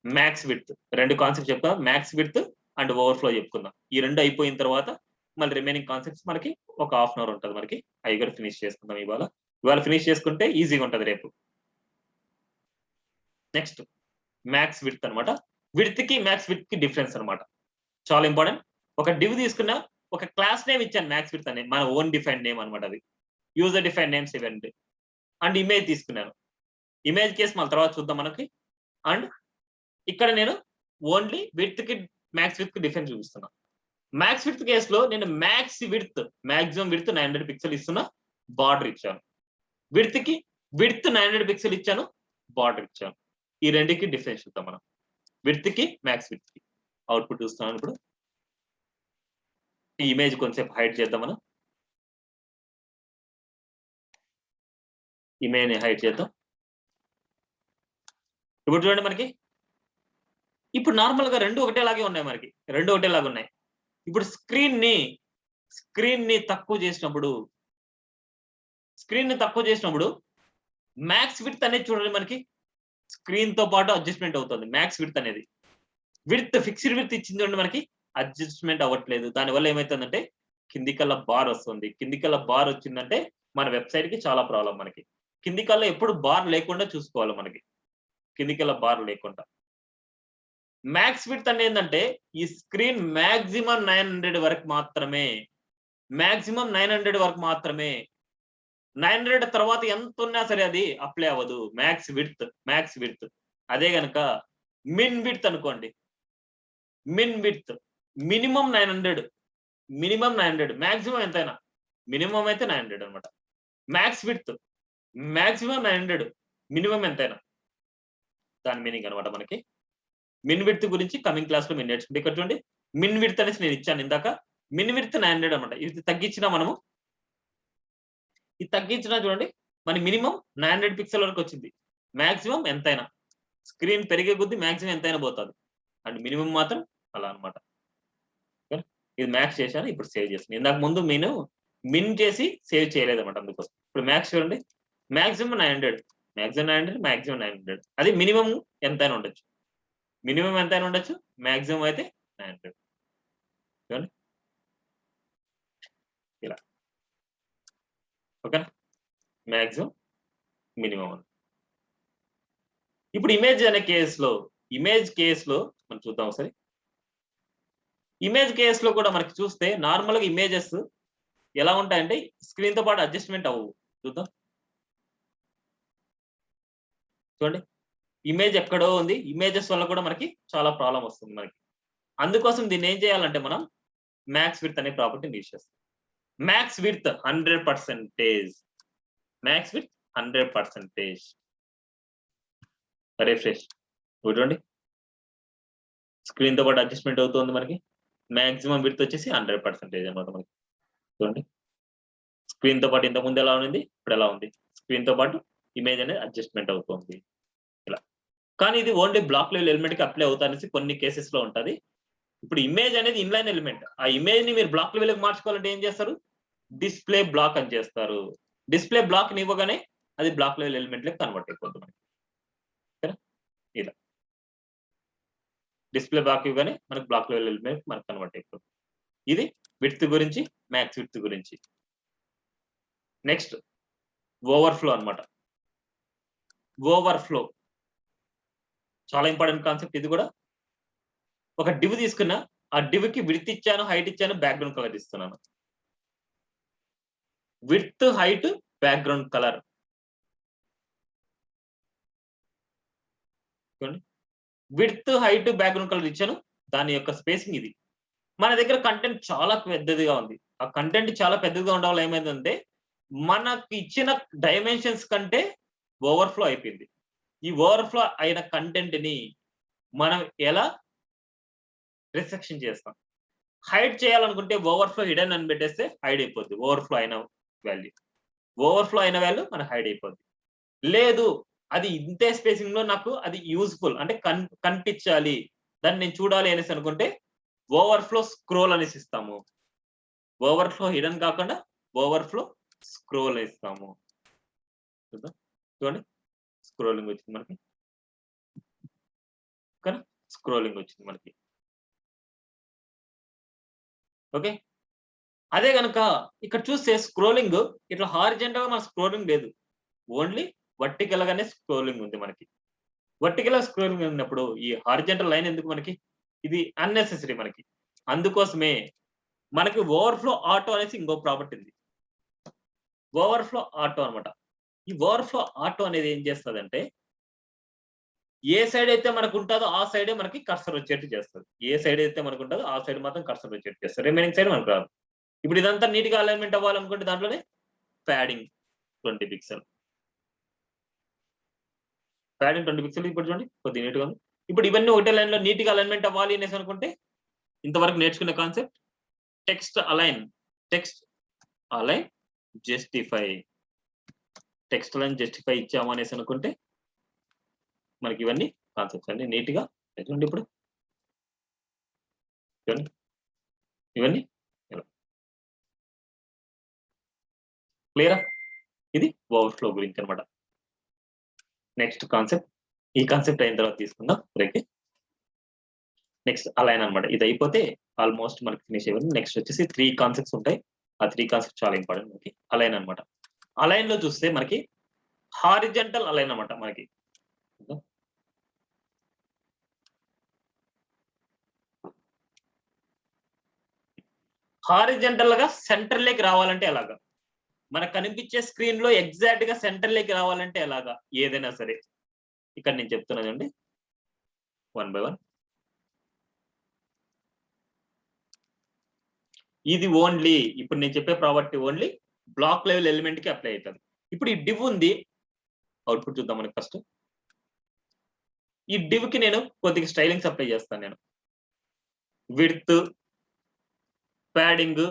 మ్యాక్స్ విడ్త్, రెండు కాన్సెప్ట్ చెప్తాం. మ్యాక్స్ విడ్త్ అండ్ ఓవర్ఫ్లో చెప్పుకుందాం. ఈ రెండు అయిపోయిన తర్వాత మళ్ళీ రిమైనింగ్ కాన్సెప్ట్స్ మనకి ఒక 1/2 hour ఉంటుంది మనకి. అవి కూడా ఫినిష్ చేసుకుందాం. ఇవాళ ఫినిష్ చేసుకుంటే ఈజీగా ఉంటుంది రేపు. నెక్స్ట్ మ్యాక్స్ విడ్త్ అనమాట. విడ్త్ కి మ్యాక్స్ విడ్త్ కి డిఫరెన్స్ అనమాట, చాలా ఇంపార్టెంట్. ఒక డివ్ తీసుకున్నా, ఒక క్లాస్ నేమ్ ఇచ్చాను మ్యాక్స్ విడ్త్ అనే, మన ఓన్ డిఫైన్ నేమ్ అనమాట. అది యూజర్ డిఫైన్ నేమ్స్ ఇవ్వండి. అండ్ ఇమేజ్ తీసుకున్నాను. ఇమేజ్ కేసు మళ్ళీ తర్వాత చూద్దాం మనకి. అండ్ ఇక్కడ నేను ఓన్లీ విడ్త్ కి మ్యాక్స్ విడ్త్ కి డిఫరెన్స్ చూపిస్తున్నా. మ్యాక్స్ విడ్త్ కేసులో నేను max width maximum width 900 pixel ఇస్తున్నా, బార్డర్ ఇచ్చాను. విడ్త్ కి విడ్త్ 900 పిక్సెల్ ఇచ్చాను, బార్డర్ ఇచ్చాను. ఈ రెండుకి డిఫరెన్స్ చూద్దాం మనం. విడ్త్ కి మ్యాక్స్ విడ్త్ కి అవుట్పుట్ చూస్తున్నాను. ఇప్పుడు ఈ ఇమేజ్ కొంచెం హైడ్ చేద్దాం మనం. ఇమేజ్ ని హైడ్ చేద్దాం. ఇప్పుడు చూడండి మనకి ఇప్పుడు నార్మల్ గా రెండు ఒకటేలాగే ఉన్నాయి మనకి, రెండు ఒకటేలాగా ఉన్నాయి. ఇప్పుడు స్క్రీన్ ని తక్కువ చేసినప్పుడు మ్యాక్స్ విడ్త్ అనేది చూడండి మనకి స్క్రీన్ తో పాటు అడ్జస్ట్మెంట్ అవుతుంది. మ్యాక్స్ విడ్త్ అనేది విడ్త్ ఫిక్స్డ్ విడ్త్ ఇచ్చింది చూడండి మనకి, అడ్జస్ట్మెంట్ అవ్వట్లేదు. దానివల్ల ఏమైతుందంటే కిందికల్లా బార్ వస్తుంది. కిందికల్లా బార్ వచ్చిందంటే మన వెబ్సైట్ కి చాలా ప్రాబ్లం. మనకి కిందికల్లా ఎప్పుడు బార్ లేకుండా చూసుకోవాలి. మనకి కిందికల్లా బార్ లేకుండా. మ్యాక్స్ విడ్త్ అంటే ఏంటంటే ఈ స్క్రీన్ మాక్సిమం 900 వరకు మాత్రమే, 900 తర్వాత ఎంత ఉన్నా సరే అది అప్లై అవ్వదు. Max width. అదే గనక మిన్ విడ్త్ అనుకోండి. మిన్ విడ్త్ మినిమం 900, మాక్సిమం ఎంతైనా. మినిమం అయితే 900 అనమాట. మ్యాక్స్ విడ్త్ మాక్సిమం 900, మినిమం ఎంతైనా. దాని మీనింగ్ అనమాట మనకి. మిన్ విడ్త్ గురించి కమింగ్ క్లాస్ లో మీరు నేర్చుకుంటే, ఇక్కడ చూడండి మిన్ విడ్త్ అనేసి నేను ఇచ్చాను ఇందాక. మిన్ విడ్త్ 900 అనమాట. ఇది తగ్గించినా మనము, ఇది తగ్గించినా చూడండి మన మినిమం 900 పిక్సెల్ వరకు వచ్చింది. మాక్సిమం ఎంతైనా, స్క్రీన్ పెరిగే కొద్దీ మాక్సిమం ఎంతైనా పోతుంది. అండ్ మినిమం మాత్రం అలా అనమాట. ఇది మ్యాక్స్ చేశాను, ఇప్పుడు సేవ్ చేస్తాను. ఇందాక ముందు నేను మిన్ చేసి సేవ్ చేయలేదు అనమాట, అందుకోసం. ఇప్పుడు మ్యాక్స్ చూడండి, మాక్సిమం 900, మాక్సిమం 900. అది మినిమం ఎంతైనా ఉండొచ్చు. మినిమం ఎంతైనా ఉండొచ్చు, మాక్సిమం అయితే 900. చూడండి ఇలా. ఓకేనా, మాక్సిమం మినిమం. ఇప్పుడు ఇమేజ్ కేసులో మనం చూద్దాం ఒకసారి. ఇమేజ్ కేసులో కూడా మనకి చూస్తే నార్మల్ గా ఇమేజెస్ ఎలా ఉంటాయంటే స్క్రీన్ తో పాటు అడ్జస్ట్మెంట్ అవ్వవు. చూద్దాం చూడండి, ఇమేజ్ ఎక్కడో ఉంది. ఇమేజెస్ వల్ల కూడా మనకి చాలా ప్రాబ్లం వస్తుంది మనకి. అందుకోసం దీన్ని ఏం చేయాలంటే మనం మ్యాక్స్ విడ్త్ అనే ప్రాపర్టీని యూజ్ చేస్తాం. Max width 100%, max width 100%. Refresh చూడండి, స్క్రీన్ తో పాటు అడ్జస్ట్మెంట్ అవుతుంది మనకి. మాక్సిమం విడ్త్ వచ్చేసి 100% అనమాట మనకి. చూడండి స్క్రీన్ తో పాటు ఇంతకుముందు ఎలా ఉంది, ఇప్పుడు ఎలా ఉంది. స్క్రీన్ తో పాటు ఇమేజ్ అనేది అడ్జస్ట్మెంట్ అవుతుంది ఇలా. కానీ ఇది ఓన్లీ బ్లాక్ లెవెల్ ఎలిమెంట్ కి అప్లై అవుతానేసి కొన్ని కేసెస్ లో ఉంటది. ఇప్పుడు ఇమేజ్ అనేది ఇన్లైన్ ఎలిమెంట్. ఆ ఇమేజ్ ని మీరు బ్లాక్ లెవెల్ కి మార్చుకోవాలంటే ఏం చేస్తారు, డిస్ప్లే బ్లాక్ అని చేస్తారు. డిస్ప్లే బ్లాక్ ని ఇవ్వగానే అది బ్లాక్ లెవెల్ ఎలిమెంట్ లెక్క కన్వర్ట్ అయిపోతుంది మనకి. ఇలా డిస్ప్లే బ్లాక్ ఇవ్వగానే మనకి బ్లాక్ లెవెల్ ఎలిమెంట్ మనకు కన్వర్ట్ అయిపోతుంది. ఇది విడ్త్ గురించి, మ్యాక్స్ విడ్త్ గురించి. నెక్స్ట్ ఓవర్ఫ్లో అన్నమాట. ఓవర్ఫ్లో చాలా ఇంపార్టెంట్ కాన్సెప్ట్ ఇది కూడా. ఒక డివ్ తీసుకున్నా, ఆ డివ్ కి విడ్త్ ఇచ్చాను, హైట్ ఇచ్చాను, బ్యాక్గ్రౌండ్ కలర్ ఇస్తున్నాను. Width, height, background colour. Width, height, background colour ఇచ్చాను. దాని యొక్క స్పేసింగ్ ఇది. మన దగ్గర కంటెంట్ చాలా పెద్దదిగా ఉంది. ఆ కంటెంట్ చాలా పెద్దదిగా ఉండడం వల్ల ఏమైందంటే మనకి ఇచ్చిన డైమెన్షన్స్ కంటే ఓవర్ఫ్లో అయిపోయింది. ఈ ఓవర్ఫ్లో అయిన కంటెంట్ ని మనం ఎలా రిస్ట్రిక్షన్ చేస్తాం. హైడ్ చేయాలనుకుంటే ఓవర్ఫ్లో హిడెన్ అని పెట్టేస్తే హైడ్ అయిపోద్ది. ఓవర్ఫ్లో అయిన వాల్యూ మనకు హైడ్ అయిపోద్ది. లేదు అది ఇంతే స్పేసింగ్ లో నాకు అది యూజ్ఫుల్ అంటే కనిపించాలి, దాన్ని నేను చూడాలి అనేసి అనుకుంటే ఓవర్ఫ్లో స్క్రోల్ అనేసి ఇస్తాము. ఓవర్ఫ్లో హిడెన్ కాకుండా ఓవర్ఫ్లో స్క్రోల్ ఇస్తాము. చూడండి స్క్రోలింగ్ వచ్చింది మనకి. కానీ స్క్రోలింగ్ వచ్చింది మనకి. ఓకే, అదే కనుక ఇక్కడ చూస్తే స్క్రోలింగ్ ఇట్లా హారిజంటల్ గా మన స్క్రోలింగ్ లేదు, ఓన్లీ వర్టికల్ గానే స్క్రోలింగ్ ఉంది మనకి. వర్టికల్ స్క్రోలింగ్ ఉన్నప్పుడు ఈ హారిజంటల్ లైన్ ఎందుకు మనకి, ఇది అన్నెసెసరీ మనకి. అందుకోసమే మనకి ఓవర్ఫ్లో ఆటో అనేసి ఇంకో ప్రాపర్టీ ఉంది. ఓవర్ఫ్లో ఆటో అనమాట. ఈ ఓవర్ఫ్లో ఆటో అనేది ఏం చేస్తుందంటే ఏ సైడ్ అయితే మనకు ఉంటుందో ఆ సైడే మనకి కర్సర్ వచ్చేట్టు చేస్తుంది. ఏ సైడ్ అయితే మనకు ఉంటుందో ఆ సైడ్ మాత్రం కర్సర్ వచ్చేట్టు చేస్తుంది. రిమైనింగ్ సైడ్ మనకు రాదు. ఇప్పుడు ఇదంతా నీట్ గా అలైన్మెంట్ అవ్వాలనుకుంటే దాంట్లోనే ప్యాడింగ్ 20 పిక్సెల్. Padding 20 pixel. ఇప్పుడు చూడండి కొద్దిగా నీట్ గా ఉంది. ఇప్పుడు ఇవన్నీ ఒకటే లైన్ లో నీట్ గా అలైన్మెంట్ అవ్వాలి అనేసి అనుకుంటే ఇంతవరకు నేర్చుకునే concept text align, justify. Text align justify ఇచ్చాము అనేసి అనుకుంటే మనకి ఇవన్నీ కాన్సెప్ట్స్ అన్ని నీట్ గా చూడండి. ఇప్పుడు చూడండి ఇవన్నీ క్లియరా. ఇది ఓవర్ఫ్లో గురించి అనమాట. నెక్స్ట్ కాన్సెప్ట్, ఈ కాన్సెప్ట్ అయిన తర్వాత తీసుకుందాం బ్రేక్. నెక్స్ట్ అలైన్ అనమాట. ఇది అయిపోతే ఆల్మోస్ట్ మనకి ఫినిష్ అయిపోయింది. నెక్స్ట్ వచ్చేసి 3 కాన్సెప్ట్స్ ఉంటాయి. ఆ 3 కాన్సెప్ట్ చాలా ఇంపార్టెంట్ మనకి. అలైన్ అనమాట. అలైన్ లో చూస్తే మనకి హారిజంటల్ అలైన్ అనమాట. మనకి హారిజంటల్ గా సెంటర్ లేకి రావాలంటే ఎలాగా, మనకు కనిపించే స్క్రీన్ లో ఎగ్జాక్ట్ గా సెంటర్ లేకి రావాలంటే ఎలాగా, ఏదైనా సరే ఇక్కడ నేను చెప్తున్నానండి 1 by 1. ఇది ఓన్లీ ఇప్పుడు నేను చెప్పే property only block level element కి అప్లై అవుతుంది. ఇప్పుడు ఈ డివ్ ఉంది, అవుట్పుట్ చూద్దాం మనకి ఫస్ట్. ఈ డివ్ కి నేను కొద్దిగా స్టైలింగ్స్ అప్లై చేస్తాను. నేను విడ్త్, ప్యాడింగ్,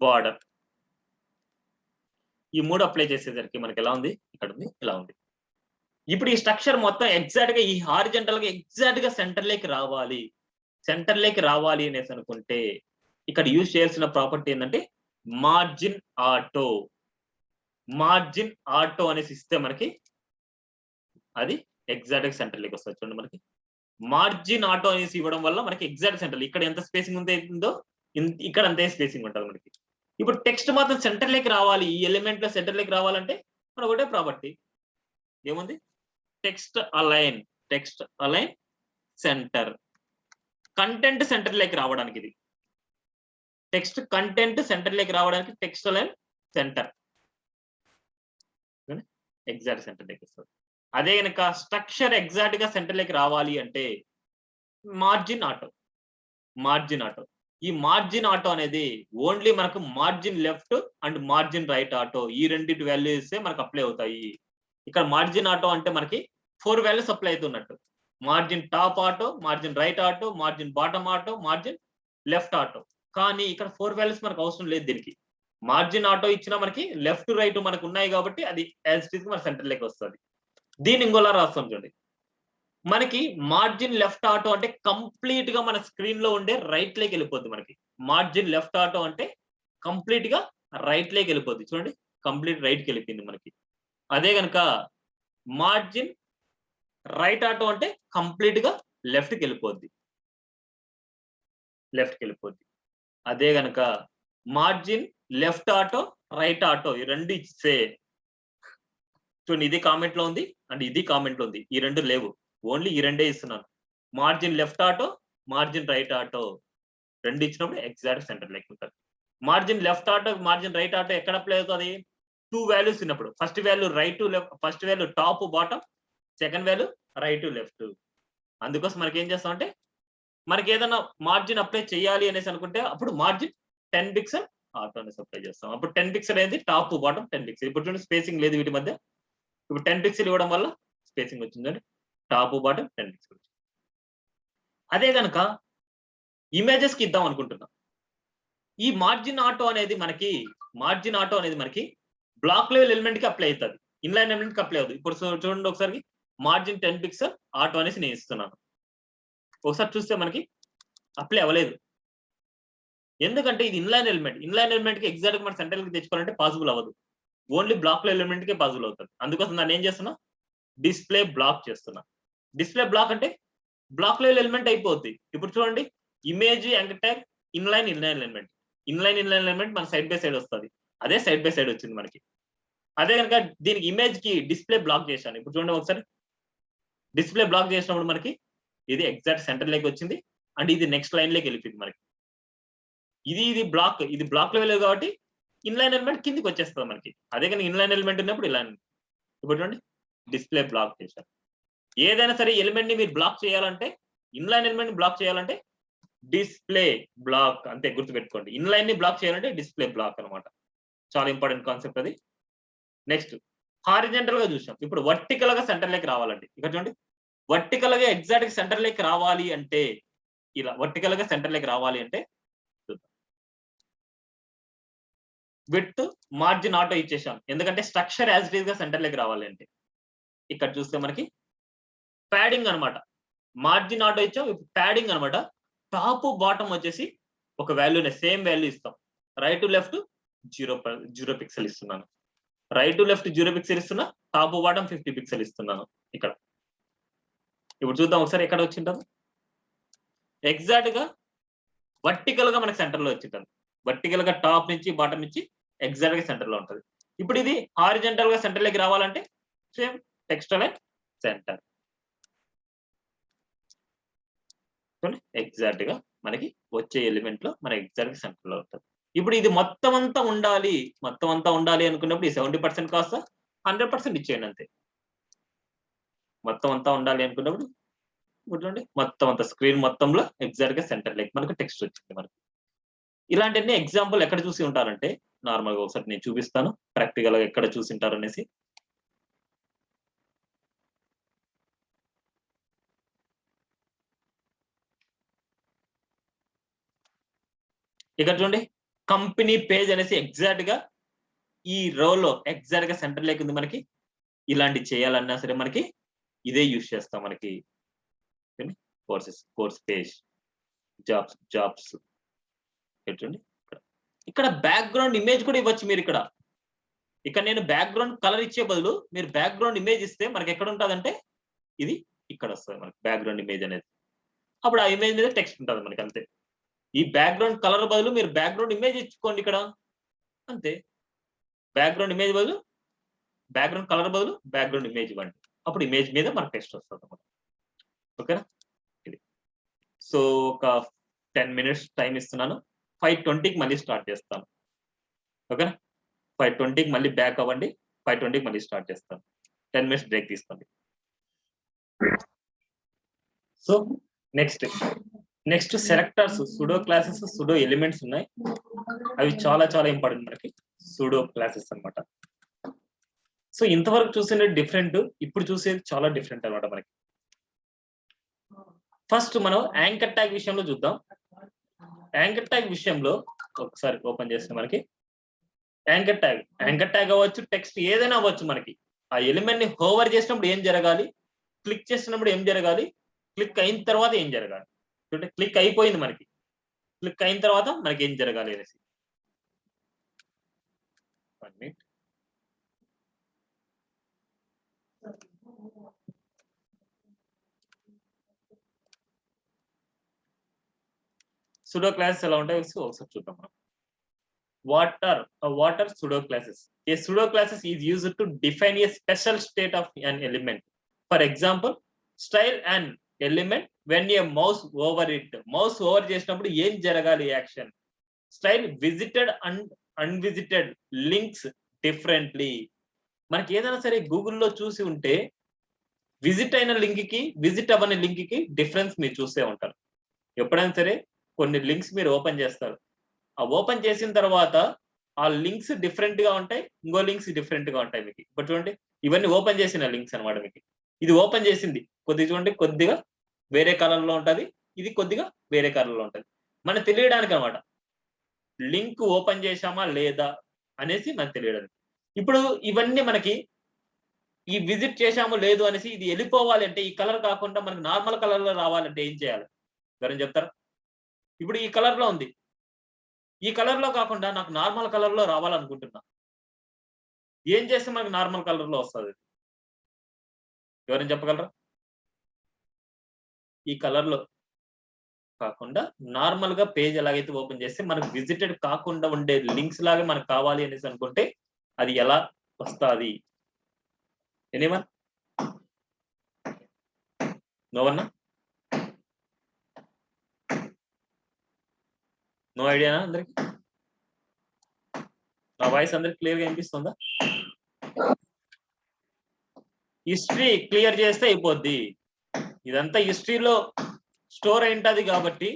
బార్డర్ ఈ 3 అప్లై చేసేసరికి మనకి ఎలా ఉంది, ఇక్కడ ఉంది, ఇలా ఉంది. ఇప్పుడు ఈ స్ట్రక్చర్ మొత్తం ఎగ్జాక్ట్ గా ఈ హారిజంటల్ గా ఎగ్జాక్ట్ గా సెంటర్ లేకి రావాలి అనేసి అనుకుంటే ఇక్కడ యూజ్ చేయాల్సిన ప్రాపర్టీ ఏంటంటే మార్జిన్ ఆటో అనేసి ఇస్తే మనకి అది ఎగ్జాక్ట్ గా సెంటర్ లేకి వస్తుంది. చూడండి మనకి మార్జిన్ ఆటో అనేసి ఇవ్వడం వల్ల మనకి ఎగ్జాక్ట్ సెంటర్, ఇక్కడ ఎంత స్పేసింగ్ ఉందో ఇక్కడ అంతే స్పేసింగ్ ఉంటుంది మనకి. ఇప్పుడు టెక్స్ట్ మాత్రం సెంటర్ లేకి రావాలి, ఈ ఎలిమెంట్ లో సెంటర్ లేకి రావాలంటే మన ఒకటే ప్రాపర్టీ ఏముంది, text align centre. Content centre లేకి రావడానికి ఇది టెక్స్ట్ కంటెంట్ సెంటర్ లేకి రావడానికి text align centre exact centre లేకి వస్తుంది. అదే కనుక స్ట్రక్చర్ ఎగ్జాక్ట్ గా సెంటర్ లేకి రావాలి అంటే మార్జిన్ ఆటో. ఈ మార్జిన్ ఆటో అనేది ఓన్లీ మనకు margin left and margin right auto ఈ రెండింటి వాల్యూస్ మనకు అప్లై అవుతాయి. ఇక్కడ మార్జిన్ ఆటో అంటే మనకి 4 వాల్యూస్ అప్లై అవుతున్నట్టు. Margin top auto, margin right auto, margin bottom auto, margin left auto. కానీ ఇక్కడ 4 వాల్యూస్ మనకు అవసరం లేదు దీనికి. మార్జిన్ ఆటో ఇచ్చినా మనకి లెఫ్ట్ రైట్ మనకు ఉన్నాయి కాబట్టి అది యాజ్ ఇట్ ఈస్ మన సెంటర్ లెక్క వస్తుంది. దీన్ని ఇంకోలా రాస్తాం చూడండి. మనకి మార్జిన్ లెఫ్ట్ ఆటో అంటే కంప్లీట్ గా మన స్క్రీన్ లో ఉండే రైట్ లేకి వెళ్ళిపోద్ది. మనకి మార్జిన్ లెఫ్ట్ ఆటో అంటే కంప్లీట్ గా రైట్ లేకి వెళ్ళిపోద్ది. చూడండి, కంప్లీట్ రైట్ కి వెళ్ళిపోయింది మనకి. అదే కనుక మార్జిన్ రైట్ ఆటో అంటే కంప్లీట్ గా లెఫ్ట్ కి వెళ్ళిపోద్ది. అదే గనక margin left auto, right auto ఈ రెండు ఇస్తే చూడండి, ఇది కామెంట్ లో ఉంది అండ్ ఇది కామెంట్ లో ఉంది. ఈ రెండు లేవు, ఓన్లీ ఈ రెండే ఇస్తున్నాను. Margin left auto, margin right auto రెండు ఇచ్చినప్పుడు ఎగ్జాక్ట్ సెంటర్ లెక్క ఉంటుంది. Margin left auto, margin right auto ఎక్కడ అప్లై అవుతుంది? 2 వాల్యూస్ ఉన్నప్పుడు. First value right to left, first value top bottom, second value right to left. అందుకోసం మనకి ఏం చేస్తాం అంటే, మనకి ఏదైనా మార్జిన్ అప్లై చేయాలి అనేసి అనుకుంటే అప్పుడు మార్జిన్ 10 పిక్సెల్ ఆటో అనేసి అప్లై చేస్తాం. అప్పుడు 10 పిక్సెల్ అనేది టాప్ బాటమ్ 10 పిక్సెల్. ఇప్పుడు చూడండి స్పేసింగ్ లేదు వీటి మధ్య. ఇప్పుడు 10 పిక్సెల్ ఇవ్వడం వల్ల స్పేసింగ్ వచ్చిందండి. Top bottom 10 pixel. అదే కనుక ఇమేజెస్ కి ఇద్దాం అనుకుంటున్నాం. ఈ మార్జిన్ ఆటో అనేది మనకి బ్లాక్ లెవెల్ ఎలిమెంట్ కి అప్లై అవుతుంది, ఇన్లైన్ ఎలిమెంట్ కి అప్లై అవుతుంది. ఇప్పుడు చూడండి ఒకసారి, మార్జిన్ 10 పిక్సెల్ ఆటో అనేసి నేను ఇస్తున్నాను. ఒకసారి చూస్తే మనకి అప్లై అవ్వలేదు. ఎందుకంటే ఇది ఇన్లైన్ ఎలిమెంట్ కి ఎగ్జాక్ట్ గా మన సెంటర్ కి తెచ్చుకోవాలంటే పాసిబుల్ అవ్వదు. ఓన్లీ బ్లాక్ లెవెల్ ఎలిమెంట్ కే పాసిబుల్ అవుతుంది. అందుకోసం దాన్ని ఏం చేస్తున్నా, డిస్ప్లే బ్లాక్ చేస్తున్నా. డిస్ప్లే బ్లాక్ అంటే బ్లాక్ లెవెల్ ఎలిమెంట్ అయిపోద్ది. ఇప్పుడు చూడండి, image anchor tag inline element మన సైడ్ బై సైడ్ వస్తుంది. అదే సైడ్ బై సైడ్ వచ్చింది మనకి. అదే కనుక దీనికి ఇమేజ్ కి డిస్ప్లే బ్లాక్ చేశాను. ఇప్పుడు చూడండి ఒకసారి, డిస్ప్లే బ్లాక్ చేసినప్పుడు మనకి ఇది ఎగ్జాక్ట్ సెంటర్ లేకి వచ్చింది అండ్ ఇది నెక్స్ట్ లైన్ లేకి వెళ్ళిపోయింది మనకి. ఇది బ్లాక్ లెవెల్ కాబట్టి ఇన్లైన్ ఎలిమెంట్ కిందికి వచ్చేస్తుంది మనకి. అదే కానీ ఇన్లైన్ ఎలిమెంట్ ఉన్నప్పుడు ఇలా. ఇప్పుడు చూడండి, డిస్ప్లే బ్లాక్ చేశారు. ఏదైనా సరే ఎలిమెంట్ ని మీరు బ్లాక్ చేయాలంటే, ఇన్లైన్ ఎలిమెంట్ బ్లాక్ చేయాలంటే డిస్ప్లే బ్లాక్ అంతే, గుర్తుపెట్టుకోండి. ఇన్లైన్ ని బ్లాక్ చేయాలంటే డిస్ప్లే బ్లాక్ అనమాట. చాలా ఇంపార్టెంట్ కాన్సెప్ట్ అది. నెక్స్ట్ హారిజెంటల్ గా చూసాం. ఇప్పుడు వర్టికల్ గా సెంటర్ లేకి రావాలండి. ఇక్కడ చూడండి, వర్టికల్ గా ఎగ్జాక్ట్ సెంటర్ లేకి రావాలి అంటే ఇలా, వర్టికల్ గా సెంటర్ లేకి రావాలి అంటే విడ్త్ మార్జిన్ ఆటో ఇచ్చేసాం. ఎందుకంటే స్ట్రక్చర్ యాజ్ ఇట్ ఈస్ గా సెంటర్ లేకి రావాలి అంటే. ఇక్కడ చూస్తే మనకి ప్యాడింగ్ అనమాట. మార్జిన్ ఆటో ఇచ్చాం, ఇప్పుడు ప్యాడింగ్ అనమాట. టాప్ బాటమ్ వచ్చేసి ఒక వాల్యూనే, సేమ్ వాల్యూ ఇస్తాం. రైట్ టు లెఫ్ట్ 0 పిక్సెల్ ఇస్తున్నాను. రైట్ టు లెఫ్ట్ 0 పిక్సెల్ ఇస్తున్నా, టాప్ బాటమ్ 50 పిక్సెల్ ఇస్తున్నాను ఇక్కడ. ఇప్పుడు చూద్దాం ఒకసారి ఎక్కడ వచ్చింటారు. ఎగ్జాక్ట్ గా వర్టికల్ గా మనకి సెంటర్ లో వచ్చింటారు. వర్టికల్ గా టాప్ నుంచి బాటమ్ నుంచి ఎగ్జాక్ట్ గా సెంటర్ లో ఉంటుంది. ఇప్పుడు ఇది హారిజెంటల్ గా సెంటర్ లోకి రావాలంటే same text line centre. Exact గా మనకి వచ్చే ఎలిమెంట్ లో మన ఎగ్జాక్ట్ సెంటర్ లో ఉంటుంది. ఇప్పుడు ఇది మొత్తం అంతా ఉండాలి అనుకున్నప్పుడు ఈ 70% కాస్త 100% ఇచ్చేయండి అంతే. మొత్తం అంతా ఉండాలి అనుకున్నప్పుడు చూడండి, మొత్తం అంతా స్క్రీన్ మొత్తంలో ఎగ్జాక్ట్ గా సెంటర్ లైక్ మనకు టెక్స్ట్ వచ్చింది. మనకి ఇలాంటివన్నీ ఎగ్జాంపుల్ ఎక్కడ చూసి ఉంటారంటే, నార్మల్ గా ఒకసారి నేను చూపిస్తాను ప్రాక్టికల్ గా ఎక్కడ చూసి ఉంటారు అనేసి. ఇక్కడ చూడండి, కంపెనీ పేజ్ అనేసి ఎగ్జాక్ట్ గా ఈ రోలో ఎగ్జాక్ట్ గా సెంటర్ లేకుంది. మనకి ఇలాంటి చేయాలన్నా సరే మనకి ఇదే యూజ్ చేస్తాం. మనకి కోర్స్ పేజ్, జాబ్స్ చూడండి. ఇక్కడ బ్యాక్గ్రౌండ్ ఇమేజ్ కూడా ఇవ్వచ్చు మీరు. ఇక్కడ నేను బ్యాక్గ్రౌండ్ కలర్ ఇచ్చే బదులు మీరు బ్యాక్గ్రౌండ్ ఇమేజ్ ఇస్తే మనకి ఎక్కడ ఉంటుందంటే ఇది ఇక్కడ వస్తుంది మనకి బ్యాక్గ్రౌండ్ ఇమేజ్ అనేది. అప్పుడు ఆ ఇమేజ్ మీద టెక్స్ట్ ఉంటుంది మనకి అంతే. ఈ బ్యాక్గ్రౌండ్ కలర్ బదులు మీరు బ్యాక్గ్రౌండ్ ఇమేజ్ ఇచ్చుకోండి ఇక్కడ అంతే. బ్యాక్గ్రౌండ్ ఇమేజ్ బదులు బ్యాక్గ్రౌండ్ కలర్ బదులు బ్యాక్గ్రౌండ్ ఇమేజ్ ఇవ్వండి. అప్పుడు ఇమేజ్ మీద మనకు టెక్స్ట్ వస్తుంది అన్నమాట. ఓకేనా? ఇది సో ఒక 10 మినిట్స్ టైం ఇస్తున్నాను. 5:20కి మళ్ళీ స్టార్ట్ చేస్తాను. ఓకేనా? 5:20కి మళ్ళీ బ్యాక్ అవ్వండి. 5:20కి మళ్ళీ స్టార్ట్ చేస్తాను. 10 మినిట్స్ బ్రేక్ తీసుకోండి. So next selectors, sudo classes, sudo elements ఉన్నాయి. అవి చాలా ఇంపార్టెంట్ మనకి. సుడో క్లాసెస్ అన్నమాట. సో ఇంతవరకు చూసేది డిఫరెంట్, ఇప్పుడు చూసేది చాలా డిఫరెంట్ అన్నమాట మనకి. ఫస్ట్ మనం యాంకర్ ట్యాగ్ విషయంలో చూద్దాం. యాంకర్ ట్యాగ్ విషయంలో ఒకసారి ఓపెన్ చేస్తే మనకి యాంకర్ ట్యాగ్ అవ్వచ్చు, టెక్స్ట్ ఏదైనా అవ్వచ్చు. మనకి ఆ ఎలిమెంట్ ని హోవర్ చేసినప్పుడు ఏం జరగాలి, క్లిక్ చేసినప్పుడు ఏం జరగాలి, క్లిక్ అయిన తర్వాత ఏం జరగాలి. అంటే క్లిక్ అయిపోయింది, మనకి క్లిక్ అయిన తర్వాత మనకి ఏం జరగాలి అనేసి. సుడో క్లాసెస్ ఎలా ఉంటాయో ఒకసారి చూద్దాం మనం. What are pseudo classes? A pseudo classes is used to define a special state of an element. For example, style an element when a mouse over it. Mouse over చేసినప్పుడు ఏం జరగాలి action. Style visited and unvisited links differently. మనకి ఏదైనా సరే గూగుల్లో చూసి ఉంటే visit అయిన లింక్ కి విజిట్ అవ్వని లింక్ కి డిఫరెన్స్ మీరు చూసే ఉంటారు. ఎప్పుడైనా సరే కొన్ని లింక్స్ మీరు ఓపెన్ చేస్తారు, ఆ ఓపెన్ చేసిన తర్వాత ఆ లింక్స్ డిఫరెంట్ గా ఉంటాయి, ఇంకో లింక్స్ డిఫరెంట్ గా ఉంటాయి. మీకు ఇప్పుడు చూడండి, ఇవన్నీ ఓపెన్ చేసిన లింక్స్ అనమాట. మీకు ఇది ఓపెన్ చేసింది కొద్దిగా చూడండి, కొద్దిగా వేరే కలర్ లో ఉంటది, ఇది కొద్దిగా వేరే కలర్ లో ఉంటది. మనకు తెలియడానికి అనమాట లింక్ ఓపెన్ చేశామా లేదా అనేసి మనకు తెలియడానికి. ఇప్పుడు ఇవన్నీ మనకి ఈ విజిట్ చేశామో లేదు అనేసి ఇది వెళ్ళిపోవాలి అంటే ఈ కలర్ కాకుండా మనకి నార్మల్ కలర్ లో రావాలంటే ఏం చేయాలి ఎవరైనా చెప్తారా? ఇప్పుడు ఈ కలర్ లో ఉంది, ఈ కలర్ లో కాకుండా నాకు నార్మల్ కలర్ లో రావాలనుకుంటున్నా, ఏం చేస్తే మనకు నార్మల్ కలర్ లో వస్తుంది? ఎవరైనా చెప్పగలరా? ఈ కలర్ లో కాకుండా నార్మల్ గా పేజ్ ఎలాగైతే ఓపెన్ చేస్తే మనకు విజిటెడ్ కాకుండా ఉండే లింక్స్ లాగా మనకు కావాలి అనేసి అనుకుంటే అది ఎలా వస్తుంది? ఎనీవన్? నోవన్నా? నో ఐడియానా అందరికి? నా వాయిస్ అందరికి క్లియర్ గా వినిపిస్తుందా? హిస్టరీ క్లియర్ చేస్తే అయిపోద్ది. ఇదంతా హిస్టరీలో స్టోర్ అయి ఉంటది కాబట్టి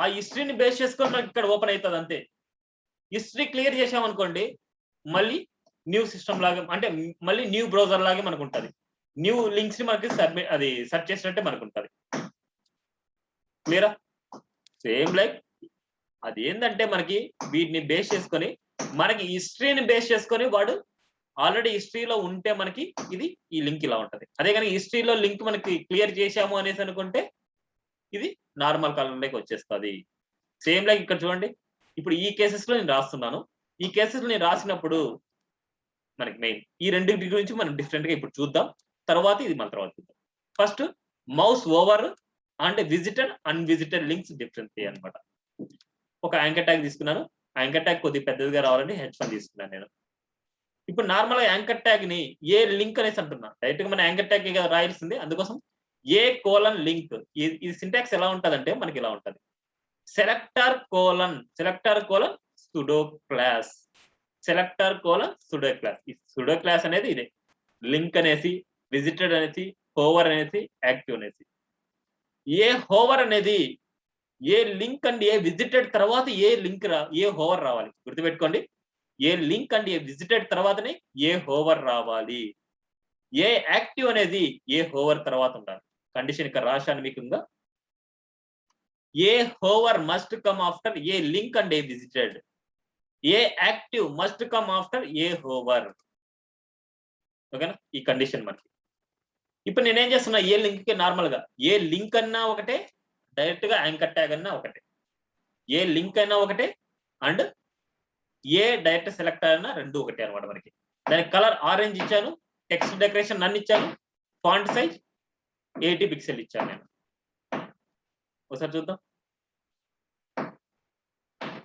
ఆ హిస్టరీని బేస్ చేసుకొని మనకి ఇక్కడ ఓపెన్ అవుతుంది అంతే. హిస్టరీ క్లియర్ చేసామనుకోండి మళ్ళీ న్యూ సిస్టమ్ లాగా, అంటే మళ్ళీ న్యూ బ్రౌజర్ లాగే మనకు ఉంటుంది. న్యూ లింక్స్ ని మనకి అది సెర్చ్ చేసినట్టే మనకు ఉంటుంది. క్లియరా? సేమ్ లైక్ అది ఏంటంటే మనకి వీటిని బేస్ చేసుకొని మనకి హిస్టరీని బేస్ చేసుకొని వాడు ఆల్రెడీ హిస్టరీలో ఉంటే మనకి ఇది ఈ లింక్ ఇలా ఉంటది. అదే కానీ హిస్టరీలో లింక్ మనకి క్లియర్ చేశాము అనేసి అనుకుంటే ఇది నార్మల్ కలర్ లోకి వచ్చేస్తుంది. సేమ్ లైక్ ఇక్కడ చూడండి, ఇప్పుడు ఈ కేసెస్ లో నేను రాస్తున్నాను. ఈ కేసెస్ లో నేను రాసినప్పుడు మనకి మెయిన్ ఈ రెండింటి గురించి మనం డిఫరెంట్ గా ఇప్పుడు చూద్దాం. తర్వాత ఇది మన తర్వాత చూద్దాం. ఫస్ట్ మౌస్ ఓవర్ అంటే విజిటెడ్ అన్విజిటెడ్ లింక్స్ డిఫరెన్స్ అనమాట. ఒక యాంకర్ ట్యాగ్ తీసుకున్నాను. యాంకర్ ట్యాగ్ కొద్దిగా పెద్దదిగా రావాలని H1 తీసుకున్నాను నేను. ఇప్పుడు నార్మల్ గా యాంకర్ ట్యాగ్ ని ఏ లింక్ అనేసి అంటున్నా, డైరెక్ట్ గా మన యాంకర్ ట్యాగ్ రాయాల్సింది. అందుకోసం A:లింక్. ఈ సింటాక్స్ ఎలా ఉంటదంటే మనకి ఇలా ఉంటది, selector colon sudo class, selector colon sudo class. ఈ సుడో క్లాస్ అనేది ఇదే. లింక్ అనేసి, విజిటెడ్ అనేసి, హోవర్ అనేసి, యాక్టివ్ అనేసి. ఏ హోవర్ అనేది ఏ లింక్ అండ్ ఏ విజిటెడ్ తర్వాత ఏ లింక్ ఏ హోవర్ రావాలి. గుర్తుపెట్టుకోండి, ఏ లింక్ అండ్ ఏ విజిటెడ్ తర్వాతనే ఏ హోవర్ రావాలి. ఏ యాక్టివ్ అనేది ఏ హోవర్ తర్వాత ఉండాలి. కండిషన్ ఇక్కడ రాశాను మీకు. ఇంకా a hover must come after a link and a visited. A active must come after a hover. ఓకేనా? ఈ కండిషన్ మనకి. ఇప్పుడు నేనేం చేస్తున్నా, ఏ లింక్ కి నార్మల్ గా ఏ లింక్ అన్నా ఒకటే, డైరెక్ట్ గా యాంకర్ ట్యాగ్ అన్నా ఒకటే. ఏ లింక్ అయినా ఒకటే అండ్ ఏ డైరెక్ట్ సెలెక్టర్ అయినా రెండు ఒకటే అనమాట మనకి. దానికి కలర్ ఆరెంజ్ ఇచ్చాను, టెక్స్ట్ డెకరేషన్ నన్ను ఇచ్చాను, ఫాంట్ సైజ్ 80 పిక్సెల్ ఇచ్చాను నేను. ఒకసారి చూద్దాం.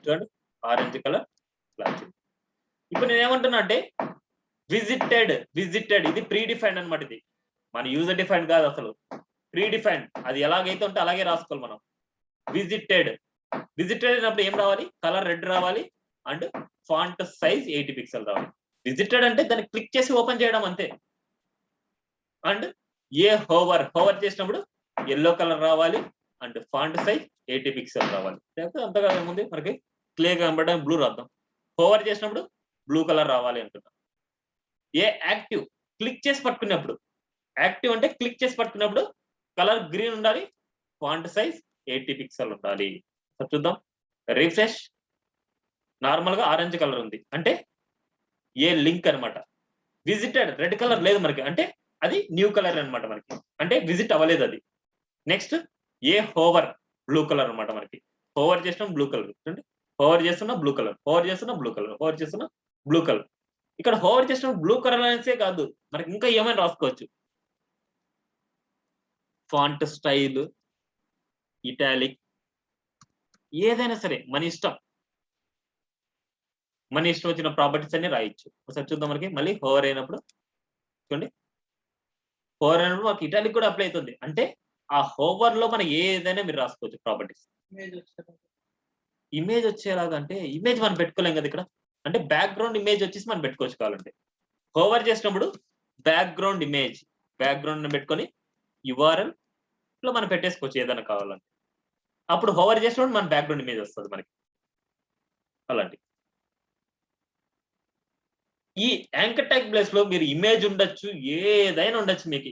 చూడండి, ఆరెంజ్ కలర్. ఇప్పుడు నేను ఏమంటున్నా అంటే విజిటెడ్ ఇది ప్రీ డిఫైన్డ్ అనమాట. ఇది మన యూజర్ డిఫైన్డ్ కాదు, అసలు ప్రీ డిఫైన్డ్. అది ఎలాగైతే ఉంటే అలాగే రాసుకోవాలి మనం. విజిటెడ్ అయినప్పుడు ఏం రావాలి? కలర్ రెడ్ రావాలి అండ్ ఫాంట్ సైజ్ 80 పిక్సెల్ రావాలి. విజిటెడ్ అంటే దాన్ని క్లిక్ చేసి ఓపెన్ చేయడం అంతే. అండ్ ఏ హోవర్ చేసినప్పుడు ఎల్లో కలర్ రావాలి అండ్ ఫాంట్ సైజ్ 80 పిక్సెల్ రావాలి. అంతగా ఏముంది మనకి క్లియర్ గా కనబడడానికి బ్లూ రాద్దాం. హోవర్ చేసినప్పుడు బ్లూ కలర్ రావాలి అంటున్నా. ఏ యాక్టివ్ క్లిక్ చేసి పట్టుకున్నప్పుడు, యాక్టివ్ అంటే క్లిక్ చేసి పట్టుకున్నప్పుడు కలర్ గ్రీన్ ఉండాలి, ఫాంట్ సైజ్ 80 పిక్సెల్ ఉండాలి. చూద్దాం. రిఫ్రెష్. నార్మల్ గా ఆరెంజ్ కలర్ ఉంది అంటే ఏ లింక్ అన్నమాట. విజిటెడ్ రెడ్ కలర్ లేదు మనకి అంటే అది న్యూ కలర్ అన్నమాట మనకి అంటే విజిట్ అవ్వలేదు అది. నెక్స్ట్ ఏ హోవర్ బ్లూ కలర్ అన్నమాట మనకి. హోవర్ చేసిన బ్లూ కలర్ చూడండి. హోవర్ చేస్తున్న బ్లూ కలర్, హోవర్ చేస్తున్న బ్లూ కలర్, హోవర్ చేస్తున్న బ్లూ కలర్. ఇక్కడ హోవర్ చేసిన బ్లూ కలర్ అనేసే కాదు మనకి ఇంకా ఏమైనా రాసుకోవచ్చు. ఫాంట్ స్టైల్, ఇటాలిక్, ఏదైనా సరే మన ఇష్టం. మన ఇష్టం వచ్చిన ప్రాపర్టీస్ అన్ని రాయొచ్చు. ఒకసారి చూద్దాం. మనకి మళ్ళీ హోవర్ అయినప్పుడు చూడండి. హోవర్ అయినప్పుడు మాకు ఇటాలిక్ కూడా అప్లై అవుతుంది. అంటే ఆ హోవర్ లో మనం ఏదైనా మీరు రాసుకోవచ్చు ప్రాపర్టీస్. ఇమేజ్ వచ్చేలాగా అంటే ఇమేజ్ మనం పెట్టుకోలేం కదా ఇక్కడ. అంటే బ్యాక్గ్రౌండ్ ఇమేజ్ వచ్చేసి మనం పెట్టుకోవచ్చు కావాలంటే. హోవర్ చేసినప్పుడు బ్యాక్గ్రౌండ్ ఇమేజ్ పెట్టుకొని URL లో మనం పెట్టేసుకోవచ్చు ఏదైనా కావాలంటే. అప్పుడు హోవర్ చేసినప్పుడు మన బ్యాక్గ్రౌండ్ ఇమేజ్ వస్తుంది మనకి. అలాంటి ఈ యాంకర్ ట్యాగ్ ప్లేస్ లో మీరు ఇమేజ్ ఉండొచ్చు, ఏదైనా ఉండొచ్చు. మీకు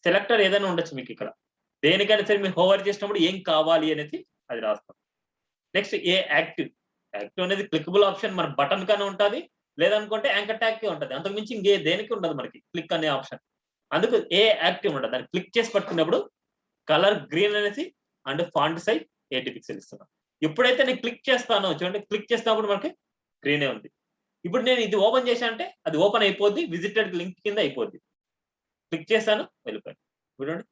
సెలెక్టర్ ఏదైనా ఉండొచ్చు మీకు ఇక్కడ. దేనికైనా సరే మీరు హోవర్ చేసినప్పుడు ఏం కావాలి అనేది అది రాస్తాం. నెక్స్ట్ ఏ యాక్టివ్. యాక్టివ్ అనేది క్లికబుల్ ఆప్షన్ మన బటన్ కానీ ఉంటుంది, లేదనుకుంటే యాంకర్ ట్యాగ్ కి ఉంటుంది. అంతకుమించి ఇంకే దేనికి ఉండదు మనకి క్లిక్ అనే ఆప్షన్. అందుకు ఏ యాక్టివ్ ఉంటుంది. దాన్ని క్లిక్ చేసి పట్టుకున్నప్పుడు కలర్ గ్రీన్ అనేసి అండ్ ఫాంట్ సైజ్ 80 పిక్సెల్ ఇస్తున్నాం. ఎప్పుడైతే నేను క్లిక్ చేస్తానో చూడండి, క్లిక్ చేసినప్పుడు మనకి గ్రీనే ఉంది. ఇప్పుడు నేను ఇది ఓపెన్ చేశానంటే అది ఓపెన్ అయిపోద్ది, విజిటెడ్ లింక్ కింద అయిపోద్ది. క్లిక్ చేశాను, వెళ్ళిపోయింది. చూడండి,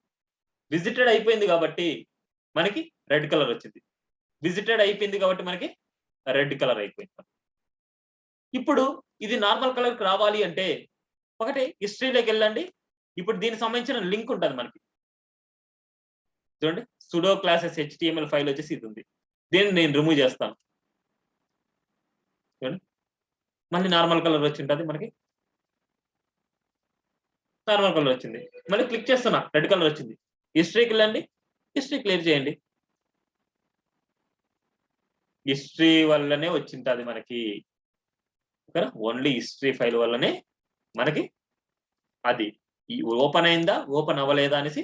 విజిటెడ్ అయిపోయింది కాబట్టి మనకి రెడ్ కలర్ వచ్చింది. విజిటెడ్ అయిపోయింది కాబట్టి మనకి రెడ్ కలర్ అయిపోయింది. ఇప్పుడు ఇది నార్మల్ కలర్కి రావాలి అంటే ఒకటి హిస్టరీలోకి వెళ్ళండి. ఇప్పుడు దీనికి సంబంధించిన లింక్ ఉంటుంది మనకి. చూడండి, సుడో క్లాసెస్ HTML ఫైల్ వచ్చేసి ఇది ఉంది. దీన్ని నేను రిమూవ్ చేస్తాను. చూడండి, మళ్ళీ నార్మల్ కలర్ వచ్చి ఉంటుంది మనకి. నార్మల్ కలర్ వచ్చింది. మళ్ళీ క్లిక్ చేస్తున్నా, రెడ్ కలర్ వచ్చింది. హిస్టరీకి వెళ్ళండి, హిస్టరీ క్లియర్ చేయండి. హిస్టరీ వల్లనే వచ్చింది మనకి. ఓన్లీ హిస్టరీ ఫైల్ వల్లనే మనకి అది ఓపెన్ అయిందా ఓపెన్ అవ్వలేదా అనేసి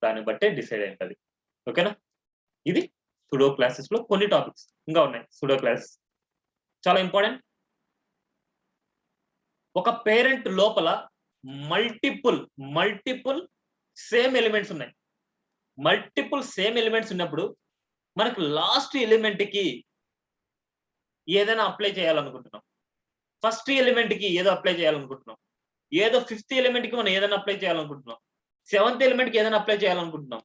దాన్ని బట్టే డిసైడ్ అయింటది. ఓకేనా. ఇది సుడో క్లాసెస్ లో కొన్ని టాపిక్స్ ఇంకా ఉన్నాయి. సుడో క్లాసెస్ చాలా ఇంపార్టెంట్. ఒక పేరెంట్ లోపల మల్టిపుల్ సేమ్ ఎలిమెంట్స్ ఉన్నాయి. మల్టిపుల్ సేమ్ ఎలిమెంట్స్ ఉన్నప్పుడు మనకు లాస్ట్ ఎలిమెంట్ కి ఏదైనా అప్లై చేయాలనుకుంటున్నాం. ఫస్ట్ ఎలిమెంట్ కి ఏదో అప్లై చేయాలనుకుంటున్నాం. ఏదో 5th ఎలిమెంట్ కి మనం ఏదైనా అప్లై చేయాలనుకుంటున్నాం. 7th ఎలిమెంట్ కి ఏదైనా అప్లై చేయాలనుకుంటున్నాం.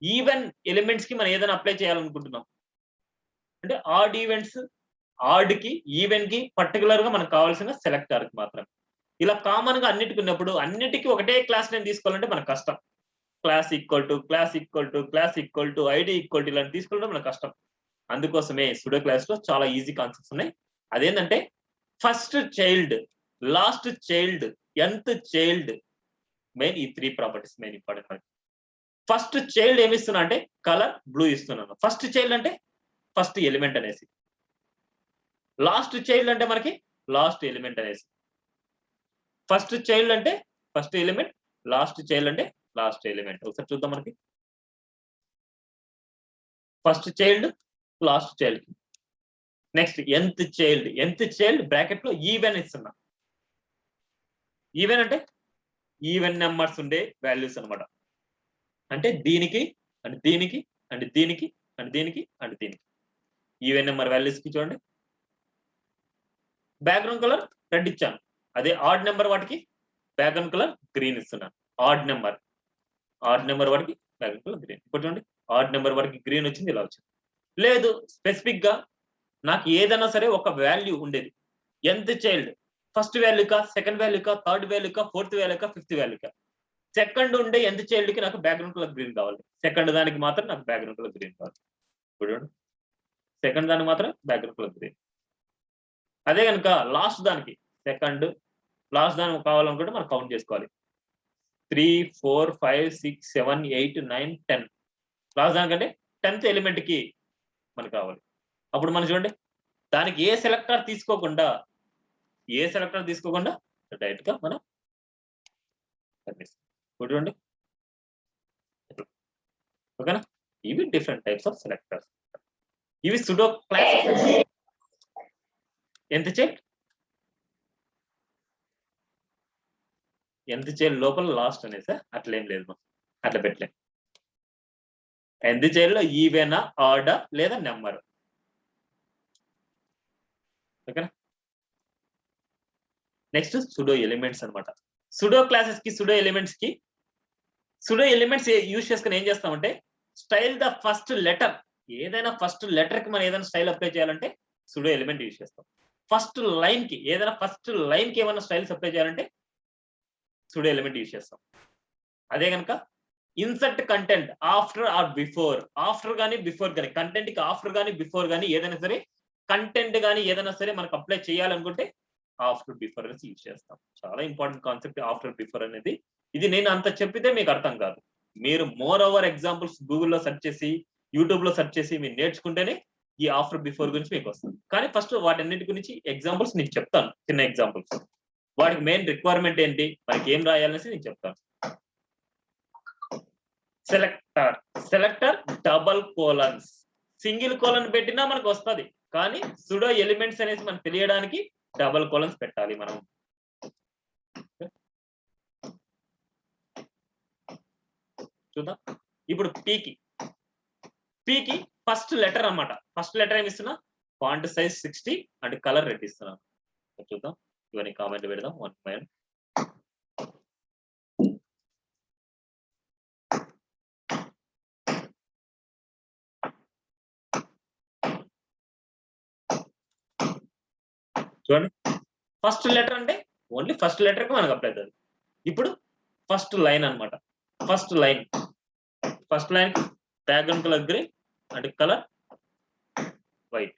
ఈవెన్ ఎలిమెంట్స్ కి మనం ఏదైనా అప్లై చేయాలనుకుంటున్నాం. అంటే ఆడ్ ఈవెంట్స్, ఆడ్ కి ఈవెన్ కి పర్టికులర్ గా మనకు కావాల్సిన సెలెక్టర్ కి మాత్రమే. ఇలా కామన్ గా అన్నిటికి ఉన్నప్పుడు అన్నిటికీ ఒకటే క్లాస్ నేమ్ తీసుకోవాలంటే మనకు కష్టం. Class equal to ID equal to ఇలాంటి తీసుకోవడం మనకు కష్టం. అందుకోసమే సుడో క్లాస్ లో చాలా ఈజీ కాన్సెప్ట్స్ ఉన్నాయి. అదేంటంటే first child, last child, nth child, main ఈ 3 ప్రాపర్టీస్ మెయిన్ ఇంపార్టెంట్ మనకి. ఫస్ట్ చైల్డ్ ఏమి ఇస్తున్నా అంటే కలర్ బ్లూ ఇస్తున్నాను. ఫస్ట్ చైల్డ్ అంటే ఫస్ట్ ఎలిమెంట్ అనేసి. లాస్ట్ చైల్డ్ అంటే మనకి లాస్ట్ ఎలిమెంట్ అనేసి. ఫస్ట్ చైల్డ్ అంటే ఫస్ట్ ఎలిమెంట్, లాస్ట్ చైల్డ్ అంటే లాస్ట్ ఎలిమెంట్. ఒకసారి చూద్దాం. మనకి first child, last child. Next nth child bracket లో ఈవెన్ ఇస్తున్నా. ఈవెన్ అంటే ఈవెన్ నెంబర్స్ ఉండే వాల్యూస్ అన్నమాట. అంటే దీనికి అండ్ దీనికి అండ్ దీనికి అండ్ దీనికి అండ్ దీనికి ఈవెన్ నెంబర్ వాల్యూస్ కి చూడండి. బ్యాక్గ్రౌండ్ కలర్ రెడ్ ఇచ్చాను. అదే ఆడ్ నెంబర్ వాటికి బ్యాక్గ్రౌండ్ కలర్ గ్రీన్ ఇస్తున్నాను. ఆడ్ నెంబర్ వాటికి బ్యాక్గ్రౌండ్ కలర్ గ్రీన్. ఇప్పుడు చూడండి, ఆడ్ నెంబర్ వాటికి గ్రీన్ వచ్చింది, ఇలా వచ్చింది. లేదు, స్పెసిఫిక్ గా నాకు ఏదైనా సరే ఒక వాల్యూ ఉండేది. nth చైల్డ్ ఫస్ట్ వాల్యూ కా, సెకండ్ వాల్యూ కా, థర్డ్ వాల్యూ కా, 4th వాల్యూ కా, 5th వాల్యూ కా. సెకండ్ ఉండే nth చైల్డ్ కి నాకు బ్యాక్గ్రౌండ్ కలర్ గ్రీన్ కావాలి. సెకండ్ దానికి మాత్రం నాకు బ్యాక్గ్రౌండ్ కలర్ గ్రీన్ కావాలి. ఇప్పుడు సెకండ్ దానికి మాత్రం బ్యాక్గ్రౌండ్ కలర్ గ్రీన్. అదే కనుక లాస్ట్ దానికి లాస్ట్ దానికి కావాలనుకుంటే మనం కౌంట్ చేసుకోవాలి. 3, 4, 5, 6, 7, 8, 9, 10. లాస్ట్ దానికంటే 10th ఎలిమెంట్ కి మనకు కావాలి. అప్పుడు మనం చూడండి, దానికి ఏ సెలెక్టర్ తీసుకోకుండా డైరెక్ట్ గా మనం చూడండి. ఓకేనా. Different types of selectors. ఇవి సుడో క్లాసెస్. ఎంత చేయాలి లోపల లాస్ట్ అనేసి అట్లేం లేదు, అట్లా పెట్టలే. ఎంత చేయాలో ఈవెనా, ఆర్డర్ లేదా నెంబర్. ఓకేనా. నెక్స్ట్ సుడో ఎలిమెంట్స్ అనమాట. సుడో క్లాసెస్ కి సుడో ఎలిమెంట్స్ యూజ్ చేసుకుని ఏం చేస్తామంటే స్టైల్ ద ఫస్ట్ లెటర్. ఏదైనా ఫస్ట్ లెటర్ కి మనం ఏదైనా స్టైల్ అప్లై చేయాలంటే సుడో ఎలిమెంట్ యూజ్ చేస్తాం. ఫస్ట్ లైన్ కి ఏమైనా స్టైల్స్ అప్లై చేయాలంటే సుడో ఎలిమెంట్ యూజ్ చేస్తాం. అదే కనుక insert content after are before, after కానీ బిఫోర్ కానీ, కంటెంట్ కి ఆఫ్టర్ కానీ బిఫోర్ కానీ ఏదైనా సరే, కంటెంట్ కానీ ఏదైనా సరే మనకు అప్లై చేయాలనుకుంటే ఆఫ్టర్ బిఫోర్ అనేసి యూజ్ చేస్తాం. చాలా ఇంపార్టెంట్ కాన్సెప్ట్ ఆఫ్టర్ బిఫోర్ అనేది. ఇది నేను అంత చెప్పితే మీకు అర్థం కాదు. మీరు మోర్ ఓవర్ ఎగ్జాంపుల్స్ గూగుల్లో సెర్చ్ చేసి, యూట్యూబ్ లో సెర్చ్ చేసి మీరు నేర్చుకుంటేనే ఈ ఆఫ్టర్ బిఫోర్ గురించి మీకు వస్తుంది. కానీ ఫస్ట్ వాటన్నిటి గురించి ఎగ్జాంపుల్స్ నేను చెప్తాను, చిన్న ఎగ్జాంపుల్స్. వాటికి మెయిన్ రిక్వైర్మెంట్ ఏంటి, మనకి ఏం రాయాలనేసి నేను చెప్తాను. Selector double colons, single colon పెట్టినా మనకు వస్తుంది. కానీ సుడో ఎలిమెంట్స్ అనేసి మనకు తెలియడానికి డబల్ కోలన్స్ పెట్టాలి మనం. చూద్దాం. ఇప్పుడు పీకి ఫస్ట్ లెటర్ అన్నమాట. ఫస్ట్ లెటర్ ఏమి ఇస్తున్నా, font size 60 and colour red ఇస్తున్నాను. చూద్దాం, ఇవన్నీ కామెంట్ పెడదాం 1 by 1. చూడండి, ఫస్ట్ లెటర్ అంటే ఓన్లీ ఫస్ట్ లెటర్ కి మనకు అప్లై అవుతుంది. ఇప్పుడు ఫస్ట్ లైన్ అన్నమాట. ఫస్ట్ లైన్ కి background colour green and colour white.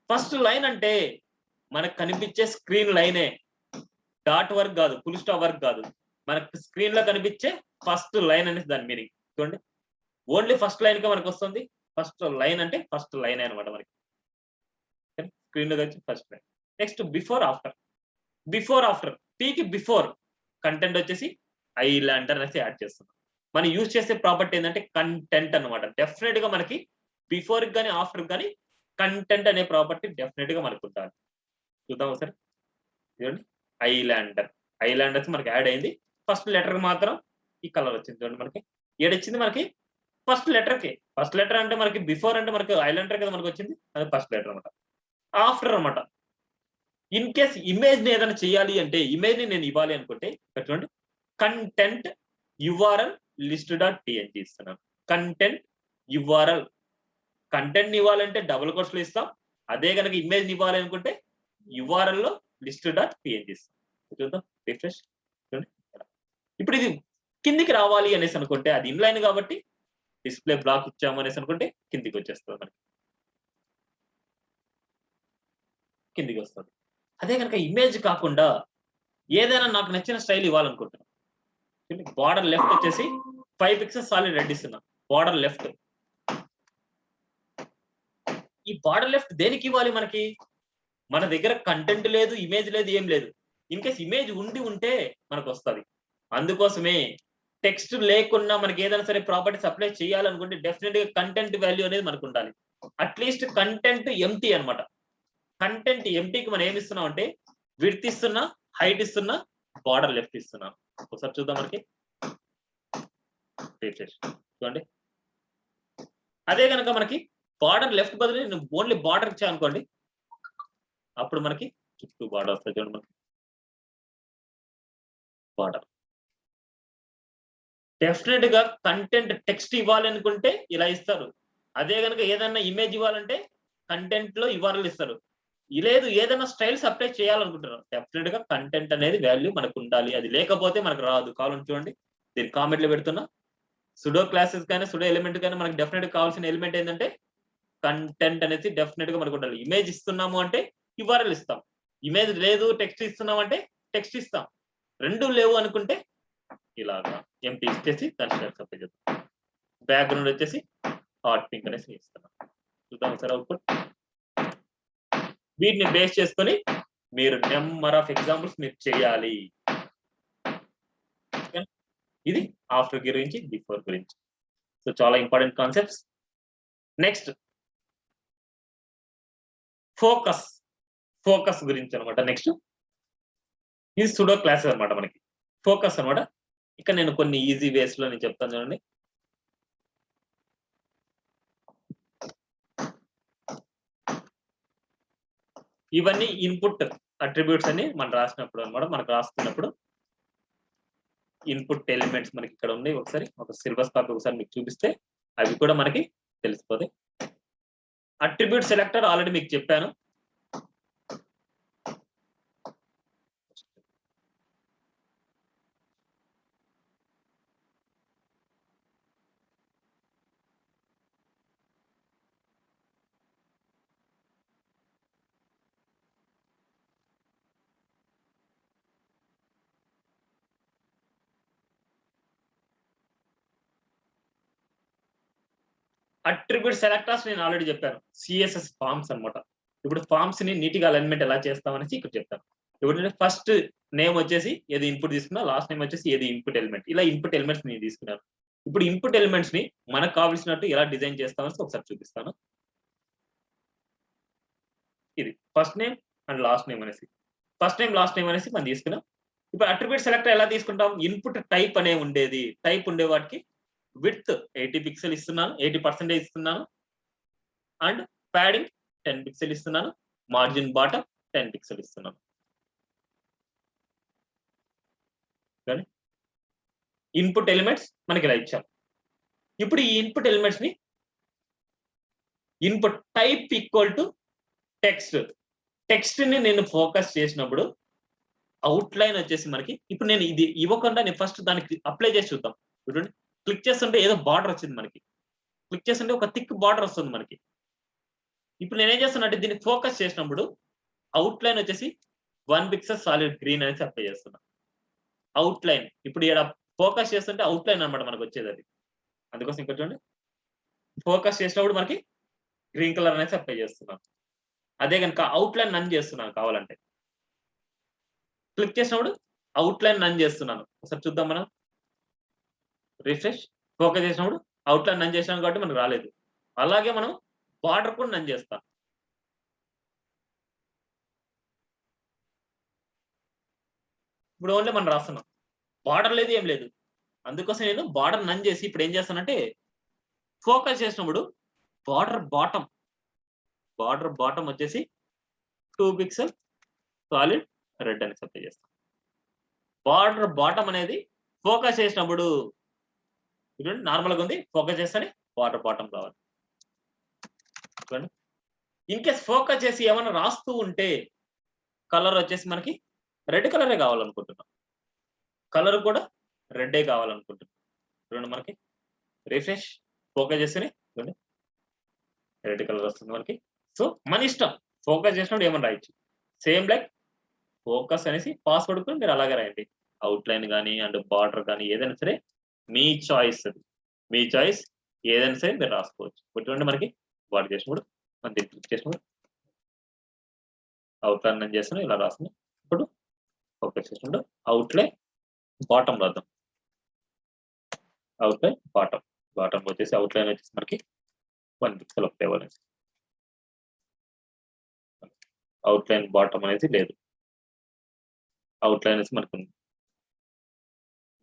First line అంటే మనకు కనిపించే స్క్రీన్ లైనే, డాట్ వర్క్ కాదు, ఫుల్ స్టాప్ వర్క్ కాదు. మనకు స్క్రీన్ లో కనిపించే ఫస్ట్ లైన్ అనేది దాని మీనింగ్. చూడండి, ఓన్లీ ఫస్ట్ లైన్ కి మనకు వస్తుంది. ఫస్ట్ లైన్ అంటే ఫస్ట్ లైన్ అనమాట మనకి స్క్రీన్ లో వచ్చి first line. Next before after. పీకి బిఫోర్ కంటెంట్ వచ్చేసి ఐలాండర్ అనేసి యాడ్ చేస్తున్నాం. మనం యూజ్ చేసే ప్రాపర్టీ ఏంటంటే కంటెంట్ అనమాట. డెఫినెట్ గా మనకి బిఫోర్ కానీ ఆఫ్టర్ కానీ కంటెంట్ అనే ప్రాపర్టీ డెఫినెట్ గా మనకు ఉండాలి. చూద్దాం ఒకసారి. చూడండి, ఐలాండర్స్ మనకి యాడ్ అయింది. ఫస్ట్ లెటర్ మాత్రం ఈ కలర్ వచ్చింది. చూడండి, మనకి ఏడొచ్చింది మనకి ఫస్ట్ లెటర్ అంటే మనకి బిఫోర్ అంటే మనకి ఐలాండర్ కదా మనకు వచ్చింది, అది ఫస్ట్ లెటర్ అనమాట. ఆఫ్టర్ అనమాట. ఇన్ కేస్ ఇమేజ్ ని ఏదైనా చేయాలి అంటే, ఇమేజ్ ని నేను ఇవ్వాలి అనుకుంటే చూడండి, content URL list dot TNG ఇస్తున్నాను. కంటెంట్ ఇవ్వాలంటే డబుల్ కోట్స్ లో ఇస్తాం. అదే కనుక ఇమేజ్ ఇవ్వాలి అనుకుంటే యుఆర్ఎల్ లో లిస్ట్ డాట్ టీఎన్జీ ఇస్తాం. చూద్దాం, రిఫ్రెష్. ఇప్పుడు ఇది కిందికి రావాలి అనేసి అనుకుంటే అది ఇన్లైన్ కాబట్టి డిస్ప్లే బ్లాక్ ఇచ్చాము అనేసి అనుకుంటే కిందికి వచ్చేస్తుంది, మనకి కిందికి వస్తుంది. అదే కనుక ఇమేజ్ కాకుండా ఏదైనా నాకు నచ్చిన స్టైల్ ఇవ్వాలనుకుంటున్నాను. బార్డర్ లెఫ్ట్ వచ్చేసి 5 pixels సాలిడ్ రెడ్ ఇస్తున్నా. బార్డర్ లెఫ్ట్, ఈ బార్డర్ లెఫ్ట్ దేనికి ఇవ్వాలి మనకి? మన దగ్గర కంటెంట్ లేదు, ఇమేజ్ లేదు, ఏం లేదు. ఇన్ కేస్ ఇమేజ్ ఉంటే మనకు వస్తుంది. అందుకోసమే టెక్స్ట్ లేకుండా మనకి ఏదైనా సరే ప్రాపర్టీస్ అప్లై చేయాలనుకుంటే డెఫినెట్ గా కంటెంట్ వాల్యూ అనేది మనకు ఉండాలి. అట్లీస్ట్ కంటెంట్ ఎంటీ అనమాట. కంటెంట్ ఎంటీకి మనం ఏమి ఇస్తున్నాం అంటే విడ్త్ ఇస్తున్నా, హైట్ ఇస్తున్నా, బార్డర్ లెఫ్ట్ ఇస్తున్నా. ఒకసారి చూద్దాం, మనకి చూడండి. అదే కనుక మనకి బార్డర్ లెఫ్ట్ బదులు నేను ఓన్లీ బార్డర్ ఇచ్చా అనుకోండి, అప్పుడు మనకి చుట్టూ బార్డర్ వస్తుంది. చూడండి, మనకి బార్డర్. డెఫినెట్ గా కంటెంట్ టెక్స్ట్ ఇవ్వాలనుకుంటే ఇలా ఇస్తారు. అదే కనుక ఏదైనా ఇమేజ్ ఇవ్వాలంటే కంటెంట్ లో యుఆర్ఎల్ ఇస్తారు. లేదు, ఏదైనా స్టైల్స్ అప్లై చేయాలనుకుంటున్నారు, డెఫినెట్ గా కంటెంట్ అనేది వాల్యూ మనకు ఉండాలి. అది లేకపోతే మనకు రాదు. కావాలని చూడండి, దీని కామెంట్ లో పెడుతున్నా. సుడో క్లాసెస్ కానీ సుడో ఎలిమెంట్ కానీ మనకి డెఫినెట్ కావాల్సిన ఎలిమెంట్ ఏంటంటే కంటెంట్ అనేది డెఫినెట్ గా మనకు ఉండాలి. ఇమేజ్ ఇస్తున్నాము అంటే యుఆర్ఎల్ ఇస్తాం. ఇమేజ్ లేదు, టెక్స్ట్ ఇస్తున్నాం అంటే టెక్స్ట్ ఇస్తాం. రెండు లేవు అనుకుంటే ఇలాగా ఎంటీ ఇచ్చేసి కన్స్ట్రక్ట్ అప్లై చేస్తాం. బ్యాక్గ్రౌండ్ వచ్చేసి హాట్ పింక్ అనేసి ఇస్తున్నాం. చూద్దాం సార్ అవుట్పుట్. వీటిని బేస్ చేసుకొని మీరు నెంబర్ ఆఫ్ ఎగ్జాంపుల్స్ మీరు చేయాలి. ఇది ఆఫ్టర్ గురించి, బిఫోర్ గురించి. సో చాలా ఇంపార్టెంట్ కాన్సెప్ట్స్. నెక్స్ట్ ఫోకస్ గురించి అనమాట. నెక్స్ట్ ఇది సుడో క్లాసెస్ అనమాట. మనకి ఫోకస్ అనమాట. ఇక్కడ నేను కొన్ని ఈజీ వేస్ లో నేను చెప్తాను చూడండి. ఇవన్నీ ఇన్పుట్ అట్రిబ్యూట్స్ అని మనం రాసినప్పుడు అనమాట. మనకు రాస్తున్నప్పుడు ఇన్పుట్ ఎలిమెంట్స్ మనకి ఇక్కడ ఉన్నాయి. ఒకసారి ఒక సిలబస్ కాపీ ఒకసారి మీకు చూపిస్తే అవి కూడా మనకి తెలిసిపోతాయి. అట్రిబ్యూట్ సెలెక్టర్ ఆల్రెడీ మీకు చెప్పాను. అట్రిబ్యూట్ సెలెక్టర్స్ నేను ఆల్రెడీ చెప్పాను. సిఎస్ఎస్ ఫార్మ్స్ అనమాట. ఇప్పుడు ఫార్మ్స్ ని నీట్గా అలైన్మెంట్ ఎలా చేస్తామనేసి ఇక్కడ చెప్తాను. ఇప్పుడు ఫస్ట్ నేమ్ వచ్చేసి ఏది ఇన్పుట్ తీసుకున్నా, లాస్ట్ నేమ్ వచ్చేసి ఏది ఇన్పుట్ ఎలిమెంట్, ఇలా ఇన్పుట్ ఎలిమెంట్స్ నేను తీసుకున్నాను. ఇప్పుడు ఇన్పుట్ ఎలిమెంట్స్ ని మనకు కావాల్సినట్టు ఎలా డిజైన్ చేస్తామని ఒకసారి చూపిస్తాను. ఇది first name and last name అనేసి, ఫస్ట్ నేమ్ లాస్ట్ నేమ్ అనేసి మనం తీసుకున్నాం. ఇప్పుడు అట్రిబ్యూట్ సెలెక్టర్ ఎలా తీసుకుంటాం? ఇన్పుట్ టైప్ అనే ఉండేది. టైప్ ఉండే వాటికి విడ్త్ 80 పిక్సెల్ ఇస్తున్నాను, 80% ఇస్తున్నాను. అండ్ ప్యాడింగ్ 10 పిక్సెల్ ఇస్తున్నాను. మార్జిన్ బాటమ్ 10 పిక్సెల్ ఇస్తున్నాను. ఇన్పుట్ ఎలిమెంట్స్ మనకి ఇలా ఇచ్చాం. ఇప్పుడు ఈ ఇన్పుట్ ఎలిమెంట్స్ ని input type equal to text ని నేను ఫోకస్ చేసినప్పుడు అవుట్ లైన్ వచ్చేసి మనకి, ఇప్పుడు నేను ఇది ఇవ్వకుండా నేను ఫస్ట్ దానికి అప్లై చేసి చూద్దాం. చూడండి, క్లిక్ చేస్తుంటే ఏదో బార్డర్ వచ్చింది మనకి. క్లిక్ చేస్తుంటే ఒక థిక్ బార్డర్ వస్తుంది మనకి. ఇప్పుడు నేనేం చేస్తున్నా అంటే దీన్ని ఫోకస్ చేసినప్పుడు అవుట్ లైన్ వచ్చేసి 1 పిక్సెల్ సాలిడ్ గ్రీన్ అనేసి అప్లై చేస్తున్నా. అవుట్ లైన్ ఇప్పుడు ఇక్కడ ఫోకస్ చేస్తుంటే అవుట్ లైన్ అనమాట మనకు వచ్చేది అది. అందుకోసం ఇక్కడ చూడండి, ఫోకస్ చేసినప్పుడు మనకి గ్రీన్ కలర్ అనేసి అప్లై చేస్తున్నాం. అదే కనుక అవుట్ లైన్ నన్ చేస్తున్నాను కావాలంటే, క్లిక్ చేసినప్పుడు అవుట్ లైన్ నన్ చేస్తున్నాను. ఒకసారి చూద్దాం మనం. రిఫ్రెష్, ఫోకస్ చేసినప్పుడు అవుట్ లైన్ నన్ చేసినాం కాబట్టి మనకు రాలేదు. అలాగే మనం బార్డర్ కూడా నన్ చేస్తాం. ఇప్పుడు ఓన్లీ మనం రాస్తున్నాం, బార్డర్ లేదు ఏం లేదు. అందుకోసం నేను బార్డర్ నన్ చేసి ఇప్పుడు ఏం చేస్తానంటే ఫోకస్ చేసినప్పుడు బార్డర్ బాటమ్ వచ్చేసి 2 పిక్సెల్ సాలిడ్ రెడ్ అని అప్లై చేస్తాం. బార్డర్ బాటమ్ అనేది ఫోకస్ చేసినప్పుడు చూడండి నార్మల్గా ఉంది, ఫోకస్ చేస్తేనే బార్డర్ బాటమ్ రావాలి. చూడండి, ఇన్ కేస్ ఫోకస్ చేసి ఏమైనా రాస్తూ ఉంటే కలర్ వచ్చేసి మనకి రెడ్ కలరే కావాలనుకుంటున్నాం, కలర్ కూడా రెడ్డే కావాలనుకుంటున్నాం. చూడండి మనకి రిఫ్రెష్, ఫోకస్ చేస్తేనే చూడండి రెడ్ కలర్ వస్తుంది మనకి. సో మన ఇష్టం, ఫోకస్ చేసినప్పుడు ఏమైనా రాయొచ్చు. సేమ్ లైక్ ఫోకస్ అనేసి పాస్వర్డ్ కూడా మీరు అలాగే రాయండి. అవుట్ లైన్ కానీ అండ్ బార్డర్ కానీ ఏదైనా సరే మీ చాయిస్, ఏదైనా సరే మీరు రాసుకోవచ్చు. చూడండి మనకి బార్డర్ చేసినప్పుడు మనం క్లిక్ చేసినప్పుడు అవుట్ లైన్ అని చేస్తున్నాం, ఇలా రాస్తున్నాం. ఇప్పుడు ఫోకస్ చేసినప్పుడు అవుట్ లైన్ బాటమ్ రాద్దాం. అవుట్ లైన్ బాటమ్ వచ్చేసి అవుట్ లైన్ వచ్చేసి మనకి 1 పిక్సెల్ అప్లై అవ్వాలి. అవుట్ లైన్ బాటమ్ అనేది లేదు, అవుట్ లైన్ వచ్చి మనకు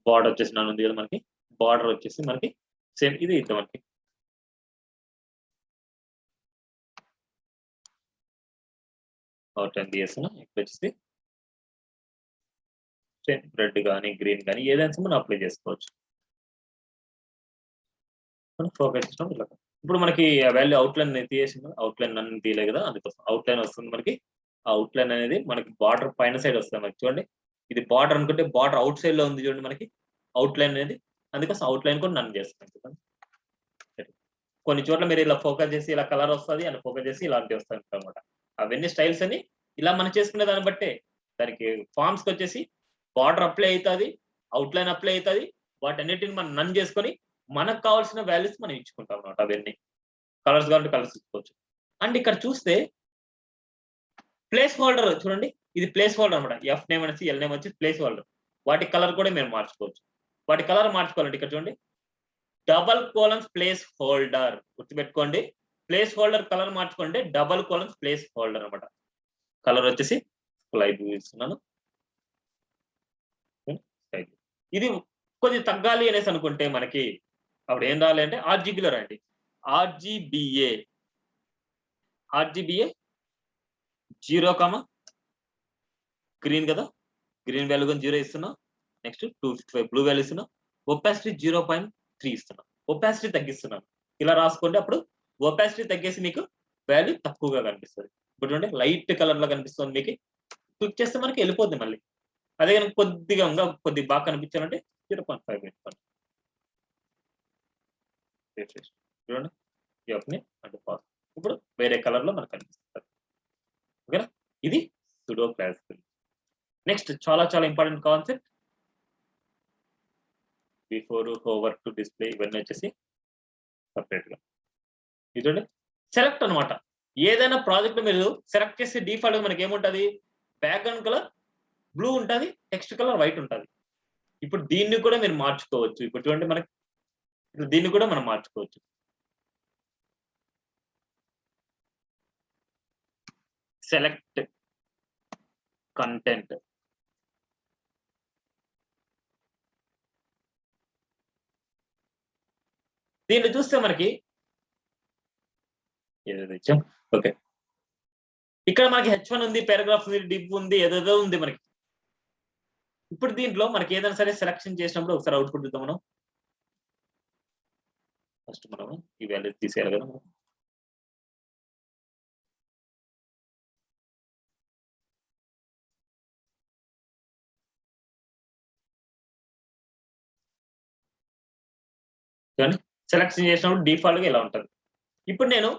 బార్డర్ వచ్చేసి నన్ను ఉంది కదా మనకి. బార్డర్ వచ్చేసి మనకి సేమ్ ఇది ఇద్దాం మనకి. అవుట్ లైన్ తీసేస్తున్నాం. ఇప్పుడు వచ్చేసి సేమ్ రెడ్ కానీ గ్రీన్ కానీ ఏదైనా మనం అప్లై చేసుకోవచ్చు. ఫోకస్ చేసినాం ఇలా. ఇప్పుడు మనకి వాల్యూ అవుట్ లైన్ తీసేసింది, అవుట్ లైన్ నన్ను తీయలే కదా, అందుకోసం అవుట్ లైన్ వస్తుంది మనకి. అవుట్ లైన్ అనేది మనకి బార్డర్ పైన సైడ్ వస్తుంది మనకి. చూడండి, ఇది బార్డర్ అనుకుంటే బార్డర్ అవుట్ సైడ్ లో ఉంది చూడండి మనకి అవుట్ లైన్ అనేది. అందుకోసం అవుట్ లైన్ కూడా నన్ను చేస్తున్నాను. చూడండి, కొన్ని చోట్ల మీరు ఇలా ఫోకస్ చేసి ఇలా కలర్ వస్తుంది, అండ్ ఫోకస్ చేసి ఇలాంటి వస్తాయి అనమాట. అవన్నీ స్టైల్స్ అని ఇలా మనం చేసుకునే దాన్ని బట్టే దానికి ఫార్మ్స్ కి వచ్చేసి బార్డర్ అప్లై అవుతుంది, అవుట్ లైన్ అప్లై అవుతుంది. వాటన్నిటిని మనం నన్ చేసుకొని మనకు కావాల్సిన వాల్యూస్ మనం ఇచ్చుకుంటాం అనమాట. అవన్నీ కలర్స్ కావాలంటే కలర్స్ ఇచ్చుకోవచ్చు. అండ్ ఇక్కడ చూస్తే ప్లేస్ హోల్డర్ చూడండి, ఇది ప్లేస్ హోల్డర్ అనమాట. ఎఫ్ నేమ్ అనేసి ఎల్ నేమ్ వచ్చి ప్లేస్ హోల్డర్. వాటి కలర్ కూడా మేము మార్చుకోవచ్చు. వాటి కలర్ మార్చుకోవాలంటే ఇక్కడ చూడండి డబల్ కోలన్స్ ప్లేస్ హోల్డర్ గుర్తుపెట్టుకోండి. ప్లేస్ హోల్డర్ కలర్ మార్చుకోండి. డబల్ కోలన్స్ ప్లేస్ హోల్డర్ అనమాట. కలర్ వచ్చేసి లైట్ బ్లూ ఇస్తున్నాను. ఇది కొద్దిగా తగ్గాలి అనేసి అనుకుంటే మనకి అప్పుడు ఏం రావాలి అంటే ఆర్జీబీలో రాయండి. ఆర్జీబీఏ 0, గ్రీన్ కదా, గ్రీన్ వాల్యూ కొని 0 ఇస్తున్నాం. నెక్స్ట్ 255 బ్లూ వాల్యూ ఇస్తున్నాం. ఒపాసిటీ 0.3 ఇస్తున్నాం. ఒపాసిటీ తగ్గిస్తున్నాను. ఇలా రాసుకోండి. అప్పుడు ఒపాసిటీ తగ్గేసి మీకు వాల్యూ తక్కువగా కనిపిస్తుంది. ఇప్పుడు చూడండి లైట్ కలర్ లో కనిపిస్తుంది మీకు. క్లిక్ చేస్తే మనకి వెళ్ళిపోద్ది మళ్ళీ. అదే కనుక కొద్దిగా కొద్దిగా బాగా కనిపించాలంటే 0.5 పెట్టుకోండి. చూడండి అంటే ఇప్పుడు వేరే కలర్ లో మనకు కనిపిస్తుంది. ఓకేనా, ఇది సుడో క్లాస్. నెక్స్ట్ చాలా చాలా important concept before hover to display. ఇవన్నీ వచ్చేసి సపరేట్ గా చూడండి. సెలెక్ట్ అనమాట. ఏదైనా ప్రాజెక్ట్ మీరు సెలెక్ట్ చేస్తే డిఫాల్ట్ గా మనకి ఏముంటది, బ్యాక్గ్రౌండ్ కలర్ బ్లూ ఉంటది, టెక్స్ట్ కలర్ వైట్ ఉంటది. ఇప్పుడు దీన్ని కూడా మీరు మార్చుకోవచ్చు. ఇప్పుడు చూడండి మనకి దీన్ని కూడా మనం మార్చుకోవచ్చు. సెలెక్ట్ కంటెంట్, దీన్ని చూస్తే మనకి ఏదైతే ఇచ్చాం. ఓకే, ఇక్కడ మనకి H1 ఉంది, పారాగ్రాఫ్ ఉంది, డివ్ ఉంది, ఏదేదో ఉంది మనకి. ఇప్పుడు దీంట్లో మనకి ఏదైనా సరే సెలక్షన్ చేసినప్పుడు ఒకసారి అవుట్పుట్ చూద్దాం మనం. ఫస్ట్ మనం ఈ వాల్యూ తీసేయాలి కదా. సెలక్షన్ చేసినప్పుడు డిఫాల్ట్ గా ఇలా ఉంటుంది. ఇప్పుడు నేను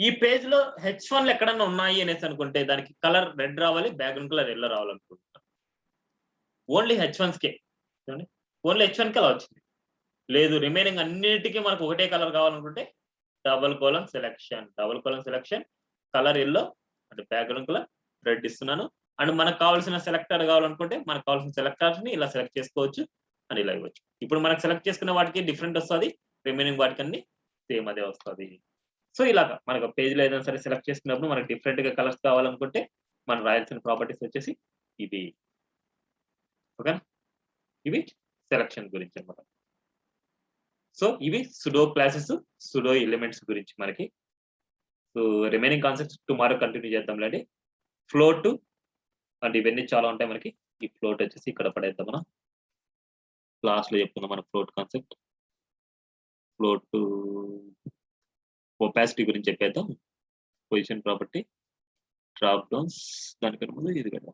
ఈ పేజ్ లో H1 ఎక్కడన్నా ఉన్నాయి అనేసి అనుకుంటే దానికి కలర్ రెడ్ రావాలి, బ్యాక్గ్రౌండ్ కలర్ ఎల్లో రావాలనుకుంటున్నాను. ఓన్లీ H1s కే చూడండి, ఓన్లీ H1 కి అలా వచ్చింది. లేదు రిమైనింగ్ అన్నిటికీ మనకు ఒకటే కలర్ కావాలనుకుంటే double colon selection colour yellow అంటే బ్యాక్గ్రౌండ్ కలర్ రెడ్ ఇస్తున్నాను. అండ్ మనకు కావాల్సిన సెలెక్టర్ కావాలనుకుంటే మనకు కావాల్సిన సెలెక్టర్స్ ని ఇలా సెలెక్ట్ చేసుకోవచ్చు అని ఇలా ఇవ్వచ్చు. ఇప్పుడు మనకు సెలెక్ట్ చేసుకున్న వాటికి డిఫరెంట్ వస్తుంది, రిమైనింగ్ వాటికి అన్ని సేమ్ అదే వస్తుంది. సో ఇలాగా మనకు పేజ్ లో ఏదైనా సరే సెలెక్ట్ చేసుకున్నప్పుడు మనకు డిఫరెంట్ గా కలర్స్ కావాలనుకుంటే మనం రాయాల్సిన ప్రాపర్టీస్ వచ్చేసి ఇవి. ఓకేనా, ఇవి సెలక్షన్ గురించి అన్నమాట. సో ఇవి సుడో క్లాసెస్, సుడో ఎలిమెంట్స్ గురించి మనకి. So remaining concepts tomorrow continue చేద్దాంలేండి. ఫ్లోట్ అండ్ ఇవన్నీ చాలా ఉంటాయి మనకి. ఈ ఫ్లోట్ వచ్చేసి ఇక్కడ పడేద్దాం మనం. క్లాస్ లో చెప్పుకున్నాం మన ఫ్లోట్ కాన్సెప్ట్. ఫ్లోట్ ఒపాసిటీ గురించి చెప్పేద్దాం. పొజిషన్ ప్రాపర్టీ, డ్రాప్ డౌన్స్, దానికన్నా ముందు ఇది కదా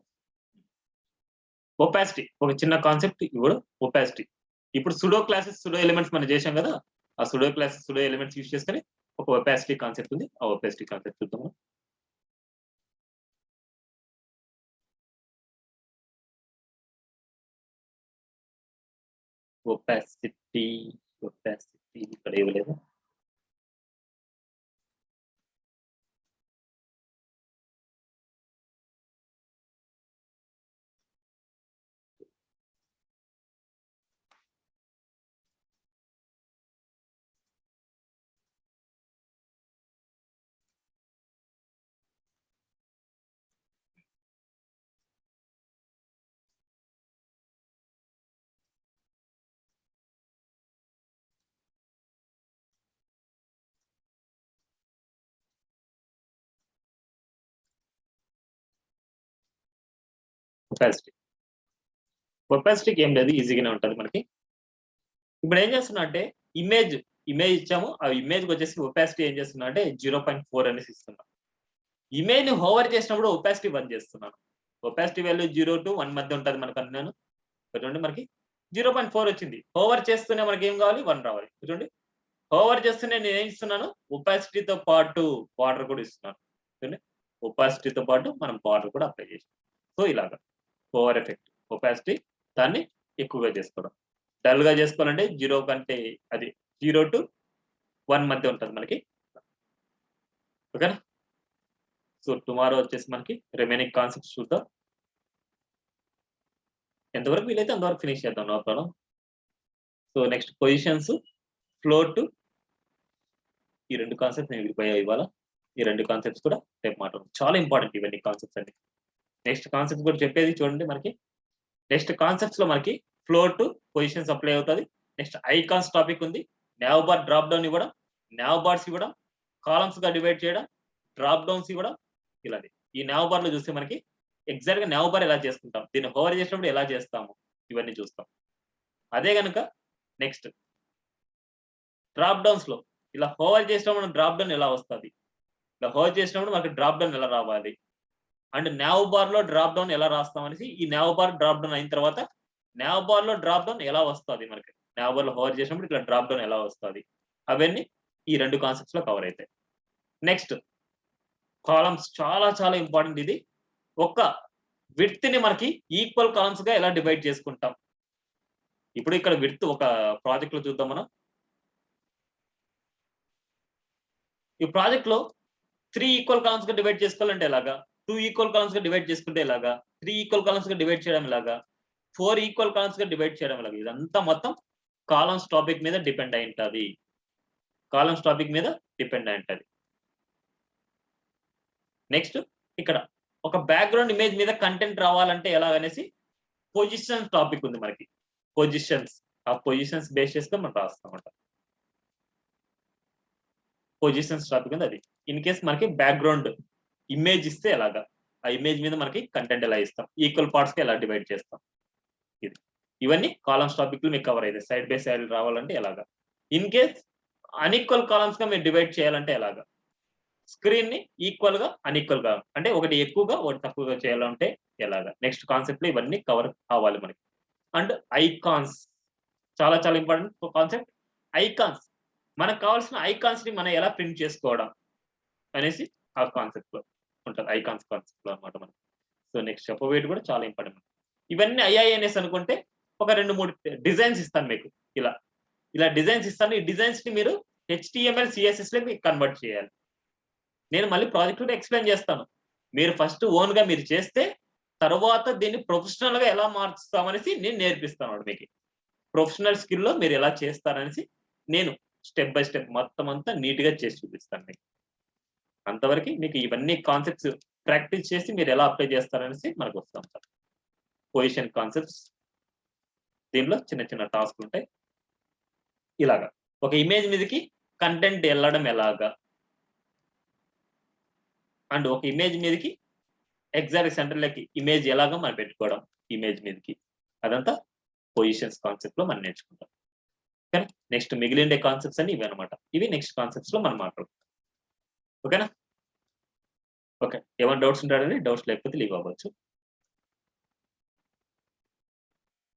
ఒపాసిటీ. ఒక చిన్న కాన్సెప్ట్ ఇది కూడా ఒపాసిటీ. ఇప్పుడు సుడో క్లాసెస్, సుడో ఎలిమెంట్స్ మనం చేసాం కదా, ఆ sudo classes, sudo elements use చేసుకొని ఒక ఒపాసిటీ కాన్సెప్ట్ ఉంది. ఆ ఒపాసిటీ కాన్సెప్ట్ చూద్దాము. ఒపాసిటీ ఇక్కడ ఇవ్వలేదు. ఒపాసిటీకి ఏం లేదు, ఈజీగానే ఉంటుంది మనకి. ఇప్పుడు ఏం చేస్తున్నా అంటే ఇమేజ్ ఇచ్చాము. ఆ ఇమేజ్ వచ్చేసి ఒపాసిటీ ఏం చేస్తున్నా అంటే 0.4 అనేసి ఇస్తున్నా. ఇమేజ్ ని హోవర్ చేసినప్పుడు ఒపాసిటీ 1 చేస్తున్నాను. ఒపాసిటీ వాల్యూ 0 to 1 మధ్య ఉంటుంది మనకు అన్నాను. చూడండి మనకి 0.4 వచ్చింది. హోవర్ చేస్తూనే మనకి ఏం కావాలి, 1 రావాలి. చూడండి హోవర్ చేస్తూనే నేను ఏం ఇస్తున్నాను, ఒపాసిటీతో పాటు బార్డర్ కూడా ఇస్తున్నాను. చూడండి ఒపాసిటీతో పాటు మనం బార్డర్ కూడా అప్లై చేసాం. సో ఇలాగా ఓవర్ ఎఫెక్ట్, ఒపాసిటీ దాన్ని ఎక్కువగా చేసుకోవడం. డల్ గా చేసుకోవాలంటే 0 కంటే అది 0 to 1 మధ్య ఉంటుంది మనకి. ఓకేనా, సో టుమారో వచ్చేసి మనకి రిమైనింగ్ కాన్సెప్ట్స్ చూద్దాం. ఎంతవరకు వీలైతే అంతవరకు ఫినిష్ చేద్దాం, no problem. So next positions, float, ఈ 2 కాన్సెప్ట్స్ నేను మిగిలిపోయాయి ఇవాళ. ఈ 2 కాన్సెప్ట్స్ కూడా రేపు మాట్లాడదాం. చాలా ఇంపార్టెంట్ ఇవన్నీ కాన్సెప్ట్స్ అన్ని. నెక్స్ట్ కాన్సెప్ట్స్ కూడా చెప్పేది చూడండి మనకి. నెక్స్ట్ కాన్సెప్ట్స్ లో మనకి ఫ్లోట్ పొజిషన్స్ అప్లై అవుతుంది. నెక్స్ట్ ఐకాన్స్ టాపిక్ ఉంది. నావ్ బార్ డ్రాప్ డౌన్ ఇవ్వడం, నావ్ బార్స్ ఇవ్వడం, కాలమ్స్ గా డివైడ్ చేయడం, డ్రాప్ డౌన్స్ ఇవ్వడం, ఇలాంటి. ఈ నావ్ బార్ లో చూస్తే మనకి ఎగ్జాక్ట్ గా నావ్ బార్ ఎలా చేసుకుంటాం, దీన్ని హోవర్ చేసినప్పుడు ఎలా చేస్తాము, ఇవన్నీ చూస్తాం. అదే కనుక నెక్స్ట్ డ్రాప్ డౌన్స్ లో ఇలా హోవర్ చేసినప్పుడు డ్రాప్ డౌన్ ఎలా వస్తుంది, ఇలా హోవర్ చేసినప్పుడు మనకి డ్రాప్ డౌన్ ఎలా రావాలి, అండ్ నావ్ బార్ లో డ్రాప్ డౌన్ ఎలా రాస్తాం అనేసి, ఈ నావ్ బార్ డ్రాప్ డౌన్ అయిన తర్వాత నావ్ బార్ లో డ్రాప్ డౌన్ ఎలా వస్తుంది, మనకి నావ్ బార్ లో హోవర్ చేసినప్పుడు ఇట్లా డ్రాప్ డౌన్ ఎలా వస్తుంది, అవన్నీ ఈ 2 కాన్సెప్ట్స్ లో కవర్ అవుతాయి. నెక్స్ట్ కాలమ్స్ చాలా చాలా ఇంపార్టెంట్. ఇది ఒక విడ్త్ ని మనకి ఈక్వల్ కాలమ్స్ గా ఎలా డివైడ్ చేసుకుంటాం. ఇప్పుడు ఇక్కడ విడ్త్ ఒక ప్రాజెక్ట్ లో చూద్దాం మనం. ఈ ప్రాజెక్ట్ లో 3 ఈక్వల్ కాలమ్స్ గా డివైడ్ చేసుకోవాలంటే ఎలాగా, 2 ఈక్వల్ కాలమ్స్ గా డివైడ్ చేసుకుంటే ఎలాగా, 3 ఈక్వల్ కాలమ్స్ గా డివైడ్ చేయడం ఎలాగా, 4 ఈక్వల్ కాలమ్స్ గా డివైడ్ చేయడం ఎలాగా, ఇదంతా మొత్తం కాలమ్స్ టాపిక్ మీద డిపెండ్ అయి ఉంటది. కాలమ్స్ టాపిక్ మీద డిపెండ్ అయి ఉంటది. నెక్స్ట్ ఇక్కడ ఒక బ్యాక్గ్రౌండ్ ఇమేజ్ మీద కంటెంట్ రావాలంటే ఎలాగనేసి పొజిషన్స్ టాపిక్ ఉంది మనకి. పొజిషన్స్, ఆ పొజిషన్స్ బేస్ చేసుకొని మనం రాస్తామంట. పొజిషన్స్ టాపిక్ ఉంది అది. ఇన్ కేస్ మనకి బ్యాక్గ్రౌండ్ ఇమేజ్ ఇస్తే ఎలాగా, ఆ ఇమేజ్ మీద మనకి కంటెంట్ ఎలా ఇస్తాం, ఈక్వల్ పార్ట్స్ కి ఎలా డివైడ్ చేస్తాం, ఇది ఇవన్నీ కాలమ్స్ టాపిక్ మీకు కవర్ అయితే సైడ్ బై సైడ్ రావాలంటే ఎలాగా. ఇన్ కేస్ అన్ఈక్వల్ కాలమ్స్ గా మీరు డివైడ్ చేయాలంటే ఎలాగా, స్క్రీన్ ని ఈక్వల్ గా అన్ఈక్వల్ గా అంటే ఒకటి ఎక్కువగా ఒకటి తక్కువగా చేయాలంటే ఎలాగా. నెక్స్ట్ కాన్సెప్ట్ లో ఇవన్నీ కవర్ అవ్వాలి మనకి. అండ్ ఐకాన్స్ చాలా చాలా ఇంపార్టెంట్ కాన్సెప్ట్. ఐకాన్స్, మనకు కావాల్సిన ఐకాన్స్ ని మనం ఎలా ప్రింట్ చేసుకోవడం అనేసి ఆ కాన్సెప్ట్ లో ఉంటుంది. ఐకాన్స్ కాన్సెప్ట్ లో అనమాట మనకి. సో నెక్స్ట్ చెప్పబోయేది కూడా చాలా ఇంపార్టెంట్. ఇవన్నీ ఐఐఎన్ఎస్ అనుకుంటే ఒక 2-3 డిజైన్స్ ఇస్తాను మీకు. ఇలా ఇలా డిజైన్స్ ఇస్తాను. ఈ డిజైన్స్ ని మీరు HTML CSS లో మీకు కన్వర్ట్ చేయాలి. నేను మళ్ళీ ప్రాజెక్ట్ కూడా ఎక్స్ప్లెయిన్ చేస్తాను. మీరు ఫస్ట్ ఓన్ గా మీరు చేస్తే తర్వాత దీన్ని ప్రొఫెషనల్ గా ఎలా మార్చుతామనేసి నేను నేర్పిస్తాను మీకు. ప్రొఫెషనల్ స్కిల్ లో మీరు ఎలా చేస్తారనేసి నేను స్టెప్ బై స్టెప్ మొత్తం అంతా నీట్ గా చేసి చూపిస్తాను మీకు. అంతవరకు మీకు ఇవన్నీ కాన్సెప్ట్స్ ప్రాక్టీస్ చేసి మీరు ఎలా అప్లై చేస్తారనేసి మనకు వస్తాం. పొజిషన్ కాన్సెప్ట్స్, దీనిలో చిన్న చిన్న టాస్క్లు ఉంటాయి. ఇలాగా ఒక ఇమేజ్ మీదకి కంటెంట్ వెళ్ళడం ఎలాగా, అండ్ ఒక ఇమేజ్ మీదకి ఎగ్జాక్ట్ సెంటర్ లకి ఇమేజ్ ఎలాగా మనం పెట్టుకోవడం ఇమేజ్ మీదకి, అదంతా పొజిషన్స్ కాన్సెప్ట్ లో మనం నేర్చుకుంటాం. ఓకేనా. నెక్స్ట్ మిగిలిండే కాన్సెప్ట్స్ అన్ని ఇవి అనమాట. ఇవి నెక్స్ట్ కాన్సెప్ట్స్ లో మనం మాట్లాడుకుంటాం. ఓకేనా. ఓకే, ఏమైనా డౌట్స్ ఉంటాడండి? డౌట్స్ లేకపోతే లీవ్ అవ్వచ్చు.